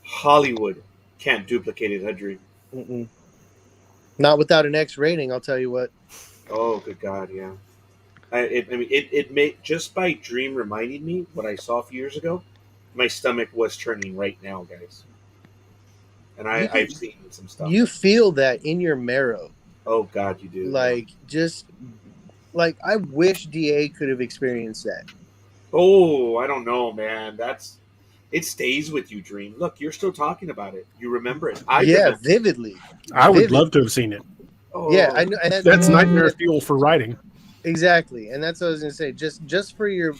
Speaker 6: Hollywood can't duplicate it, Dream.
Speaker 5: Mm-mm. Not without an X rating, I'll tell you what.
Speaker 6: Oh, good God, yeah. It made, just by Dream reminding me what I saw a few years ago, my stomach was turning right now, guys. And I've seen some stuff.
Speaker 5: You feel that in your marrow.
Speaker 6: Oh God, you do.
Speaker 5: Like, just like I wish DA could have experienced that.
Speaker 6: Oh, I don't know, man. It stays with you, Dream. Look, you're still talking about it. You remember it. Remember
Speaker 5: vividly.
Speaker 2: I would love to have seen it.
Speaker 6: Oh,
Speaker 5: yeah, I know.
Speaker 2: That's nightmare fuel for writing.
Speaker 5: Exactly, and that's what I was gonna say. Just for your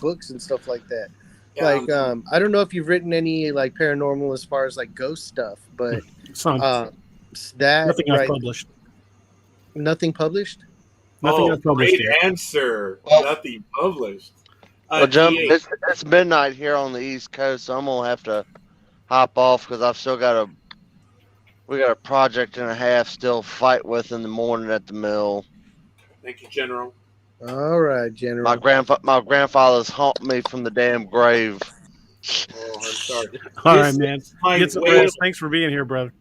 Speaker 5: books and stuff like that.
Speaker 6: Yeah.
Speaker 5: Like, I don't know if you've written any like paranormal as far as like ghost stuff, but
Speaker 2: Some.
Speaker 5: that
Speaker 2: Nothing I've published.
Speaker 5: Nothing published.
Speaker 2: Nothing I've published.
Speaker 6: Great answer. Nothing published.
Speaker 4: Well, Jump, it's midnight here on the East Coast, so I'm gonna have to hop off because I've still got we got a project and a half still fight with in the morning at the mill.
Speaker 6: Thank you, General.
Speaker 5: All right, General.
Speaker 4: My grandfather's haunting me from the damn grave.
Speaker 6: Oh, I'm sorry.
Speaker 2: All right, man. Get some rest. Thanks for being here, brother.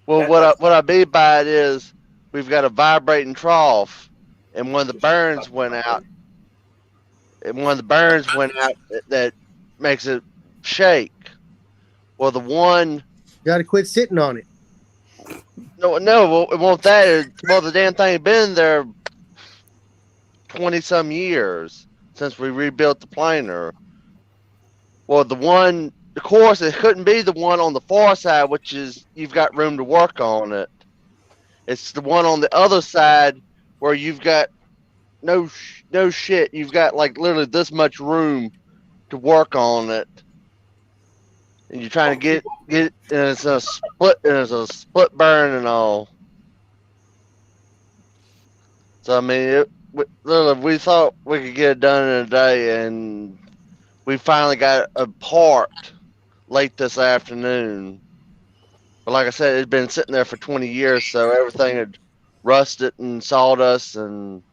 Speaker 4: Well, what I mean by it is we've got a vibrating trough, and when the burns went out, that makes it shake. Well, the one
Speaker 5: you got to quit sitting on it.
Speaker 4: No, it won't that. Well, the damn thing been there 20-some years since we rebuilt the planer. Well, of course, it couldn't be the one on the far side, which is you've got room to work on it. It's the one on the other side where you've got no shit. You've got like literally this much room to work on it, and you're trying to get and it's a split burn and all. So I mean, literally, we thought we could get it done in a day, and we finally got a part late this afternoon. But like I said, it's been sitting there for 20 years, so everything had rusted and sawdust, and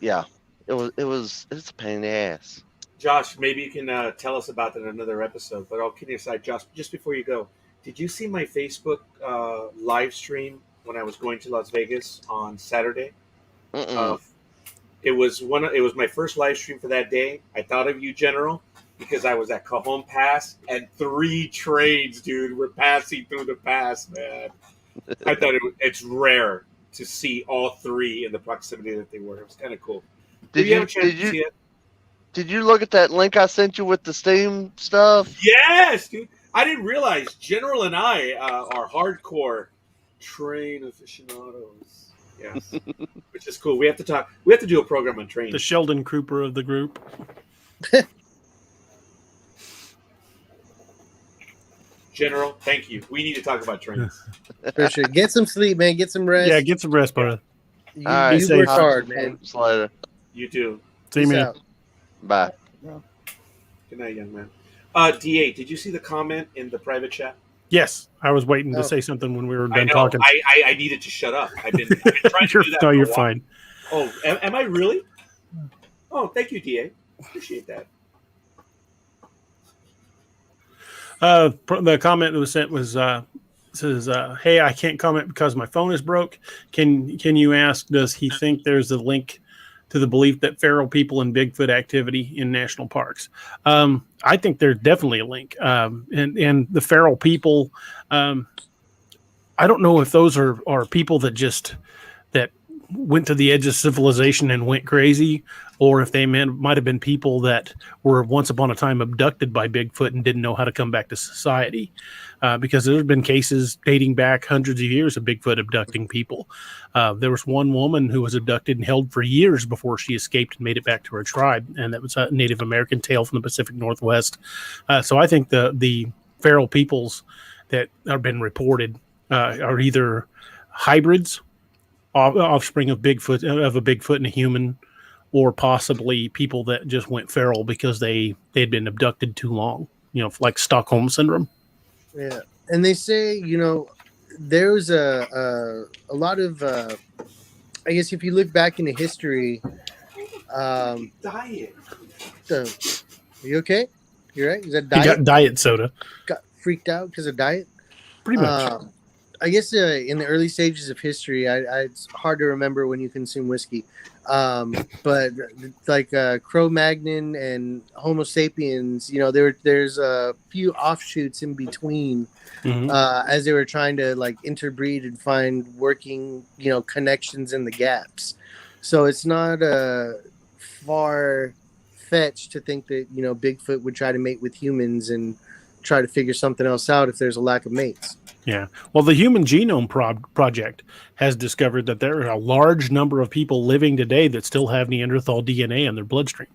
Speaker 4: yeah, it's a pain in the ass.
Speaker 6: Josh, maybe you can tell us about that in another episode. But all kidding aside, Josh, just before you go, did you see my Facebook live stream when I was going to Las Vegas on Saturday? It was my first live stream for that day. I thought of you, General, because I was at Cajon Pass, and 3 trains, dude, were passing through the pass, man. I thought it's rare to see all 3 in the proximity that they were. It was kind of cool. Did you have a chance to see it?
Speaker 4: Did you look at that link I sent you with the Steam stuff?
Speaker 6: Yes, dude. I didn't realize General and I are hardcore train aficionados. Yes, which is cool. We have to talk. We have to do a program on trains.
Speaker 2: The Sheldon Cooper of the group.
Speaker 6: General, thank you. We need to talk about trains.
Speaker 5: For sure. Get some sleep, man. Get some rest.
Speaker 2: Yeah, get some rest, brother.
Speaker 5: You,
Speaker 4: All right.
Speaker 5: you
Speaker 2: safe.
Speaker 5: work hard, man.
Speaker 4: See you later.
Speaker 6: You too.
Speaker 2: See you,
Speaker 5: Peace
Speaker 2: man.
Speaker 5: out.
Speaker 4: Bye.
Speaker 6: Good night, young man. DA, did you see the comment in the private chat?
Speaker 2: Yes, I was waiting to
Speaker 5: Oh.
Speaker 2: say something when we were
Speaker 6: I
Speaker 2: done
Speaker 6: know.
Speaker 2: talking.
Speaker 6: I needed to shut up. I've been trying to do that.
Speaker 2: No,
Speaker 6: for a
Speaker 2: you're
Speaker 6: while.
Speaker 2: fine.
Speaker 6: Oh, am I really? Oh, thank you, DA. Appreciate that.
Speaker 2: The comment that was sent was says, "Hey, I can't comment because my phone is broke. Can you ask? Does he think there's a link to the belief that feral people and Bigfoot activity in national parks?" I think there's definitely a link. And the feral people, I don't know if those are people that went to the edge of civilization and went crazy, or if they might have been people that were once upon a time abducted by Bigfoot and didn't know how to come back to society. Because there's been cases dating back hundreds of years of Bigfoot abducting people. There was one woman who was abducted and held for years before she escaped and made it back to her tribe, and that was a Native American tale from the Pacific Northwest. So I think the feral peoples that have been reported are either hybrids, offspring of Bigfoot, of a Bigfoot and a human, or possibly people that just went feral because they'd been abducted too long, like Stockholm syndrome.
Speaker 5: Yeah, and they say, there's a lot of, I guess if you look back into history,
Speaker 6: Diet.
Speaker 5: are you okay? You right? Is that
Speaker 2: He
Speaker 5: diet?
Speaker 2: got diet soda.
Speaker 5: Got freaked out because of diet?
Speaker 2: Pretty much.
Speaker 5: I guess in the early stages of history, it's hard to remember when you consume whiskey. But like Cro-Magnon and Homo sapiens, there's a few offshoots in between as they were trying to like interbreed and find working, connections in the gaps. So it's not far fetched to think that, Bigfoot would try to mate with humans and try to figure something else out if there's a lack of mates.
Speaker 2: Yeah. Well, the Human Genome Project has discovered that there are a large number of people living today that still have Neanderthal DNA in their bloodstream.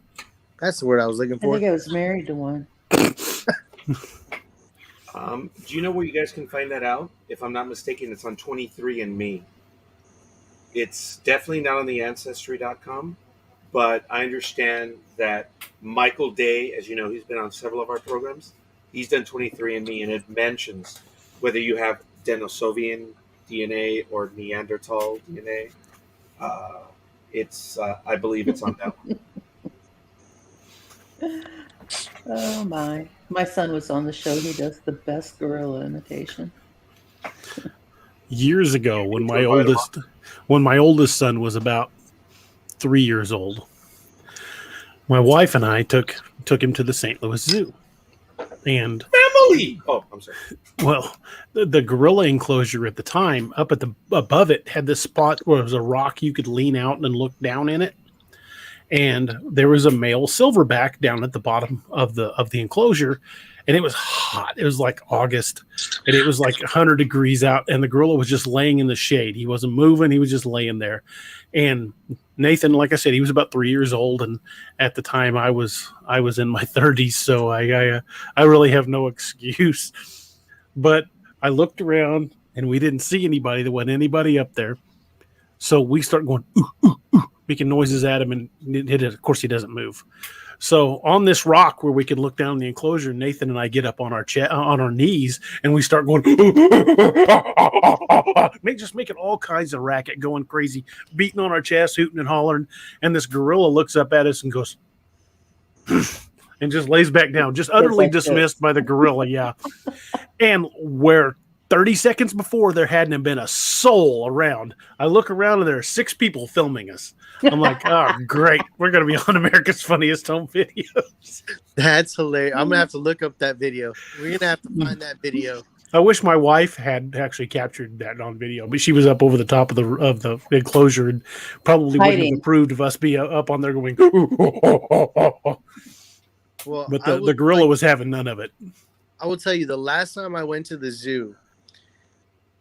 Speaker 5: That's the word I was looking
Speaker 7: I
Speaker 5: for.
Speaker 7: think I was married to one.
Speaker 6: Do you know where you guys can find that out? If I'm not mistaken, it's on 23andMe. It's definitely not on the Ancestry.com, but I understand that Michael Day, as you know, he's been on several of our programs. He's done 23andMe, and it mentions whether you have Denisovian DNA or Neanderthal DNA. I believe it's on that one.
Speaker 7: Oh my son was on the show. He does the best gorilla imitation.
Speaker 2: Years ago, when my oldest son was about 3 years old, my wife and I took him to the St. Louis Zoo. And
Speaker 6: family. Oh, I'm sorry.
Speaker 2: Well, the gorilla enclosure at the time, up at above it, had this spot where it was a rock you could lean out and look down in it. And there was a male silverback down at the bottom of the enclosure, and it was hot. It was like August, and it was like 100 degrees out, and the gorilla was just laying in the shade. He wasn't moving. He was just laying there. And Nathan, like I said, he was about 3 years old, and at the time I was in my 30s, so I really have no excuse. But I looked around, and we didn't see anybody. There wasn't anybody up there. So we start going, ooh, ooh, ooh, making noises at him, and of course he doesn't move. So on this rock where we can look down the enclosure, Nathan and I get up on our knees, and we start going, just making all kinds of racket, going crazy, beating on our chest, hooting and hollering. And this gorilla looks up at us and goes, and just lays back down, just utterly dismissed by the gorilla. Yeah. And where 30 seconds before there hadn't been a soul around, I look around and there are 6 people filming us. I'm like, oh, great. We're going to be on America's Funniest Home Videos.
Speaker 5: That's hilarious. I'm going to have to look up that video. We're going to have to find that video.
Speaker 2: I wish my wife had actually captured that on video, but she was up over the top of the enclosure and probably wouldn't have approved of us be up on there going,
Speaker 5: Well,
Speaker 2: but the gorilla was having none of it.
Speaker 5: I will tell you, the last time I went to the zoo,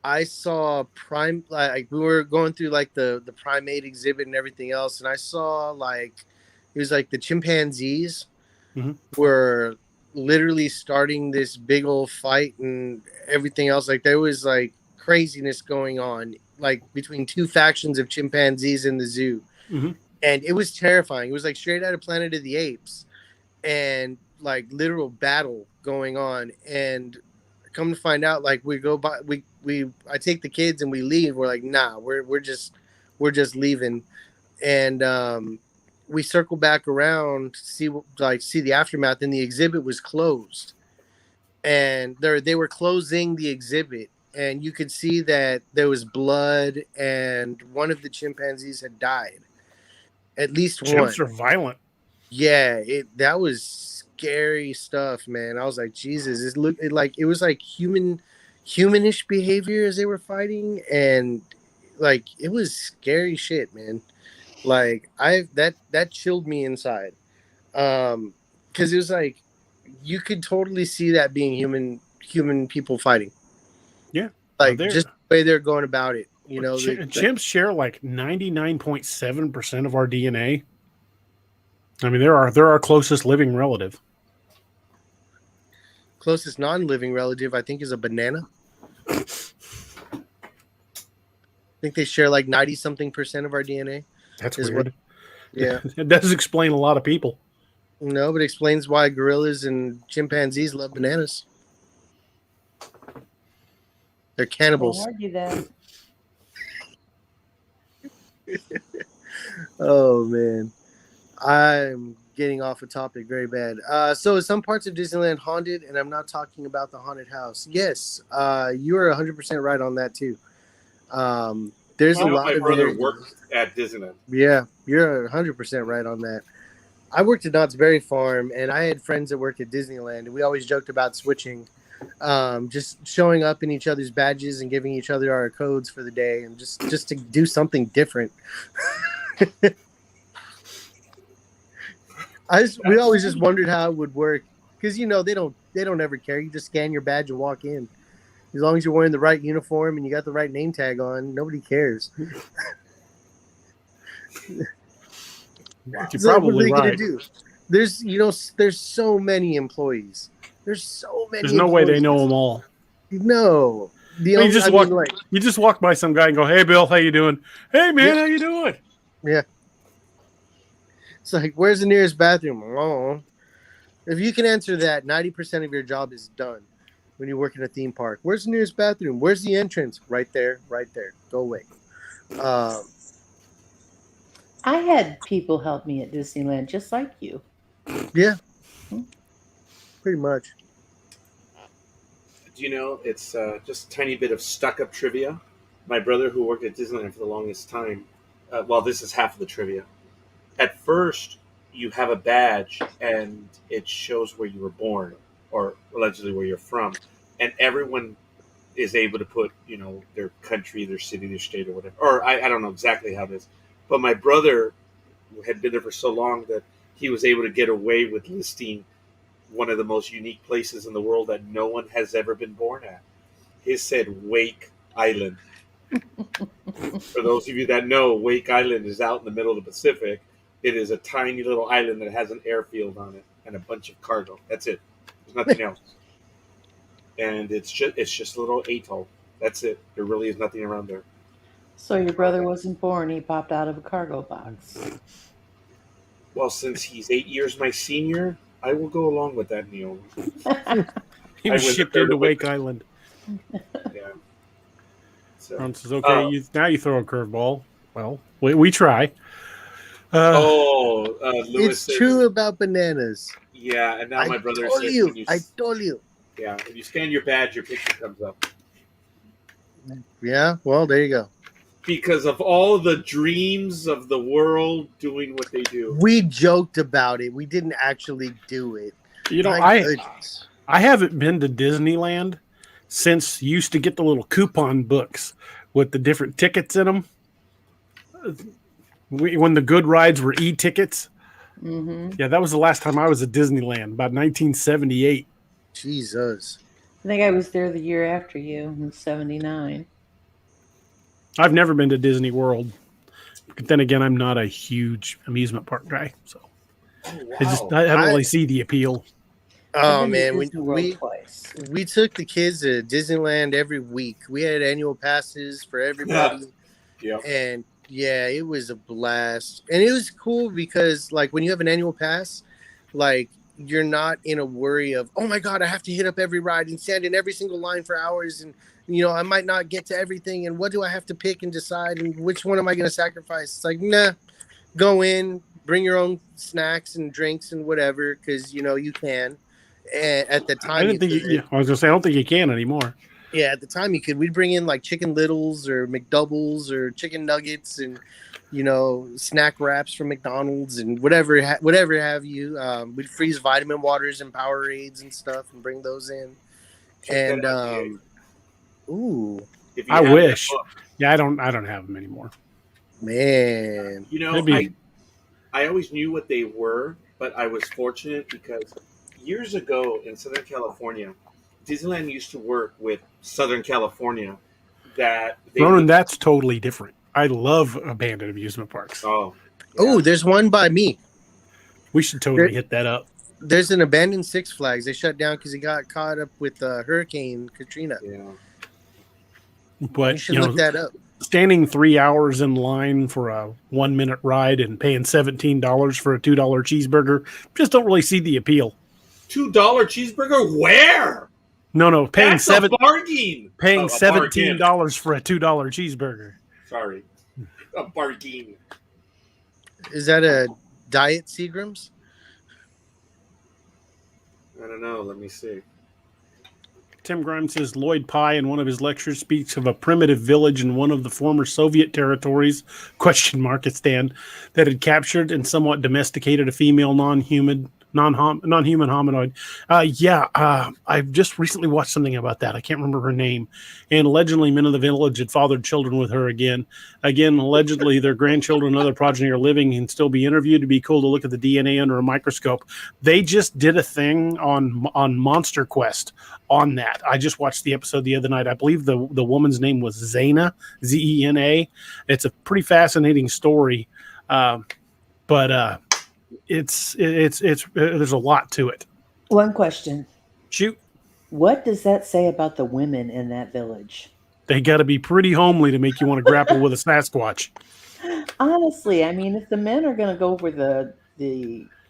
Speaker 5: I saw we were going through like the primate exhibit and everything else, and I saw it was like the chimpanzees were literally starting this big old fight and everything else. Like there was like craziness going on, like between two factions of chimpanzees in the zoo, and it was terrifying. It was like straight out of Planet of the Apes, and like literal battle going on. And come to find out, like we go by, I take the kids and we leave. We're like, nah, we're just leaving, and we circle back around to see the aftermath, and the exhibit was closed, and they were closing the exhibit, and you could see that there was blood, and one of the chimpanzees had died, at least one.
Speaker 2: Chimps are violent.
Speaker 5: Yeah, that was scary stuff, man. I was like, Jesus, it was like humanish behavior as they were fighting, and like it was scary shit, man. Like that chilled me inside. Because it was like you could totally see that being human people fighting.
Speaker 2: Yeah,
Speaker 5: like just the way they're going about it. You know,
Speaker 2: chimps share like 99.7% of our DNA. I mean, they're our closest living relative.
Speaker 5: Closest non-living relative, I think, is a banana. I think they share like 90-something% of our DNA.
Speaker 2: That's weird.
Speaker 5: Yeah,
Speaker 2: it does explain a lot of people.
Speaker 5: No, but it explains why gorillas and chimpanzees love bananas. They're cannibals.
Speaker 7: Can't argue that.
Speaker 5: Oh man, I'm getting off a topic very bad. So some parts of Disneyland haunted, and I'm not talking about the haunted house. Yes, you are 100% right on that too. There's a lot of
Speaker 6: my brother worked at Disneyland.
Speaker 5: Yeah, you're 100% right on that. I worked at Knott's Berry Farm, and I had friends that worked at Disneyland, and we always joked about switching, just showing up in each other's badges and giving each other our codes for the day, and just to do something different. We always just wondered how it would work, because they don't ever care. You just scan your badge and walk in. As long as you're wearing the right uniform and you got the right name tag on, nobody cares.
Speaker 2: You're probably right.
Speaker 5: Do? There's so many employees. There's
Speaker 2: no way they know them all.
Speaker 5: No.
Speaker 2: You just walk by some guy and go, "Hey, Bill, how you doing? Hey, man, how you doing?"
Speaker 5: Yeah. It's like, where's the nearest bathroom? Oh. If you can answer that, 90% of your job is done when you work in a theme park. Where's the nearest bathroom? Where's the entrance? Right there, right there. Go away.
Speaker 7: I had people help me at Disneyland just like you.
Speaker 5: Yeah. Pretty much.
Speaker 6: Do you know, it's just a tiny bit of stuck-up trivia. My brother, who worked at Disneyland for the longest time, this is half of the trivia. At first, you have a badge, and it shows where you were born, or allegedly where you're from. And everyone is able to put, their country, their city, their state, or whatever. Or I don't know exactly how it is. But my brother had been there for so long that he was able to get away with listing one of the most unique places in the world that no one has ever been born at. His said Wake Island. For those of you that know, Wake Island is out in the middle of the Pacific. It is a tiny little island that has an airfield on it and a bunch of cargo. That's it. There's nothing else. And it's just a little atoll. That's it. There really is nothing around there.
Speaker 7: So your brother wasn't born. He popped out of a cargo box.
Speaker 6: Well, since he's 8 years my senior, I will go along with that, Neil.
Speaker 2: He was shipped into Wake Island.
Speaker 6: Yeah. So,
Speaker 2: Ron says, okay, now you throw a curveball. Well, we try.
Speaker 5: It's
Speaker 6: Lewis says,
Speaker 5: true about bananas.
Speaker 6: Yeah, and now my brother says,
Speaker 5: I told you.
Speaker 6: Yeah, if you scan your badge, your picture comes up.
Speaker 5: Yeah, well, there you go.
Speaker 6: Because of all the dreams of the world doing what they do.
Speaker 5: We joked about it. We didn't actually do it.
Speaker 2: I haven't been to Disneyland since you used to get the little coupon books with the different tickets in them. When the good rides were e-tickets.
Speaker 7: Mm-hmm.
Speaker 2: Yeah, that was the last time I was at Disneyland, about 1978.
Speaker 5: Jesus.
Speaker 7: I think I was there the year after you in 79.
Speaker 2: I've never been to Disney World. But then again, I'm not a huge amusement park guy. So I don't really see the appeal.
Speaker 7: I've
Speaker 5: Oh
Speaker 7: been to
Speaker 5: man,
Speaker 7: Disney World twice.
Speaker 5: we took the kids to Disneyland every week. We had annual passes for everybody,
Speaker 6: Yeah.
Speaker 5: and yeah, it was a blast. And it was cool because like when you have an annual pass, like you're not in a worry of, oh my god, I have to hit up every ride and stand in every single line for hours, and I might not get to everything, and what do I have to pick and decide, and which one am I going to sacrifice? It's like, nah, go in, bring your own snacks and drinks and whatever, because you can. And at the
Speaker 2: I
Speaker 5: time
Speaker 2: didn't
Speaker 5: you
Speaker 2: think.
Speaker 5: could.
Speaker 2: I was gonna say I don't think you can anymore.
Speaker 5: Yeah, at the time you could. We'd bring in like chicken littles or McDoubles or chicken nuggets and snack wraps from McDonald's and whatever have you. We'd freeze vitamin waters and Powerades and stuff and bring those in.
Speaker 6: Check
Speaker 5: And
Speaker 6: that out, DA.
Speaker 5: ooh,
Speaker 6: If you
Speaker 2: I
Speaker 6: have that
Speaker 2: wish.
Speaker 6: book.
Speaker 2: Yeah, I don't have them anymore.
Speaker 5: man,
Speaker 6: You know,
Speaker 2: Maybe
Speaker 6: I always knew what they were, but I was fortunate because years ago in Southern California, Disneyland used to work with Southern California that they
Speaker 2: Ronan,
Speaker 6: would,
Speaker 2: that's totally different. I love abandoned amusement parks.
Speaker 6: oh
Speaker 5: oh, there's one by me.
Speaker 2: We should totally hit that up.
Speaker 5: There's an abandoned Six Flags. They shut down because he got caught up with Hurricane Katrina.
Speaker 6: yeah.
Speaker 2: But
Speaker 5: You should look that up.
Speaker 2: standing 3 hours in line for a 1 minute ride and paying $17 for a $2 cheeseburger, just don't really see the appeal.
Speaker 6: $2 cheeseburger? Where?
Speaker 2: No, paying
Speaker 6: That's a bargain.
Speaker 2: paying
Speaker 6: Oh, a
Speaker 2: $17
Speaker 6: bargain.
Speaker 2: for a $2 cheeseburger.
Speaker 6: Sorry, a bargain.
Speaker 5: Is that a Diet Seagram's?
Speaker 6: I don't know. Let me see.
Speaker 2: Tim Grimes says Lloyd Pye in one of his lectures speaks of a primitive village in one of the former Soviet territories, *, that had captured and somewhat domesticated a female non-human hominoid. I've just recently watched something about that. I can't remember her name. And allegedly men of the village had fathered children with her again. Again, allegedly their grandchildren and other progeny are living and still be interviewed. It'd be cool to look at the DNA under a microscope. They just did a thing on Monster Quest on that. I just watched the episode the other night. I believe the woman's name was Zena, Zena. It's a pretty fascinating story. But it's there's a lot to it.
Speaker 7: One question.
Speaker 2: Shoot.
Speaker 7: What does that say about the women in that village?
Speaker 2: They got to be pretty homely to make you want to grapple with a Sasquatch.
Speaker 7: Honestly, I mean, if the men are going to go for the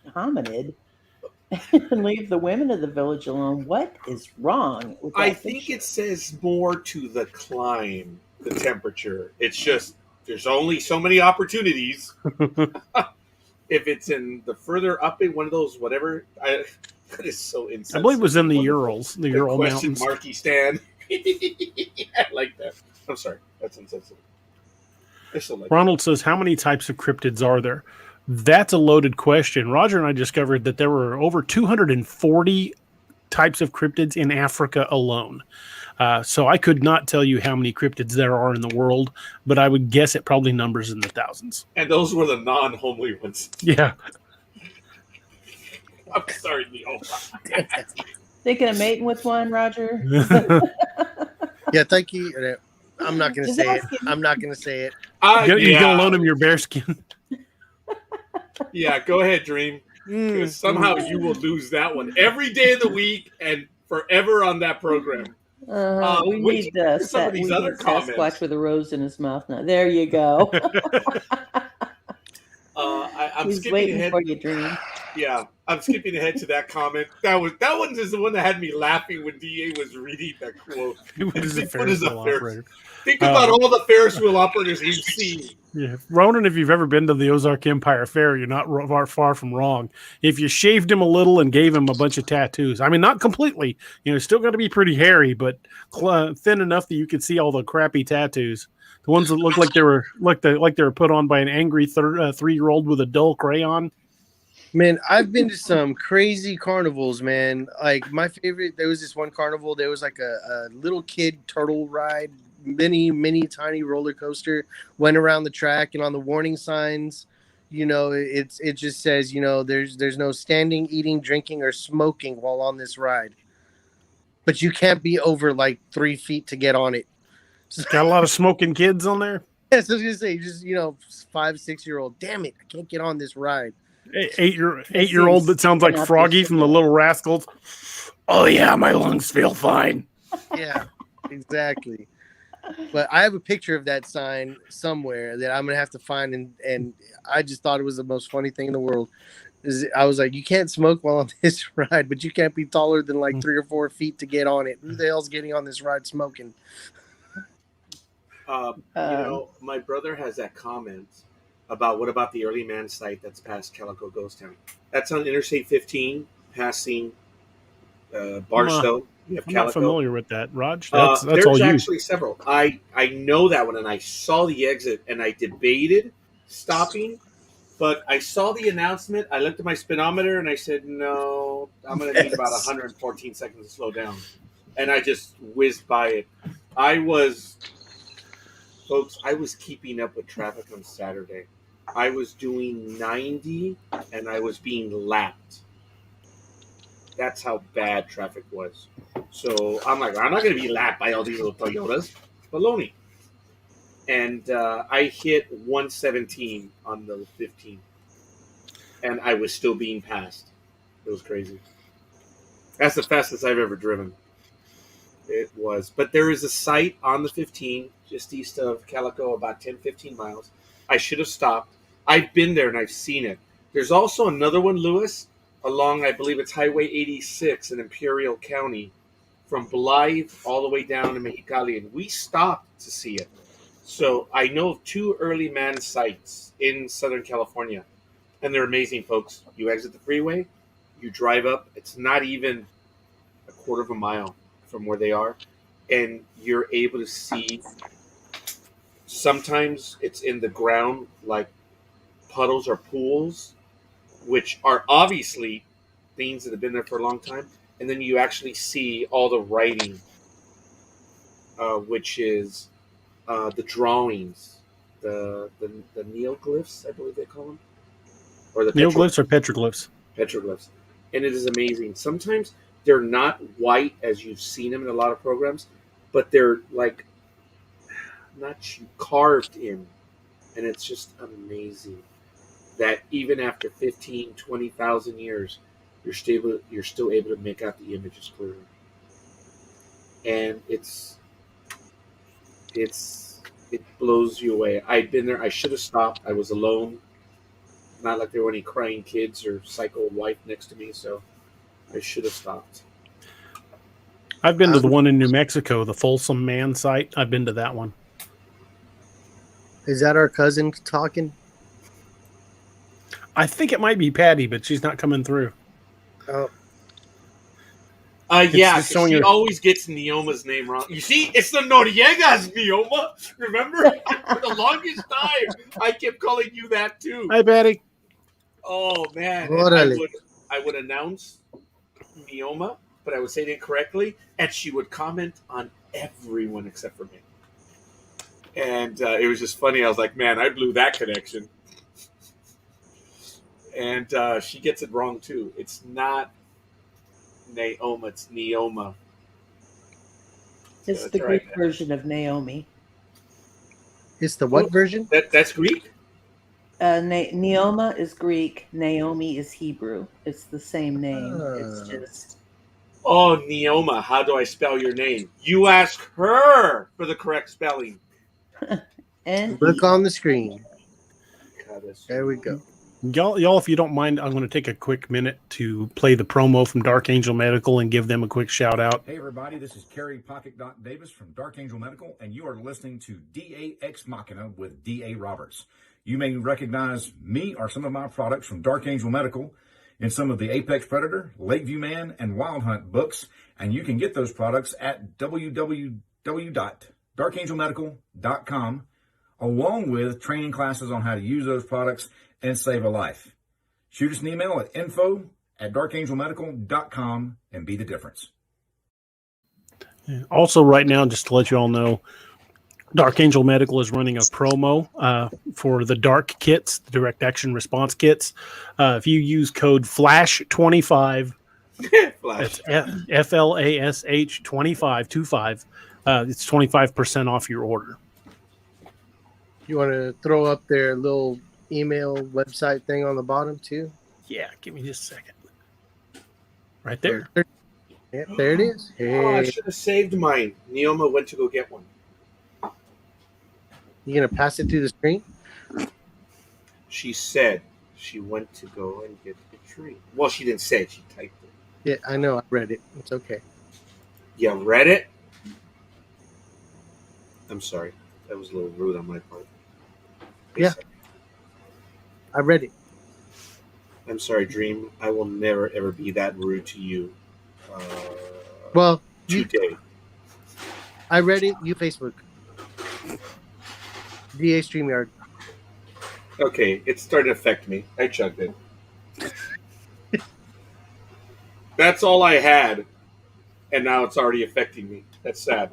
Speaker 7: hominid and leave the women of the village alone, what is wrong with that
Speaker 6: I
Speaker 7: picture?
Speaker 6: think it says more to the climb, the temperature. It's just there's only so many opportunities. If it's in the further up in one of those whatever, that is so insensitive.
Speaker 2: I believe it was in the Urals, the Ural
Speaker 6: question
Speaker 2: Mountains.
Speaker 6: marky stand. I like that. I'm sorry, that's insensitive. I still like
Speaker 2: Ronald says, how many types of cryptids are there? That's a loaded question. Roger and I discovered that there were over 240 types of cryptids in Africa alone. So I could not tell you how many cryptids there are in the world, but I would guess it probably numbers in the thousands.
Speaker 6: And those were the non-homely ones.
Speaker 2: Yeah.
Speaker 6: I'm sorry, Neil.
Speaker 7: Thinking of mating with one, Roger?
Speaker 5: Yeah, thank you. I'm not going to
Speaker 7: Just
Speaker 5: say it.
Speaker 7: asking.
Speaker 5: I'm not going to say it.
Speaker 2: You're
Speaker 6: Yeah.
Speaker 2: going to loan him your bearskin.
Speaker 6: Yeah, go ahead, Dream. Because somehow you will lose that one every day of the week and forever on that program.
Speaker 7: We
Speaker 6: which-
Speaker 7: need
Speaker 6: some of these other
Speaker 7: Sasquatch
Speaker 6: comments.
Speaker 7: with a rose in his mouth now. There you go.
Speaker 6: I'm
Speaker 7: He's
Speaker 6: skipping
Speaker 7: waiting
Speaker 6: ahead.
Speaker 7: for you, Dream.
Speaker 6: Yeah, I'm skipping ahead to that comment. That one is the one that had me laughing when DA was reading that quote.
Speaker 2: What is a
Speaker 6: What
Speaker 2: Ferris
Speaker 6: is a
Speaker 2: wheel
Speaker 6: Ferris-
Speaker 2: operator?
Speaker 6: Think about all the Ferris wheel operators you've seen.
Speaker 2: Yeah, Ronan, if you've ever been to the Ozark Empire Fair, you're not far from wrong. If you shaved him a little and gave him a bunch of tattoos, I mean, not completely, still got to be pretty hairy, but thin enough that you could see all the crappy tattoos. The ones that look like they were put on by an angry 3-year-old with a dull crayon.
Speaker 5: Man, I've been to some crazy carnivals, man. Like my favorite, there was this one carnival. There was like a little kid turtle ride, mini tiny roller coaster. Went around the track, and on the warning signs, it just says, there's no standing, eating, drinking, or smoking while on this ride. But you can't be over like 3 feet to get on it.
Speaker 2: Got a lot of smoking kids on there.
Speaker 5: Yes, I was gonna say, just 5, 6-year-old. Damn it, I can't get on this ride.
Speaker 2: Eight-year-old that sounds like Froggy from the Little Rascals. Oh yeah, my lungs feel fine.
Speaker 5: Yeah, exactly. But I have a picture of that sign somewhere that I'm gonna have to find, and I just thought it was the most funny thing in the world. I was like, you can't smoke while on this ride, but you can't be taller than like 3 or 4 feet to get on it. Who the hell's getting on this ride smoking?
Speaker 6: My brother has that comment about what about the early man site that's past Calico Ghost Town? That's on Interstate 15, passing Barstow. You have
Speaker 2: I'm
Speaker 6: Calico.
Speaker 2: not familiar with that, Raj. That's all
Speaker 6: there's
Speaker 2: you.
Speaker 6: actually several. I know that one, and I saw the exit, and I debated stopping, but I saw the announcement. I looked at my speedometer, and I said, no, I'm going to need about 114 seconds to slow down. And I just whizzed by it. Folks, I was keeping up with traffic on Saturday. I was doing 90, and I was being lapped. That's how bad traffic was. So I'm like, I'm not going to be lapped by all these little Toyotas. Baloney. And I hit 117 on the 15. And I was still being passed. It was crazy. That's the fastest I've ever driven. It was. But there is a site on the 15, just east of Calico, about 10, 15 miles. I should have stopped. I've been there and I've seen it. There's also another one, Lewis, along, I believe it's Highway 86 in Imperial County, from Blythe all the way down to Mexicali, and we stopped to see it. So I know of 2 early man sites in Southern California, and they're amazing, folks. You exit the freeway, you drive up. It's not even a quarter of a mile from where they are, and you're able to see. Sometimes it's in the ground, like puddles or pools, which are obviously things that have been there for a long time. And then you actually see all the writing, which is the drawings, the neoglyphs, I believe they call them. Or the
Speaker 2: neoglyphs or petroglyphs?
Speaker 6: Petroglyphs. And it is amazing. Sometimes they're not white as you've seen them in a lot of programs, but they're like not carved in. And it's just amazing that even after 15, 20,000 years, you're still able to make out the images clearly. And it blows you away. I'd been there. I should have stopped. I was alone. Not like there were any crying kids or psycho wife next to me, so I should have stopped.
Speaker 2: I've been to the one in New Mexico, the Folsom Man site. I've been to that one.
Speaker 5: Is that our cousin talking?
Speaker 2: I think it might be Patty, but she's not coming through.
Speaker 5: Oh.
Speaker 6: Yeah, she always gets Neoma's name wrong. You see, it's the Noriega's Neoma. Remember? For the longest time, I kept calling you that too.
Speaker 2: Hi, Patty.
Speaker 6: Oh, man. I would announce Neoma, but I would say it incorrectly, and she would comment on everyone except for me. And it was just funny. I was like, man, I blew that connection. And she gets it wrong, too. It's not Naoma, it's Neoma.
Speaker 7: It's the Greek version of Naomi.
Speaker 5: It's the what version?
Speaker 6: That's Greek?
Speaker 7: Neoma is Greek. Naomi is Hebrew. It's the same name. It's just...
Speaker 6: Oh, Neoma. How do I spell your name? You ask her for the correct spelling.
Speaker 7: And
Speaker 5: look on the screen. There we go.
Speaker 2: Y'all, if you don't mind, I'm going to take a quick minute to play the promo from Dark Angel Medical and give them a quick shout out.
Speaker 8: Hey everybody, this is Kerry Pocket Doc Davis from Dark Angel Medical, and you are listening to DA Ex Machina with DA Roberts. You may recognize me or some of my products from Dark Angel Medical in some of the Apex Predator, Lakeview Man, and Wild Hunt books, and you can get those products at www.darkangelmedical.com, along with training classes on how to use those products and save a life. Shoot us an email at info@darkangelmedical.com and be the difference.
Speaker 2: Also, right now, just to let you all know, Dark Angel Medical is running a promo for the Dark kits, the direct action response kits. If you use code FLASH25, that's FLASH 25, it's 25% off your order.
Speaker 5: You want to throw up their little email website thing on the bottom too?
Speaker 2: Yeah, give me just a second. Right there.
Speaker 5: Yeah, there it is.
Speaker 6: Oh, I
Speaker 5: Hey,
Speaker 6: should have saved mine. Neoma went to go get one.
Speaker 5: you gonna pass it through the screen?
Speaker 6: She said she went to go and get the tree. Well, she didn't say it. She typed it.
Speaker 5: Yeah, I know. I read it. It's okay.
Speaker 6: You read it? I'm sorry. That was a little rude on my part.
Speaker 5: Yeah. I read it.
Speaker 6: I'm sorry, Dream. I will never, ever be that rude to you.
Speaker 5: Well,
Speaker 6: Today.
Speaker 5: I read it. You Facebook. DA StreamYard.
Speaker 6: Okay, it's starting to affect me. I chugged it. That's all I had, and now it's already affecting me. That's sad.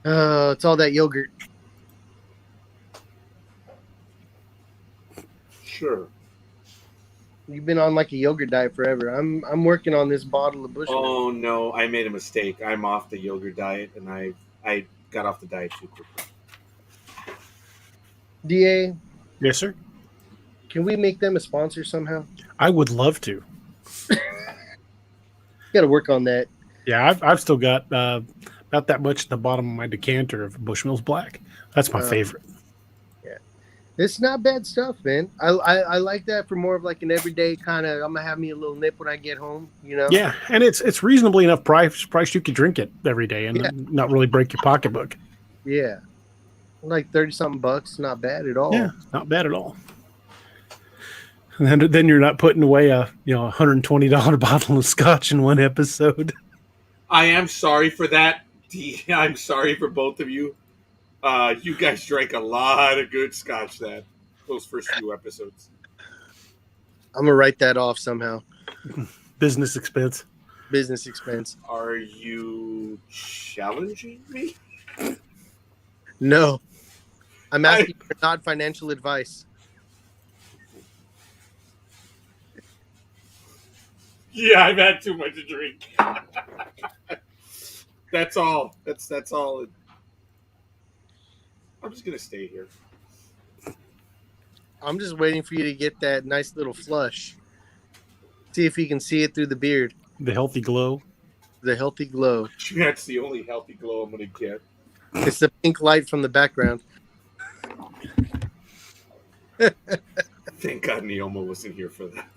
Speaker 5: It's all that yogurt.
Speaker 6: Sure.
Speaker 5: You've been on like a yogurt diet forever. I'm working on this bottle of Bushman.
Speaker 6: Oh no, I made a mistake. I'm off the yogurt diet, and I got off the diet too quickly.
Speaker 5: DA,
Speaker 2: Yes, sir.
Speaker 5: can we make them a sponsor somehow?
Speaker 2: I would love to.
Speaker 5: Got to work on that.
Speaker 2: Yeah, I've still got about that much at the bottom of my decanter of Bushmills Black. That's my favorite.
Speaker 5: Yeah, it's not bad stuff, man. I like that for more of like an everyday kind of. I'm gonna have me a little nip when I get home. You know.
Speaker 2: Yeah, and it's reasonably enough price you could drink it every day and not really break your pocketbook.
Speaker 5: Yeah. Like 30-something bucks, not bad at all.
Speaker 2: Yeah, not bad at all. And then you're not putting away a $120 bottle of scotch in one episode.
Speaker 6: I am sorry for that. I'm sorry for both of you. You guys drank a lot of good scotch those first few episodes.
Speaker 5: I'm gonna write that off somehow.
Speaker 2: Business expense.
Speaker 5: Business expense.
Speaker 6: Are you challenging me?
Speaker 5: No, I'm asking for not financial advice.
Speaker 6: Yeah, I've had too much to drink. That's all. That's all. I'm just gonna stay here.
Speaker 5: I'm just waiting for you to get that nice little flush. See if you can see it through the beard.
Speaker 2: The healthy glow.
Speaker 5: The healthy glow.
Speaker 6: That's the only healthy glow I'm gonna get.
Speaker 5: It's the pink light from the background.
Speaker 6: Thank God Neoma wasn't here for that.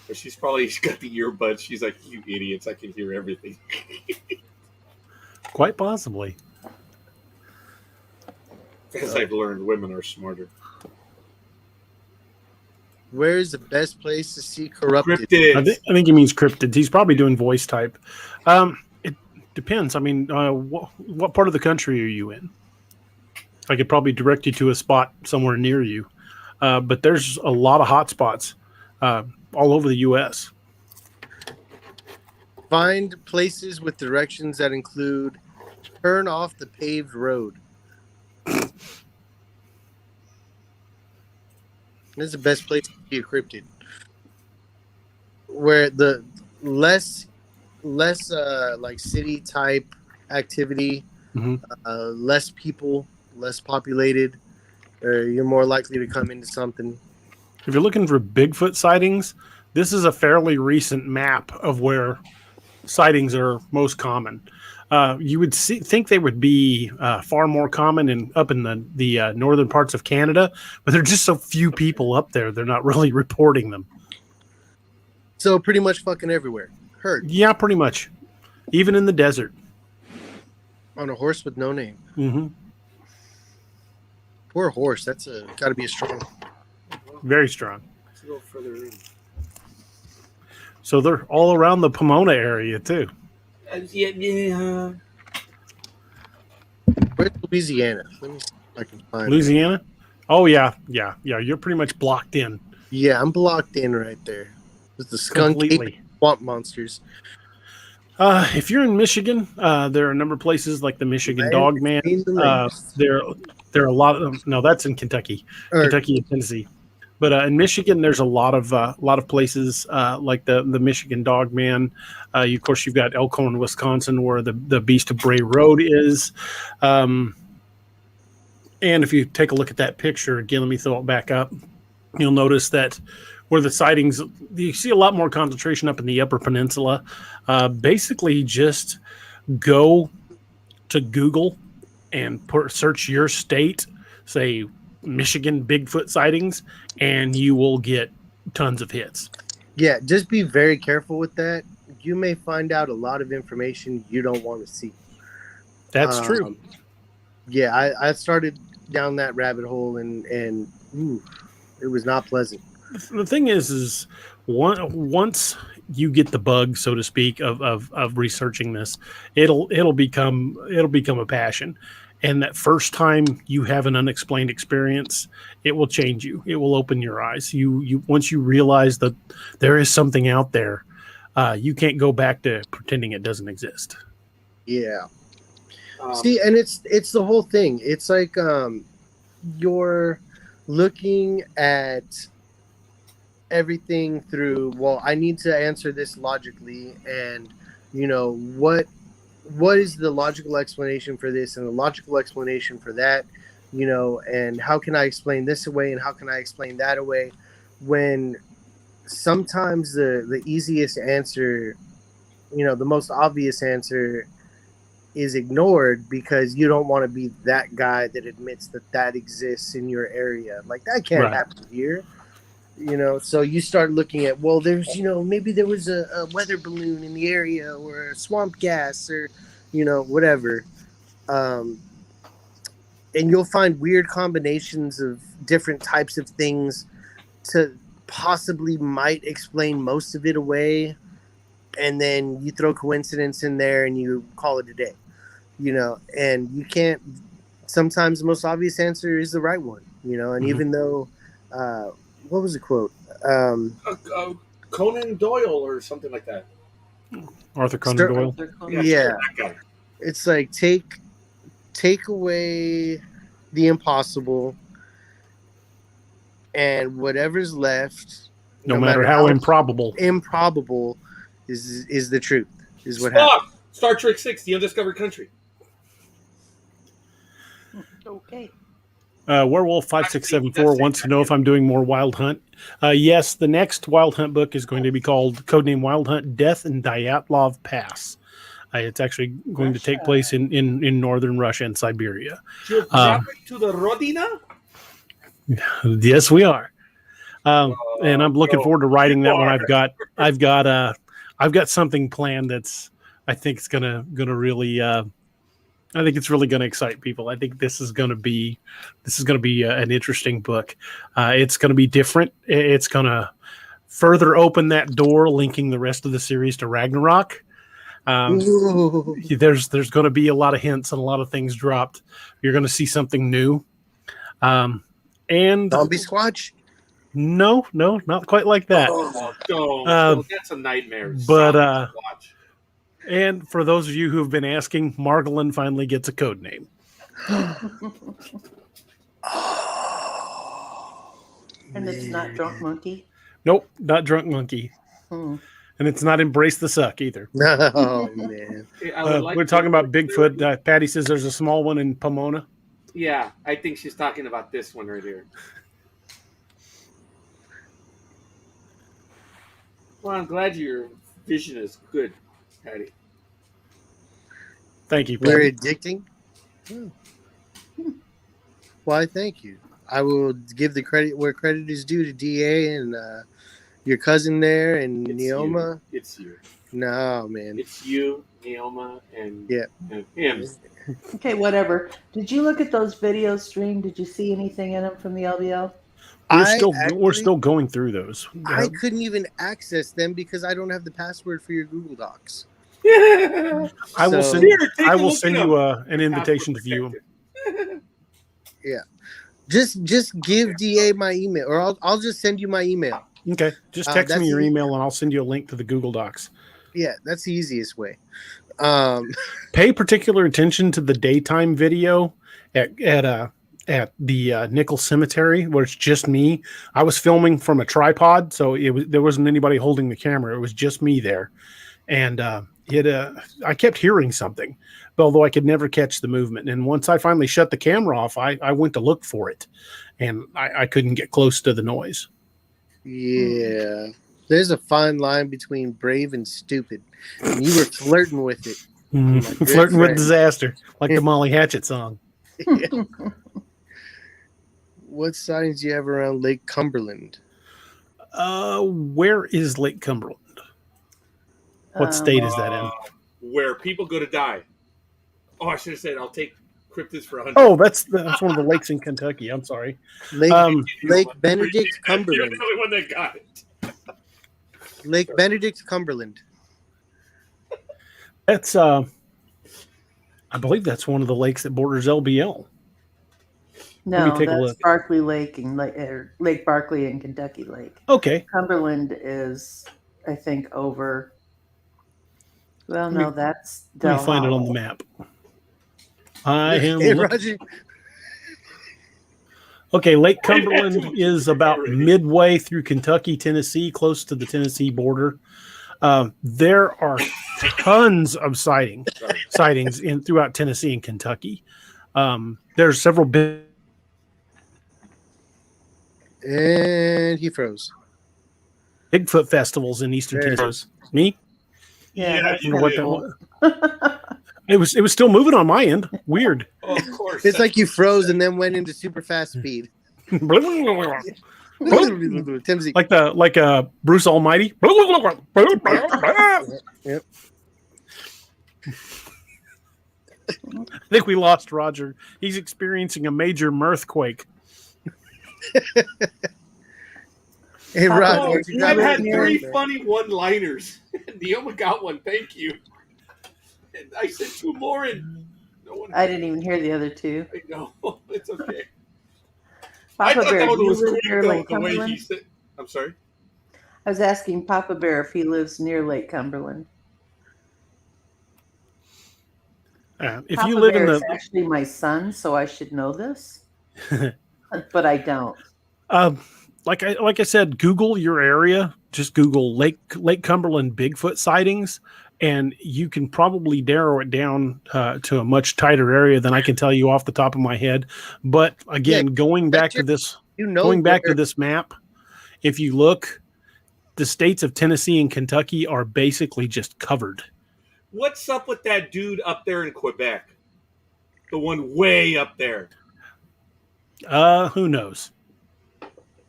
Speaker 6: But she's got the earbuds. She's like, "You idiots! I can hear everything."
Speaker 2: Quite possibly.
Speaker 6: As I've learned, women are smarter.
Speaker 5: Where is the best place to see corrupted?
Speaker 6: Cryptids.
Speaker 2: I think he means cryptids. He's probably doing voice type. It depends. I mean, what part of the country are you in? I could probably direct you to a spot somewhere near you. But there's a lot of hot spots all over the U.S.
Speaker 5: Find places with directions that include turn off the paved road. This is the best place to be a cryptid. Where the less like city type activity, less people, less populated, or you're more likely to come into something.
Speaker 2: If you're looking for Bigfoot sightings, this is a fairly recent map of where sightings are most common. You would think they would be far more common up in the northern parts of Canada, but there are just so few people up there. They're not really reporting them.
Speaker 5: So pretty much fucking everywhere. Heard.
Speaker 2: Yeah, pretty much. Even in the desert.
Speaker 5: On a horse with no name.
Speaker 2: Mm-hmm.
Speaker 5: Poor horse. That's got to be a strong.
Speaker 2: Very strong.
Speaker 6: Let's go further in.
Speaker 2: So they're all around the Pomona area too.
Speaker 6: Yeah.
Speaker 5: Where's Louisiana? Let me see if I can find
Speaker 2: Louisiana? Oh yeah. You're pretty much blocked in.
Speaker 5: Yeah, I'm blocked in right there. With the skunk
Speaker 2: Completely.
Speaker 5: swamp monsters.
Speaker 2: If you're in Michigan, there are a number of places like the Michigan Dogman. There are a lot of them. No, that's in Kentucky, Kentucky and Tennessee. But in Michigan, there's a lot of places like the Michigan Dogman. Of course, you've got Elkhorn, Wisconsin, where the Beast of Bray Road is. And if you take a look at that picture again, let me throw it back up. You'll notice that where the sightings, you see a lot more concentration up in the Upper Peninsula. Basically, just go to Google and search your state, say Michigan Bigfoot sightings, and you will get tons of hits.
Speaker 5: Yeah, just be very careful with that. You may find out a lot of information you don't want to see.
Speaker 2: That's true.
Speaker 5: Yeah, I started down that rabbit hole, and ooh, it was not pleasant.
Speaker 2: The thing is once you get the bug, so to speak, of researching this, it'll become a passion. And that first time you have an unexplained experience, it will change you. It will open your eyes. You once you realize that there is something out there, you can't go back to pretending it doesn't exist.
Speaker 5: Yeah. See, and it's the whole thing. It's like you're looking at everything through, well, I need to answer this logically, and what is the logical explanation for this and the logical explanation for that, and how can I explain this away and how can I explain that away, when sometimes the easiest answer, the most obvious answer is ignored because you don't want to be that guy that admits that exists in your area. Like, that can't happen here. So you start looking at, well, there's, maybe there was a weather balloon in the area or a swamp gas or, whatever. And you'll find weird combinations of different types of things to possibly might explain most of it away. And then you throw coincidence in there and you call it a day, and you can't, sometimes the most obvious answer is the right one, and even though, what was the quote?
Speaker 6: Conan Doyle or something like that.
Speaker 2: Arthur Conan Doyle.
Speaker 5: Yeah. It's like take away the impossible, and whatever's left,
Speaker 2: no matter how improbable
Speaker 5: is the truth. Is what
Speaker 6: Spock!
Speaker 5: happened.
Speaker 6: Star Trek 6, The Undiscovered Country.
Speaker 7: Okay.
Speaker 2: Werewolf 5674 wants to know if I'm doing more Wild Hunt. Yes, the next Wild Hunt book is going to be called Codename Wild Hunt: Death in Dyatlov Pass. It's actually going to take place in northern Russia and Siberia.
Speaker 6: Geographic to the Rodina?
Speaker 2: Yes, we are. And I'm looking forward to writing that one. I've got something planned that's, I think it's gonna really. I think it's really going to excite people. I think this is going to be an interesting book. It's going to be different. It's going to further open that door, linking the rest of the series to Ragnarok. There's going to be a lot of hints and a lot of things dropped. You're going to see something new. And
Speaker 5: Zombie Squatch?
Speaker 2: No, not quite like that.
Speaker 6: That's a nightmare.
Speaker 2: But and for those of you who have been asking, Margolin finally gets a code name.
Speaker 7: And it's not Drunk Monkey?
Speaker 2: Nope, not Drunk Monkey. And it's not Embrace the Suck either.
Speaker 5: Oh, man.
Speaker 2: We're talking about Bigfoot. Patty says there's a small one in Pomona.
Speaker 6: Yeah, I think she's talking about this one right here. Well, I'm glad your vision is good, Patty.
Speaker 2: Thank you, Patty.
Speaker 5: Very addicting. Why, thank you. I will give the credit where credit is due to DA and your cousin there and Neoma.
Speaker 6: It's you.
Speaker 5: No, man.
Speaker 6: It's you, Neoma, and him.
Speaker 7: Okay, whatever. Did you look at those videos streamed? Did you see anything in them from the LBL?
Speaker 2: We're still going through those.
Speaker 5: I couldn't even access them because I don't have the password for your Google Docs.
Speaker 2: I will send you an invitation to view them.
Speaker 5: Yeah, just give DA my email, or I'll just send you my email.
Speaker 2: Okay, just text me your email and I'll send you a link to the Google Docs.
Speaker 5: Yeah, that's the easiest way.
Speaker 2: Pay particular attention to the daytime video at the Nickel Cemetery, where it's just me. I was filming from a tripod, so there wasn't anybody holding the camera. It was just me there, and I kept hearing something, although I could never catch the movement. And once I finally shut the camera off, I went to look for it, and I couldn't get close to the noise.
Speaker 5: Yeah. There's a fine line between brave and stupid. And you were flirting with it.
Speaker 2: Flirting with disaster, like the Molly Hatchet song.
Speaker 5: What sightings do you have around Lake Cumberland?
Speaker 2: Where is Lake Cumberland? What state is that in?
Speaker 6: Where people go to die. Oh, I should have said I'll take cryptids for 100.
Speaker 2: Oh, that's one of the lakes in Kentucky. I'm sorry.
Speaker 5: Lake Benedict, Cumberland.
Speaker 6: You're the only one that got it.
Speaker 5: Lake Benedict, Cumberland.
Speaker 2: That's I believe that's one of the lakes that borders LBL.
Speaker 7: No, that's Barkley Lake and Lake Barkley and Kentucky Lake.
Speaker 2: Okay.
Speaker 7: Cumberland is, I think, over. Well, no, that's.
Speaker 2: Let me find it on the map. I am.
Speaker 5: Hey, Roger.
Speaker 2: Okay, Lake Cumberland is about midway through Kentucky, Tennessee, close to the Tennessee border. There are tons of sightings throughout Tennessee and Kentucky. There's several big.
Speaker 5: And he froze.
Speaker 2: Bigfoot festivals in Eastern Tennessee. Me?
Speaker 7: Yeah,
Speaker 2: I wonder what that was. It was still moving on my end. Weird.
Speaker 6: Oh, of course.
Speaker 5: It's like you froze and then went into super fast speed. Timsy.
Speaker 2: like Bruce Almighty.
Speaker 5: Yep.
Speaker 2: I think we lost Roger. He's experiencing a major mirthquake.
Speaker 5: Hey, Roger.
Speaker 6: I've had 3 funny one-liners. Neoma got one. Thank you. And I said 2 more, and no one.
Speaker 7: I didn't even hear the other 2.
Speaker 6: I know. It's okay.
Speaker 7: Papa
Speaker 6: I thought
Speaker 7: Bear,
Speaker 6: that one was
Speaker 7: do you live
Speaker 6: quick,
Speaker 7: near
Speaker 6: though,
Speaker 7: Lake
Speaker 6: the way he
Speaker 7: Cumberland?
Speaker 6: said. I'm sorry?
Speaker 7: I was asking Papa Bear if he lives near Lake Cumberland.
Speaker 2: If
Speaker 7: Papa
Speaker 2: you live
Speaker 7: Bear
Speaker 2: in
Speaker 7: is
Speaker 2: the
Speaker 7: actually my son, so I should know this, but I don't.
Speaker 2: like I said, Google your area. Just Google Lake Cumberland Bigfoot sightings, and you can probably narrow it down to a much tighter area than I can tell you off the top of my head. But again, going back to this map, if you look, the states of Tennessee and Kentucky are basically just covered.
Speaker 6: What's up with that dude up there in Quebec? The one way up there.
Speaker 2: Who knows?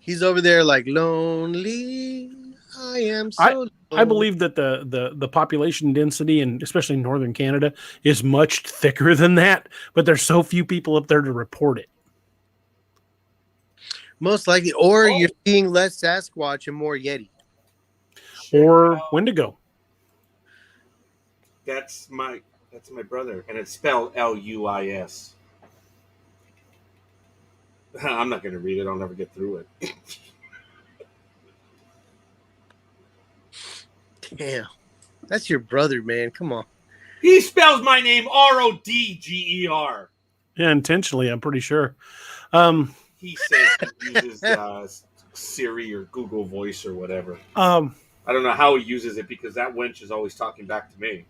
Speaker 5: He's over there like lonely. I am so.
Speaker 2: I believe that the population density, and especially in northern Canada, is much thicker than that. But there's so few people up there to report it.
Speaker 5: Most likely, or you're seeing less Sasquatch and more Yeti,
Speaker 2: or Wendigo.
Speaker 6: That's my brother, and it's spelled Luis. I'm not going to read it. I'll never get through it.
Speaker 5: Damn, that's your brother, man. Come on.
Speaker 6: He spells my name Rodger.
Speaker 2: Yeah, intentionally, I'm pretty sure.
Speaker 6: He says he uses Siri or Google Voice or whatever. I don't know how he uses it because that wench is always talking back to me.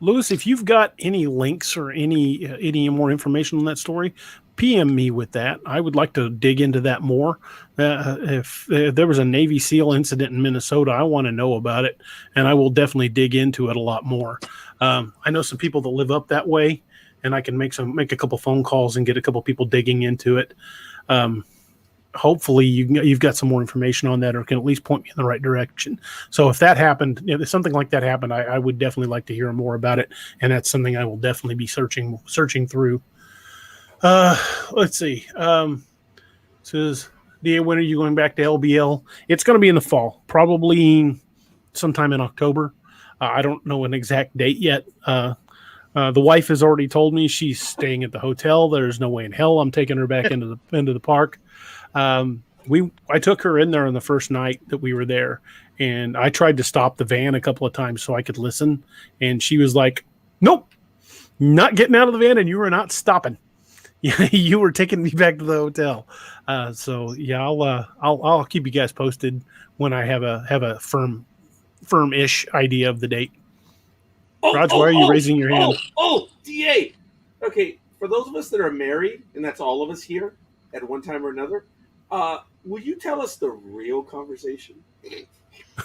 Speaker 2: Lewis, if you've got any links or any more information on that story, PM me with that. I would like to dig into that more. If there was a Navy SEAL incident in Minnesota, I want to know about it, and I will definitely dig into it a lot more. I know some people that live up that way, and I can make a couple phone calls and get a couple people digging into it. Hopefully you've got some more information on that, or can at least point me in the right direction. So if that happened, if something like that happened, I would definitely like to hear more about it. And that's something I will definitely be searching through. Let's see. Says, DA, when are you going back to LBL? It's going to be in the fall, probably sometime in October. I don't know an exact date yet. The wife has already told me she's staying at the hotel. There's no way in hell I'm taking her back into the park. I took her in there on the first night that we were there, and I tried to stop the van a couple of times so I could listen, and she was like, "Nope, not getting out of the van, and you are not stopping. You were taking me back to the hotel." So yeah, I'll keep you guys posted when I have a firm-ish idea of the date. Raj, why are you raising your hand?
Speaker 6: DA. Okay, for those of us that are married, and that's all of us here at one time or another, will you tell us the real conversation?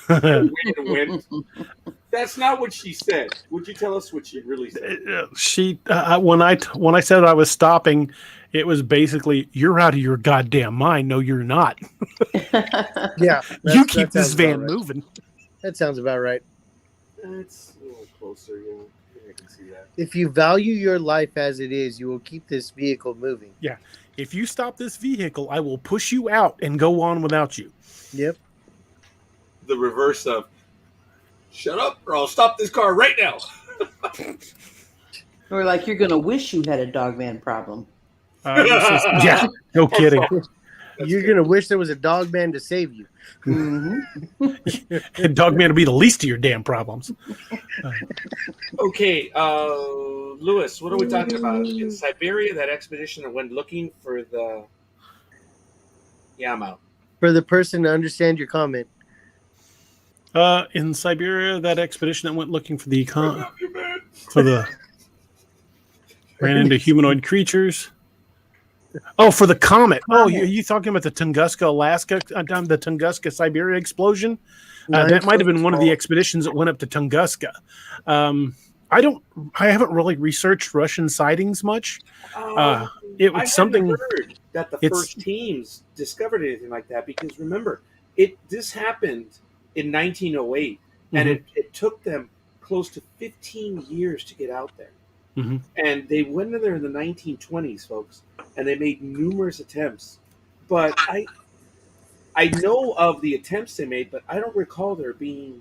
Speaker 6: When it went? That's not what she said. Would you tell us what she really said?
Speaker 2: She when I said I was stopping, it was basically, "You're out of your goddamn mind." No, you're not.
Speaker 5: Yeah,
Speaker 2: You keep
Speaker 5: that
Speaker 2: this
Speaker 5: sounds
Speaker 2: van
Speaker 5: about right.
Speaker 2: moving.
Speaker 5: That sounds about right.
Speaker 6: It's a little closer, yeah. I can see that.
Speaker 5: If you value your life as it is, you will keep this vehicle moving.
Speaker 2: Yeah. If you stop this vehicle, I will push you out and go on without you.
Speaker 5: Yep.
Speaker 6: The reverse of shut up or I'll stop this car right now.
Speaker 7: Or like you're going to wish you had a dogman problem.
Speaker 2: Yeah, no kidding.
Speaker 5: You're going to wish there was a dog man to save you.
Speaker 7: Mm-hmm.
Speaker 2: Dogman will be the least of your damn problems.
Speaker 6: Okay, Lewis, what are we talking about? In Siberia, that expedition that went looking for the... Yeah, I'm out.
Speaker 5: For the person to understand your comment.
Speaker 2: In Siberia, that expedition that went looking for the ran into humanoid creatures. Oh, for the comet. Oh, you talking about the Tunguska, Alaska, the Tunguska, Siberia explosion? That might have been one of the expeditions that went up to Tunguska. I haven't really researched Russian sightings much. It was something
Speaker 6: heard that the first teams discovered anything like that, because remember, this happened in 1908, and it took them close to 15 years to get out there. Mm-hmm. And they went in there in the 1920s, folks, and they made numerous attempts. But I know of the attempts they made, but I don't recall there being.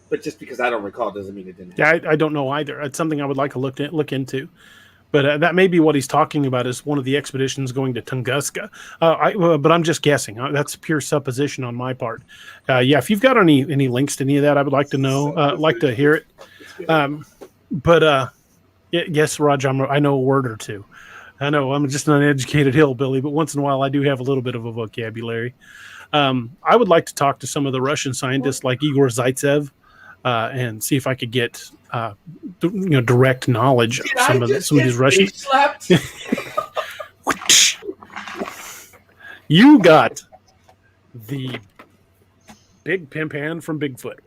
Speaker 6: But just because I don't recall doesn't mean it didn't happen.
Speaker 2: Yeah, I don't know either. It's something I would like to look into. But that may be what he's talking about, is one of the expeditions going to Tunguska. But I'm just guessing. That's pure supposition on my part. Yeah, if you've got any links to any of that, I would like to know. Like to hear it. Yes, Raj, I know a word or two. I know I'm just an uneducated hillbilly, but once in a while I do have a little bit of a vocabulary. I would like to talk to some of the Russian scientists like Igor Zaitsev and see if I could get direct knowledge of some of these Russian. You got the big pimp hand from Bigfoot.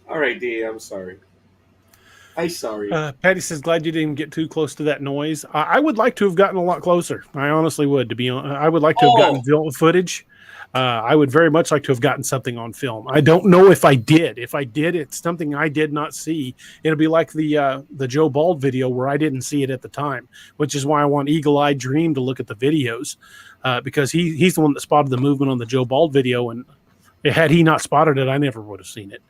Speaker 6: All right, D, I'm sorry. I'm sorry.
Speaker 2: Patty says, glad you didn't get too close to that noise. I would like to have gotten a lot closer. I honestly would. To be honest, I would like to have gotten footage. I would very much like to have gotten something on film. I don't know if I did. If I did, it's something I did not see. It'll be like the Joe Bald video where I didn't see it at the time, which is why I want Eagle Eye Dream to look at the videos, because he's the one that spotted the movement on the Joe Bald video, and had he not spotted it, I never would have seen it.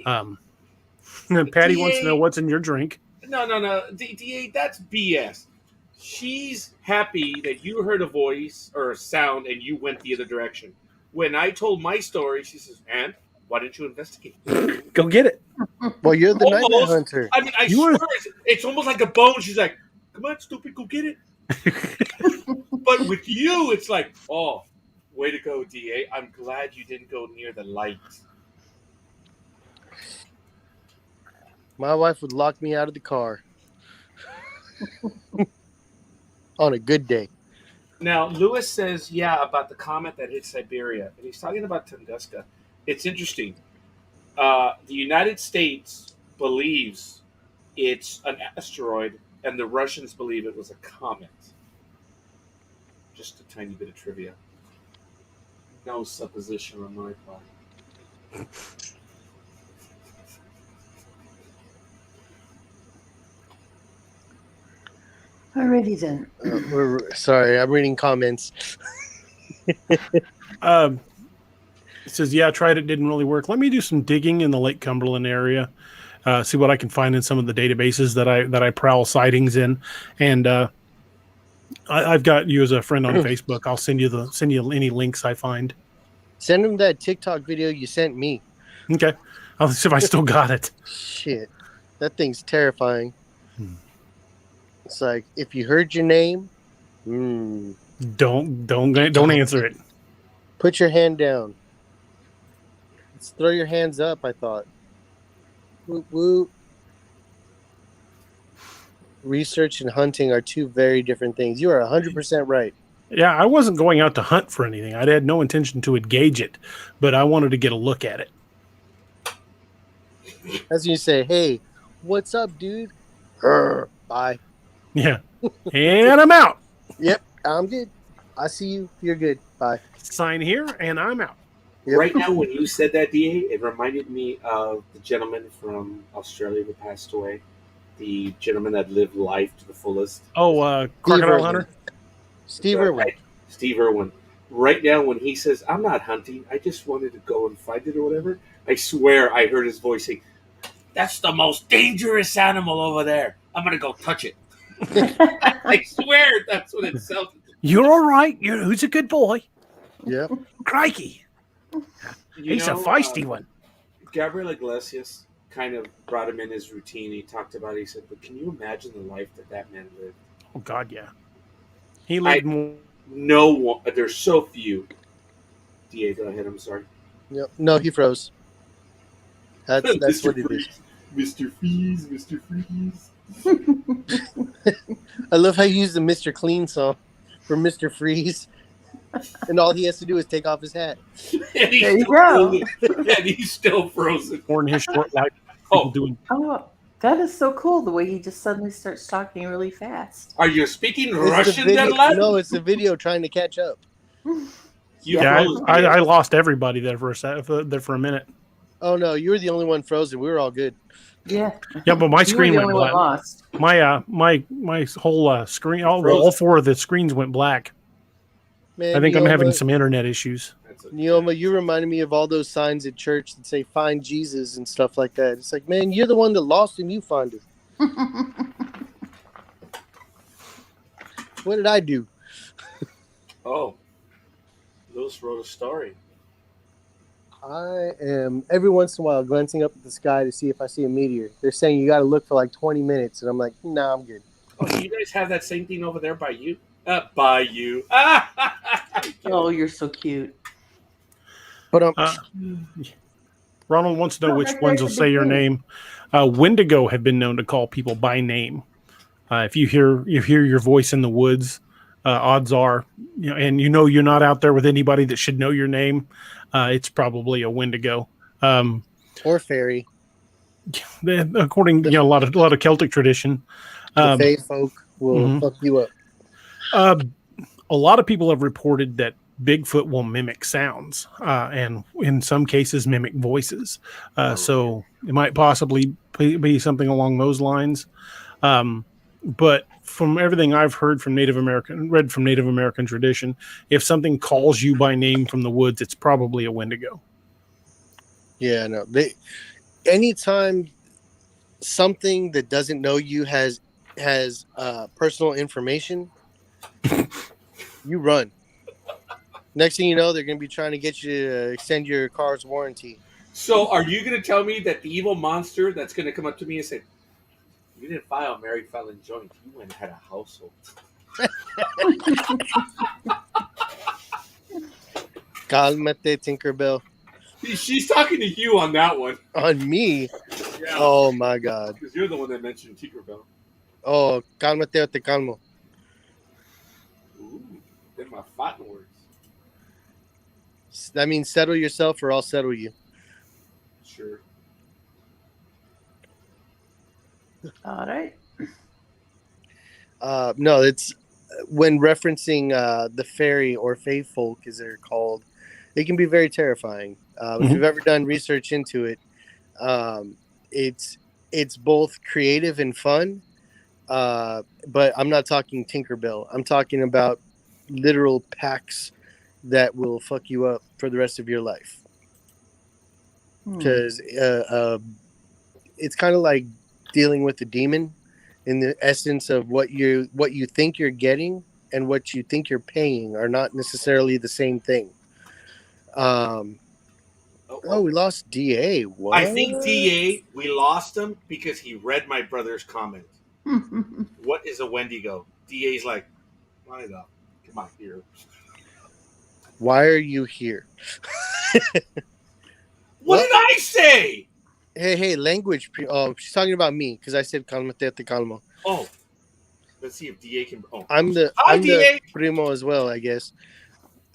Speaker 2: Patty wants to know what's in your drink.
Speaker 6: No. DA, that's BS. She's happy that you heard a voice or a sound and you went the other direction. When I told my story, she says, "And why didn't you investigate?"
Speaker 2: Go get it.
Speaker 5: Well, you're the nightmare hunter.
Speaker 6: I mean, I swear, it's almost like a bone. She's like, "Come on, stupid, go get it." But with you, it's like, "Oh, way to go, DA. I'm glad you didn't go near the light."
Speaker 5: My wife would lock me out of the car on a good day.
Speaker 6: Now, Lewis says, yeah, about the comet that hit Siberia. And he's talking about Tunguska. It's interesting. The United States believes it's an asteroid, and the Russians believe it was a comet. Just a tiny bit of trivia. No supposition on my part.
Speaker 7: Alrighty then.
Speaker 5: Sorry, I'm reading comments.
Speaker 2: It says, yeah, I tried it, didn't really work. Let me do some digging in the Lake Cumberland area, see what I can find in some of the databases that I prowl sightings in. And I've got you as a friend on Facebook. I'll send you any links I find.
Speaker 5: Send him that TikTok video you sent me.
Speaker 2: Okay. I'll see if I still got it.
Speaker 5: Shit. That thing's terrifying. It's like, if you heard your name,
Speaker 2: don't answer it.
Speaker 5: Put your hand down. Let's throw your hands up, I thought. Whoop, whoop. Research and hunting are two very different things. You are 100% right.
Speaker 2: Yeah, I wasn't going out to hunt for anything. I had no intention to engage it, but I wanted to get a look at it.
Speaker 5: That's when you say, hey, what's up, dude? Bye.
Speaker 2: Yeah. And I'm out.
Speaker 5: Yep, I'm good. I see you. You're good. Bye.
Speaker 2: Sign here, and I'm out.
Speaker 5: Yep.
Speaker 6: Right now, when you said that, DA, it reminded me of the gentleman from Australia who passed away. The gentleman that lived life to the fullest.
Speaker 2: Oh, Crocodile
Speaker 5: Irwin.
Speaker 2: Hunter?
Speaker 5: Steve Irwin.
Speaker 6: Steve Irwin. Right now, when he says, I'm not hunting, I just wanted to go and find it or whatever, I swear I heard his voice saying, that's the most dangerous animal over there. I'm going to go touch it. I swear that's what it sounded like.
Speaker 2: You're all right. Who's a good boy?
Speaker 5: Yep.
Speaker 2: Crikey. He's a feisty one.
Speaker 6: Gabriel Iglesias kind of brought him in his routine. He talked about it. He said, but can you imagine the life that man lived?
Speaker 2: Oh, God, yeah. He lived more.
Speaker 6: No one. There's so few. DA, go ahead. I'm sorry.
Speaker 5: Yep. No, he froze. That's what it is.
Speaker 6: Mr. Freeze, Mr. Freeze.
Speaker 5: I love how you use the Mr. Clean song for Mr. Freeze. And all he has to do is take off his hat.
Speaker 6: There
Speaker 7: you go.
Speaker 6: And he's still frozen.
Speaker 2: More in his short life. Doing.
Speaker 7: Oh, that is so cool, the way he just suddenly starts talking really fast.
Speaker 6: Are you speaking
Speaker 5: It's
Speaker 6: Russian,
Speaker 5: the video,
Speaker 6: then, lad?
Speaker 5: no, it's the video trying to catch up.
Speaker 2: Yeah, I lost everybody there for a minute.
Speaker 5: Oh, no, you were the only one frozen. We were all good.
Speaker 7: Yeah.
Speaker 2: Yeah, but my screen went
Speaker 7: black.
Speaker 2: Lost. My whole screen, all four of the screens went black.
Speaker 5: Man,
Speaker 2: I think
Speaker 5: Neoma,
Speaker 2: I'm having some internet issues.
Speaker 5: Neoma, you reminded me of all those signs at church that say "Find Jesus" and stuff like that. It's like, man, you're the one that lost him. You find him. What did I do?
Speaker 6: Oh, Lewis wrote a story.
Speaker 5: I am every once in a while glancing up at the sky to see if I see a meteor. They're saying you got to look for like 20 minutes, and I'm like, nah, I'm good.
Speaker 6: Oh, do you guys have that same thing over there by you? By you.
Speaker 7: Oh, you're so cute.
Speaker 5: But
Speaker 2: Ronald wants to know which ones will say your name. Wendigo have been known to call people by name. If you hear your voice in the woods, odds are, and you're not out there with anybody that should know your name. It's probably a Wendigo.
Speaker 5: Or fairy.
Speaker 2: According a lot of Celtic tradition.
Speaker 5: The Fae folk will fuck you up.
Speaker 2: A lot of people have reported that Bigfoot will mimic sounds, and in some cases mimic voices. So it might possibly be something along those lines. But from everything I've read from Native American tradition, if something calls you by name from the woods, it's probably a Wendigo.
Speaker 5: Yeah, no. Anytime something that doesn't know you has personal information, you run. Next thing you know, they're going to be trying to get you to extend your car's warranty.
Speaker 6: So are you going to tell me that the evil monster that's going to come up to me and say, you didn't file a married felon joint, you went and had a household?
Speaker 5: Calmate, Tinkerbell.
Speaker 6: She's talking to you on that one.
Speaker 5: On me?
Speaker 6: Yeah.
Speaker 5: Oh, my God.
Speaker 6: Because you're the one that mentioned Tinkerbell.
Speaker 5: Oh, cálmate o te calmo.
Speaker 6: Ooh, they're my fighting words.
Speaker 5: That means settle yourself or I'll settle you.
Speaker 6: Sure.
Speaker 7: All right.
Speaker 5: No, it's when referencing the fairy or fae folk, as they're called, it can be very terrifying. If you've ever done research into it, it's both creative and fun. But I'm not talking Tinkerbell. I'm talking about literal packs that will fuck you up for the rest of your life. Because it's kind of like dealing with a demon in the essence of what you think you're getting and what you think you're paying are not necessarily the same thing. We lost DA. What?
Speaker 6: I think DA, we lost him because he read my brother's comment. What is a Wendigo? DA's like, why the? Come on here.
Speaker 5: Why are you here?
Speaker 6: What
Speaker 5: Well,
Speaker 6: did I say?
Speaker 5: hey, language. Oh, she's talking about me because I said calmate te calmo.
Speaker 6: Oh, let's see if DA can. Oh,
Speaker 5: I'm the
Speaker 6: hi,
Speaker 5: I'm the
Speaker 6: DA.
Speaker 5: primo as well, I guess,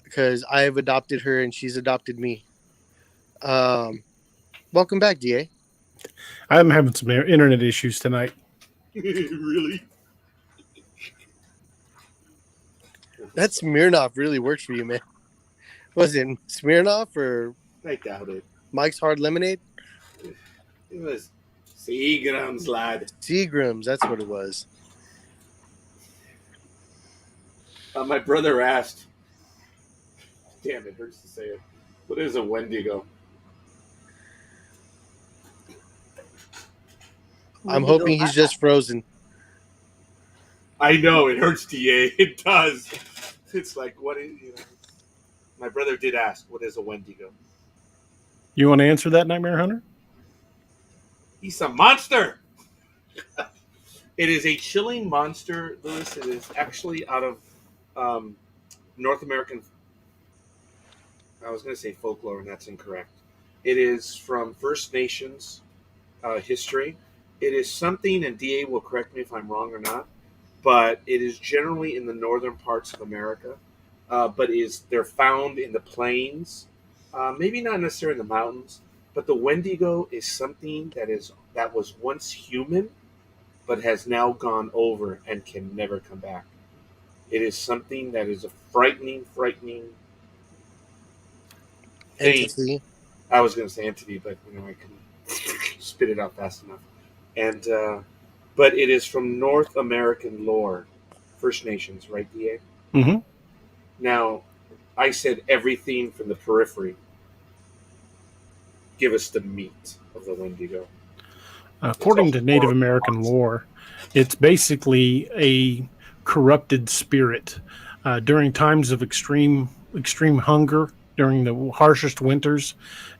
Speaker 5: because I've adopted her and she's adopted me. Welcome back, Da.
Speaker 2: I'm having some internet issues tonight.
Speaker 6: Really?
Speaker 5: That Smirnoff really works for you, man. Was it Smirnoff or
Speaker 6: I doubt it.
Speaker 5: Mike's Hard Lemonade?
Speaker 6: It was Seagrams, lad.
Speaker 5: Seagrams, that's what it was.
Speaker 6: My brother asked. Damn, it hurts to say it. What is a Wendigo?
Speaker 5: I'm hoping he's just frozen.
Speaker 6: I know it hurts, DA. It does. It's like what is My brother did ask, "What is a Wendigo?"
Speaker 2: You want to answer that, Nightmare Hunter?
Speaker 6: He's a monster. It is a chilling monster, Lewis. It is actually out of North American. I was going to say folklore, and that's incorrect. It is from First Nations history. It is something, and DA will correct me if I'm wrong or not, but it is generally in the northern parts of America. But they're found in the plains, maybe not necessarily in the mountains. But the Wendigo is something that was once human, but has now gone over and can never come back. It is something that is a frightening thing.
Speaker 5: Entity.
Speaker 6: I was going to say entity, but I couldn't spit it out fast enough. And but it is from North American lore, First Nations, right, DA?
Speaker 2: Mm-hmm.
Speaker 6: Now, I said everything from the periphery. Give us the meat of the Wendigo.
Speaker 2: According to Native American lore, it's basically a corrupted spirit. During times of extreme hunger, during the harshest winters,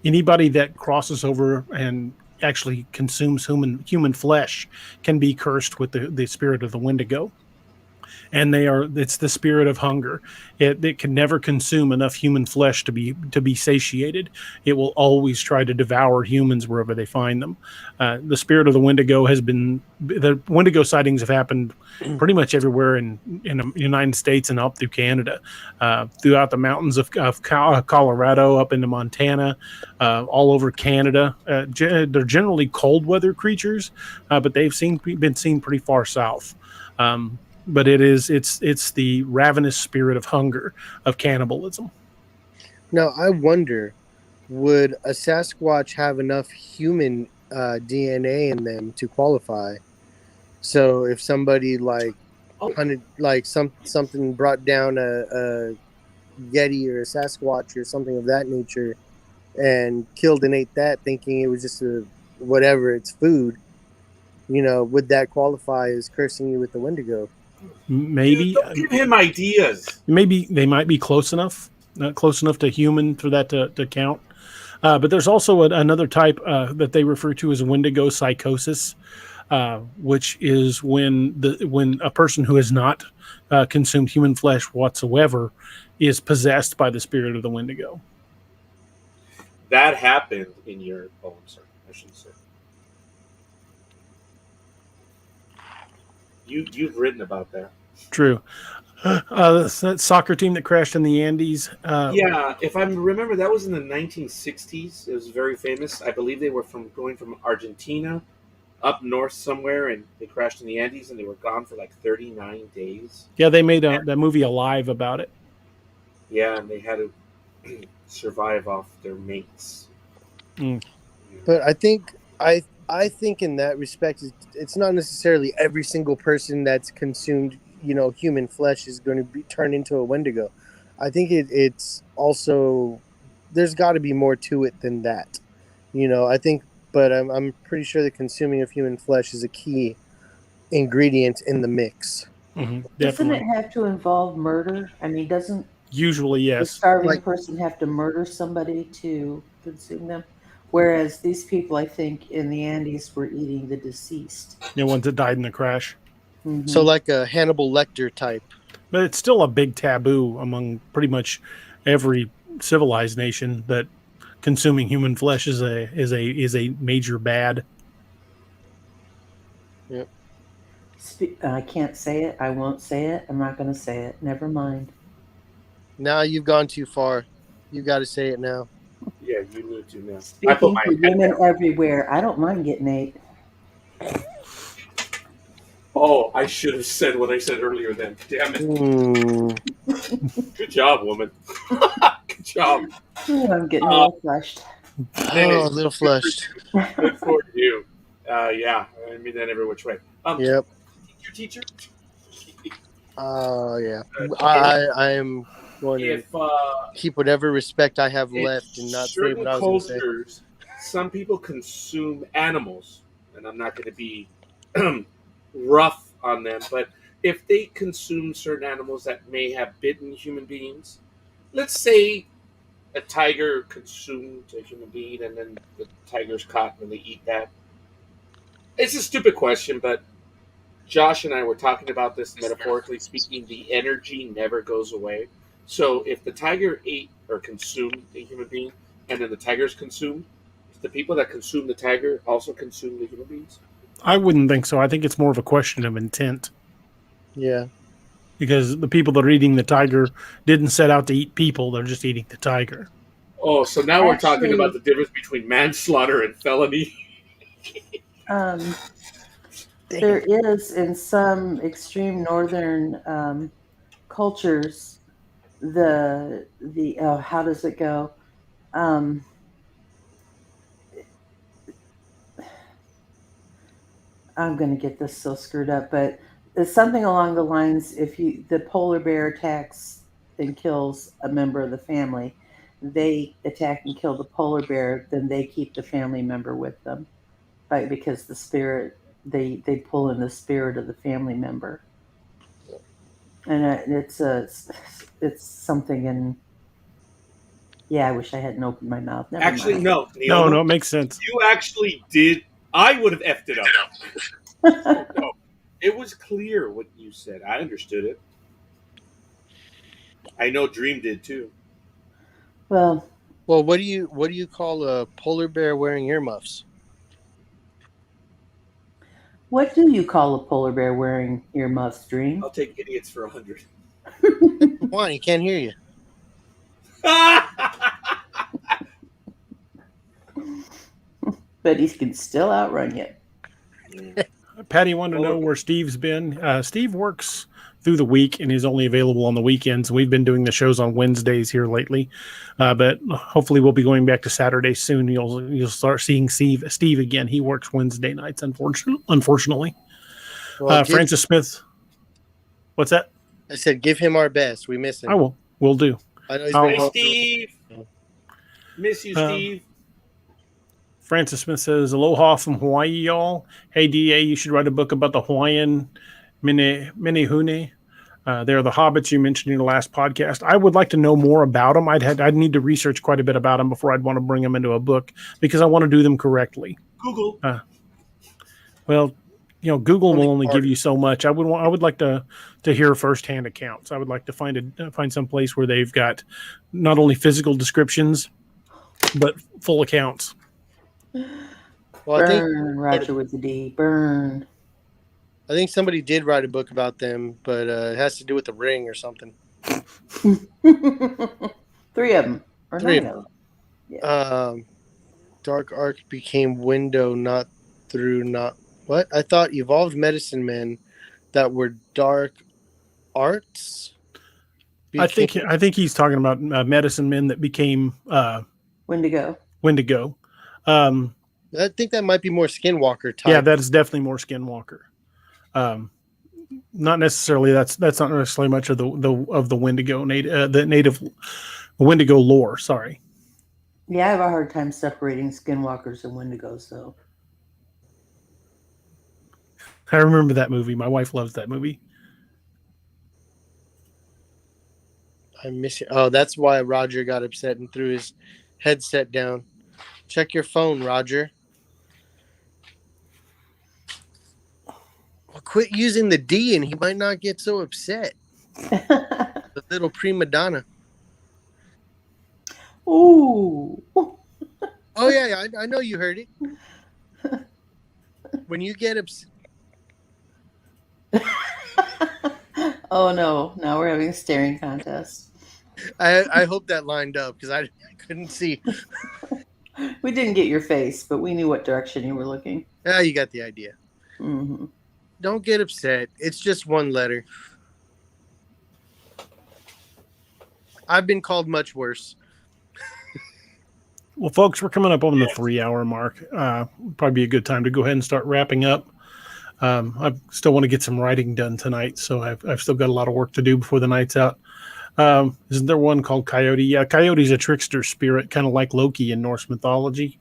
Speaker 2: anybody that crosses over and actually consumes human flesh can be cursed with the spirit of the Wendigo. And it's the spirit of hunger. It can never consume enough human flesh to be satiated. It will always try to devour humans wherever they find them. The spirit of the the Wendigo sightings have happened pretty much everywhere in the United States and up through Canada, throughout the mountains of Colorado, up into Montana, all over Canada. They're generally cold weather creatures, but they've been seen pretty far south. But it's the ravenous spirit of hunger, of cannibalism.
Speaker 5: Now, I wonder, would a Sasquatch have enough human DNA in them to qualify? So if somebody hunted, something brought down a Yeti or a Sasquatch or something of that nature and killed and ate that, thinking it was just it's food, would that qualify as cursing you with the Wendigo?
Speaker 2: Maybe.
Speaker 6: Dude, don't give him ideas.
Speaker 2: Maybe they might be close enough to human for that to count. But there's also another type that they refer to as Wendigo psychosis, which is when a person who has not consumed human flesh whatsoever is possessed by the spirit of the Wendigo.
Speaker 6: That happened in your. Oh, I'm sorry. I shouldn't say. You've written about that.
Speaker 2: True. That soccer team that crashed in the Andes.
Speaker 6: Yeah, if I remember, that was in the 1960s. It was very famous. I believe they were going from Argentina up north somewhere, and they crashed in the Andes, and they were gone for like 39 days.
Speaker 2: Yeah, they made that movie Alive about it.
Speaker 6: Yeah, and they had to survive off their mates.
Speaker 2: Mm.
Speaker 5: But I think in that respect, it's not necessarily every single person that's consumed, human flesh is going to be turned into a Wendigo. I think it's also, there's got to be more to it than that. I think, but I'm pretty sure the consuming of human flesh is a key ingredient in the mix.
Speaker 2: Mm-hmm,
Speaker 7: doesn't it have to involve murder? I mean, doesn't
Speaker 2: usually, yes,
Speaker 7: the starving person have to murder somebody to consume them? Whereas these people, I think, in the Andes were eating the deceased.
Speaker 2: The ones that died in the crash.
Speaker 7: Mm-hmm.
Speaker 5: So like a Hannibal Lecter type.
Speaker 2: But it's still a big taboo among pretty much every civilized nation that consuming human flesh is a major bad.
Speaker 5: Yep.
Speaker 7: I can't say it. I won't say it. I'm not going to say it. Never mind.
Speaker 5: Now you've gone too far. You got to say it now.
Speaker 6: Yeah, you need to now. I put
Speaker 7: Speaking
Speaker 6: my
Speaker 7: for
Speaker 6: head
Speaker 7: women
Speaker 6: down.
Speaker 7: everywhere, I don't mind getting ate.
Speaker 6: Oh, I should have said what I said earlier then. Damn it. Good job, woman. Good job.
Speaker 7: Ooh, I'm getting a little flushed.
Speaker 6: Hey,
Speaker 5: Oh, a little flushed.
Speaker 6: good for you. Yeah, I mean that every which way.
Speaker 5: Yep.
Speaker 6: Teacher.
Speaker 5: Oh, yeah. I am going to
Speaker 6: If
Speaker 5: keep whatever respect I have
Speaker 6: in
Speaker 5: left and not say
Speaker 6: certain
Speaker 5: what I was going to say.
Speaker 6: cultures, some people consume animals, and I'm not going to be rough on them, but if they consume certain animals that may have bitten human beings, let's say a tiger consumed a human being and then the tiger's caught and they eat that. It's a stupid question, but Josh and I were talking about this metaphorically speaking. The energy never goes away. So if the tiger ate or consumed a human being and then the tiger's consumed, the people that consume the tiger also consume the human beings?
Speaker 2: I wouldn't think so. I think it's more of a question of intent.
Speaker 5: Yeah.
Speaker 2: Because the people that are eating the tiger didn't set out to eat people. They're just eating the tiger.
Speaker 6: Oh, so now we're talking
Speaker 7: Actually-
Speaker 6: about the difference between manslaughter and felony.
Speaker 7: There is in some extreme northern cultures the how does it go? I'm going to get this so screwed up, but it's something along the lines: if the polar bear attacks and kills a member of the family, they attack and kill the polar bear, then they keep the family member with them, right? Because the spirit they pull in the spirit of the family member, and it's something in. Yeah, I wish I hadn't opened my mouth. Never
Speaker 6: Actually,
Speaker 7: mind.
Speaker 6: no. Neil,
Speaker 2: No, it makes sense.
Speaker 6: You actually did. I would have effed it up. No, it was clear what you said. I understood it. I know Dream did too.
Speaker 7: Well,
Speaker 5: what do you call a polar bear wearing earmuffs?
Speaker 7: what do you call a polar bear wearing earmuffs, Dream?
Speaker 6: I'll take idiots for 100.
Speaker 5: Why? He can't hear you.
Speaker 7: But he can still outrun you.
Speaker 2: Patty wanted to know where Steve's been. Steve works through the week and is only available on the weekends. We've been doing the shows on Wednesdays here lately, but hopefully we'll be going back to Saturday soon. You'll start seeing Steve again. He works Wednesday nights, unfortunately.
Speaker 5: Well,
Speaker 2: Francis Smith. What's that?
Speaker 5: I said, give him our best. We miss him.
Speaker 2: I will. We'll do.
Speaker 5: I know he's
Speaker 6: Hey,
Speaker 5: been
Speaker 6: Steve. Miss you, Steve.
Speaker 2: Francis Smith says, aloha from Hawaii, y'all. Hey, DA, you should write a book about the Hawaiian Minehune. They're the hobbits you mentioned in the last podcast. I would like to know more about them. I'd need to research quite a bit about them before I'd want to bring them into a book because I want to do them correctly.
Speaker 6: Google.
Speaker 2: Well, Google will only give you so much. I would like to hear firsthand accounts. I would like to find some place where they've got not only physical descriptions, but full accounts.
Speaker 5: Well, I think
Speaker 7: Roger with the D. Burn.
Speaker 5: I think somebody did write a book about them, but it has to do with the ring or something.
Speaker 7: 3 of them. Or
Speaker 5: 3 of
Speaker 7: 9
Speaker 5: them.
Speaker 7: of them. Yeah.
Speaker 5: Dark Ark became window, not through, not what? I thought evolved medicine men that were dark arts.
Speaker 2: I think he's talking about medicine men that became
Speaker 7: Wendigo.
Speaker 5: I think that might be more Skinwalker type.
Speaker 2: Yeah, that is definitely more Skinwalker. Not necessarily. That's not necessarily much of the Wendigo the native Wendigo lore. Sorry.
Speaker 7: Yeah, I have a hard time separating Skinwalkers and Wendigos, though.
Speaker 2: I remember that movie. My wife loves that movie.
Speaker 5: I miss it. Oh, that's why Roger got upset and threw his headset down. Check your phone, Roger. Well, quit using the D and he might not get so upset. The little prima donna.
Speaker 7: Ooh.
Speaker 5: Oh yeah, I know you heard it. When you get upset,
Speaker 7: Oh no! Now we're having a staring contest.
Speaker 5: I hope that lined up because I couldn't see.
Speaker 7: We didn't get your face, but we knew what direction you were looking.
Speaker 5: Ah, you got the idea.
Speaker 7: Hmm.
Speaker 5: Don't get upset. It's just one letter. I've been called much worse.
Speaker 2: Well, folks, we're coming up on the 3-hour mark. Probably be a good time to go ahead and start wrapping up. I still want to get some writing done tonight, so I've still got a lot of work to do before the night's out. Isn't there one called Coyote? Yeah, Coyote's a trickster spirit, kind of like Loki in Norse mythology.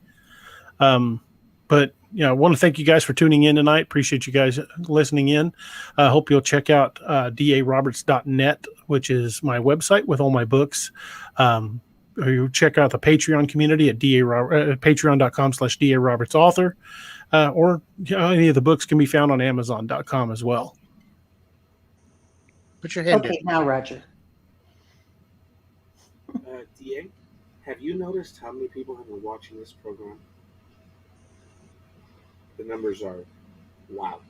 Speaker 2: But I want to thank you guys for tuning in tonight. Appreciate you guys listening in. I hope you'll check out daroberts.net, which is my website with all my books. You check out the Patreon community at patreon.com/darobertsauthor, or any of the books can be found on amazon.com as well.
Speaker 5: Put your hand
Speaker 7: Okay, now Roger.
Speaker 6: DA, have you noticed how many people have been watching this program? The numbers are, wow.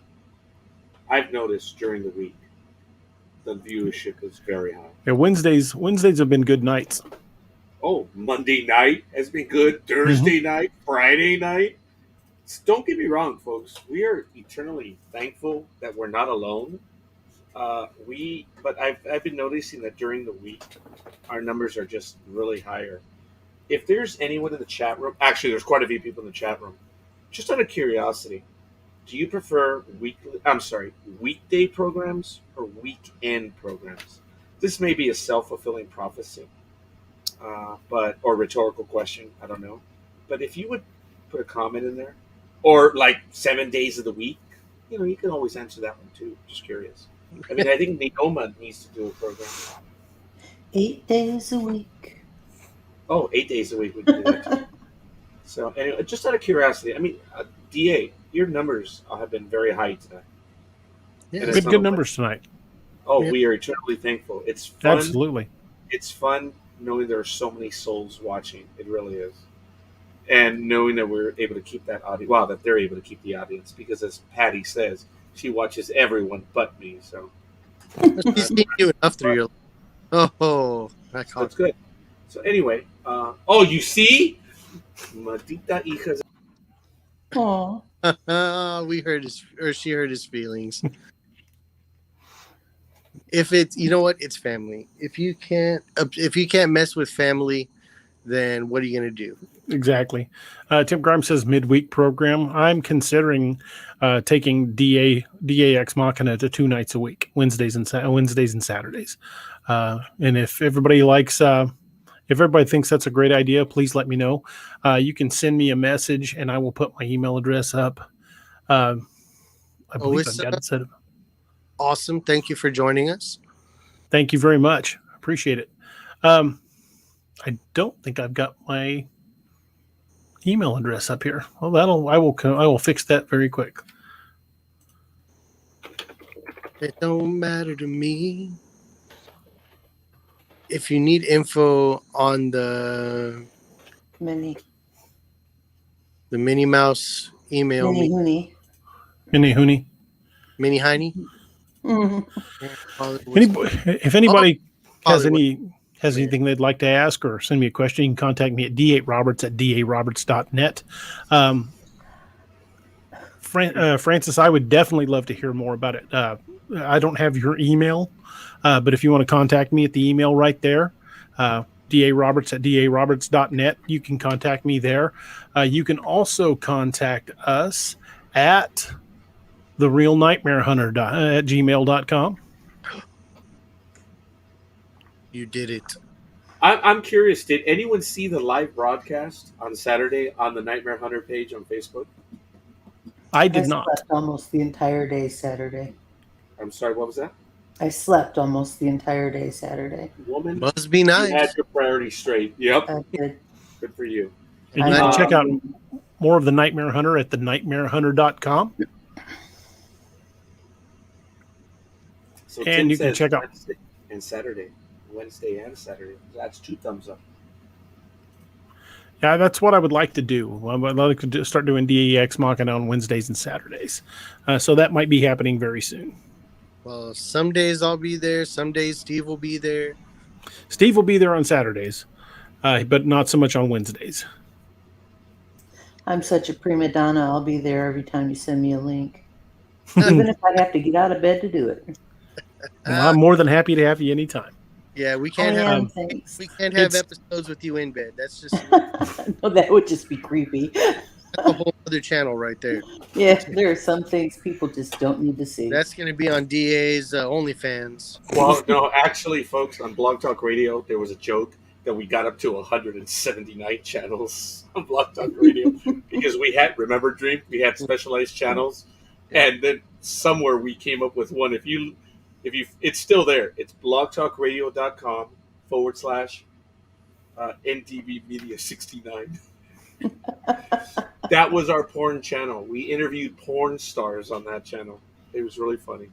Speaker 6: I've noticed during the week, the viewership is very high.
Speaker 2: Yeah, Wednesdays have been good nights.
Speaker 6: Oh, Monday night has been good. Thursday night, Friday night. Don't get me wrong, folks. We are eternally thankful that we're not alone. But I've been noticing that during the week, our numbers are just really higher. If there's anyone in the chat room, actually, there's quite a few people in the chat room. Just out of curiosity, do you prefer weekday programs or weekend programs? This may be a self-fulfilling prophecy, or rhetorical question. I don't know. But if you would put a comment in there, or like 7 days of the week, you can always answer that one too. Just curious. I mean, I think Neoma needs to do a program.
Speaker 7: 8 days a week.
Speaker 6: Oh, 8 days a week we can do that too. So anyway, just out of curiosity, I mean, DA, your numbers have been very high tonight.
Speaker 5: Yeah.
Speaker 2: Good numbers tonight.
Speaker 6: Oh,
Speaker 5: Yeah.
Speaker 6: we are eternally thankful. It's fun.
Speaker 2: Absolutely.
Speaker 6: It's fun knowing there are so many souls watching. It really is. And knowing that we're able to keep that audience, that they're able to keep the audience, because as Patty says, she watches everyone but me. So
Speaker 5: She's seen you enough through your life. Oh,
Speaker 6: that's good. So anyway, you see? Maldita hijas.
Speaker 7: Aw.
Speaker 5: She hurt his feelings. If it's, you know what, it's family. If you can't mess with family, then what are you going to do?
Speaker 2: Exactly. Tim Grimes says midweek program. I'm considering taking DA Ex Machina to 2 nights a week, Wednesdays and Saturdays. And if everybody thinks that's a great idea, please let me know. You can send me a message, and I will put my email address up. I believe I've got it set up.
Speaker 5: Awesome. Thank you for joining us.
Speaker 2: Thank you very much. Appreciate it. I don't think I've got my email address up here. Well, I will fix that very quick.
Speaker 5: It don't matter to me. If you need info on the
Speaker 7: Minnie
Speaker 5: Mouse, email me.
Speaker 7: Hooney.
Speaker 2: Minnie Hooney.
Speaker 5: Minnie Heine.
Speaker 2: If anybody has anything they'd like to ask or send me a question, you can contact me at d8roberts@daroberts.net. Francis, I would definitely love to hear more about it. I don't have your email, but if you want to contact me at the email right there, daroberts@daroberts.net, you can contact me there. You can also contact us at therealnightmarehunter@gmail.com.
Speaker 5: You did it.
Speaker 6: I'm curious, did anyone see the live broadcast on Saturday on the Nightmare Hunter page on Facebook?
Speaker 2: I did not.
Speaker 7: Slept almost the entire day Saturday.
Speaker 6: I'm sorry, what was that?
Speaker 7: I slept almost the entire day Saturday.
Speaker 6: Woman,
Speaker 5: must be nice.
Speaker 6: You had your priorities straight. Yep.
Speaker 7: I did.
Speaker 6: Good for you.
Speaker 2: And you can check out more of the Nightmare Hunter at thenightmarehunter.com.
Speaker 6: So
Speaker 2: and
Speaker 6: Tim
Speaker 2: you can check out
Speaker 6: Wednesday and Saturday. That's 2 thumbs up.
Speaker 2: Yeah, that's what I would like to do. I would like to start doing DAX Machina on Wednesdays and Saturdays. So that might be happening very soon.
Speaker 5: Well, some days I'll be there. Some days Steve will be there.
Speaker 2: Steve will be there on Saturdays, but not so much on Wednesdays.
Speaker 7: I'm such a prima donna. I'll be there every time you send me a link, even if I have to get out of bed to do it.
Speaker 2: Well, I'm more than happy to have you anytime.
Speaker 5: Yeah, we can't have episodes with you in bed. That's just
Speaker 7: no, that would just be creepy.
Speaker 5: That's a whole other channel right there.
Speaker 7: Yeah, there are some things people just don't need to see.
Speaker 5: That's going to be on DA's OnlyFans.
Speaker 6: Well, no, actually, folks, on Blog Talk Radio, there was a joke that we got up to 179 channels on Blog Talk Radio because we had, remember, Dream? We had specialized channels, and then somewhere we came up with one. If you, it's still there. It's blogtalkradio.com/NDB Media 69. That was our porn channel. We interviewed porn stars on that channel. It was really funny.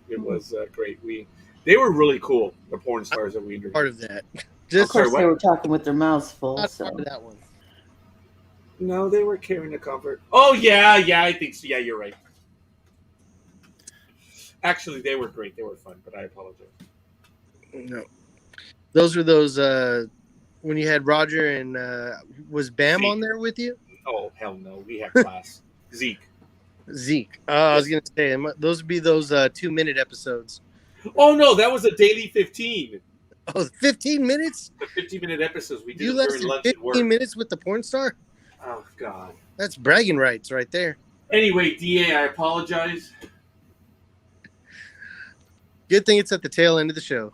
Speaker 6: It was great. They were really cool. The porn stars that we interviewed.
Speaker 5: Part of that.
Speaker 7: Of course, they were talking with their mouths full.
Speaker 5: Not
Speaker 7: so.
Speaker 5: part of that one.
Speaker 6: No, they were carrying the comfort. Oh yeah, I think so. Yeah, you're right. Actually, they were great. They were fun, but I apologize.
Speaker 5: No, those were those when you had Roger and was Bam
Speaker 6: Zeke.
Speaker 5: on there with you?
Speaker 6: Oh hell no, we had class. Zeke.
Speaker 5: I was gonna say those would be those 2-minute episodes.
Speaker 6: Oh no, that was a daily 15.
Speaker 5: Oh, 15 minutes?
Speaker 6: The 15-minute episodes we did
Speaker 5: You
Speaker 6: during
Speaker 5: lasted
Speaker 6: lunch and work.
Speaker 5: 15 minutes with the porn star?
Speaker 6: Oh God.
Speaker 5: That's bragging rights right there.
Speaker 6: Anyway, DA, I apologize.
Speaker 5: Good thing it's at the tail end of the show.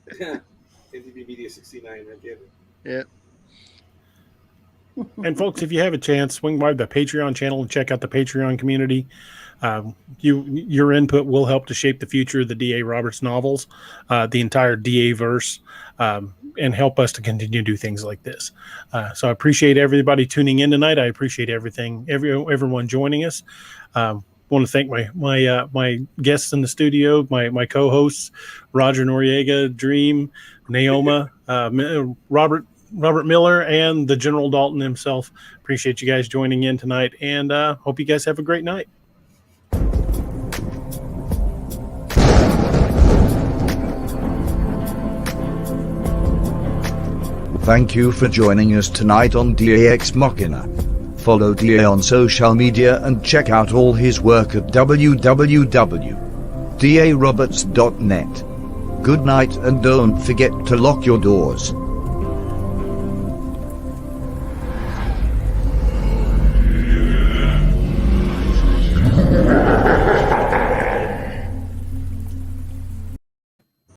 Speaker 6: NDB Media 69, I get it.
Speaker 5: Yeah.
Speaker 2: And folks, if you have a chance, swing by the Patreon channel and check out the Patreon community. Your input will help to shape the future of the D.A. Roberts novels, the entire D.A. verse, and help us to continue to do things like this. So I appreciate everybody tuning in tonight. I appreciate everyone joining us. Want to thank my guests in the studio, my co-hosts, Roger Noriega, Dream, Naoma, Robert Miller, and the General Dalton himself. Appreciate you guys joining in tonight, and hope you guys have a great night.
Speaker 1: Thank you for joining us tonight on DAX Machina. Follow DA on social media and check out all his work at www.daroberts.net. Good night, and don't forget to lock your doors.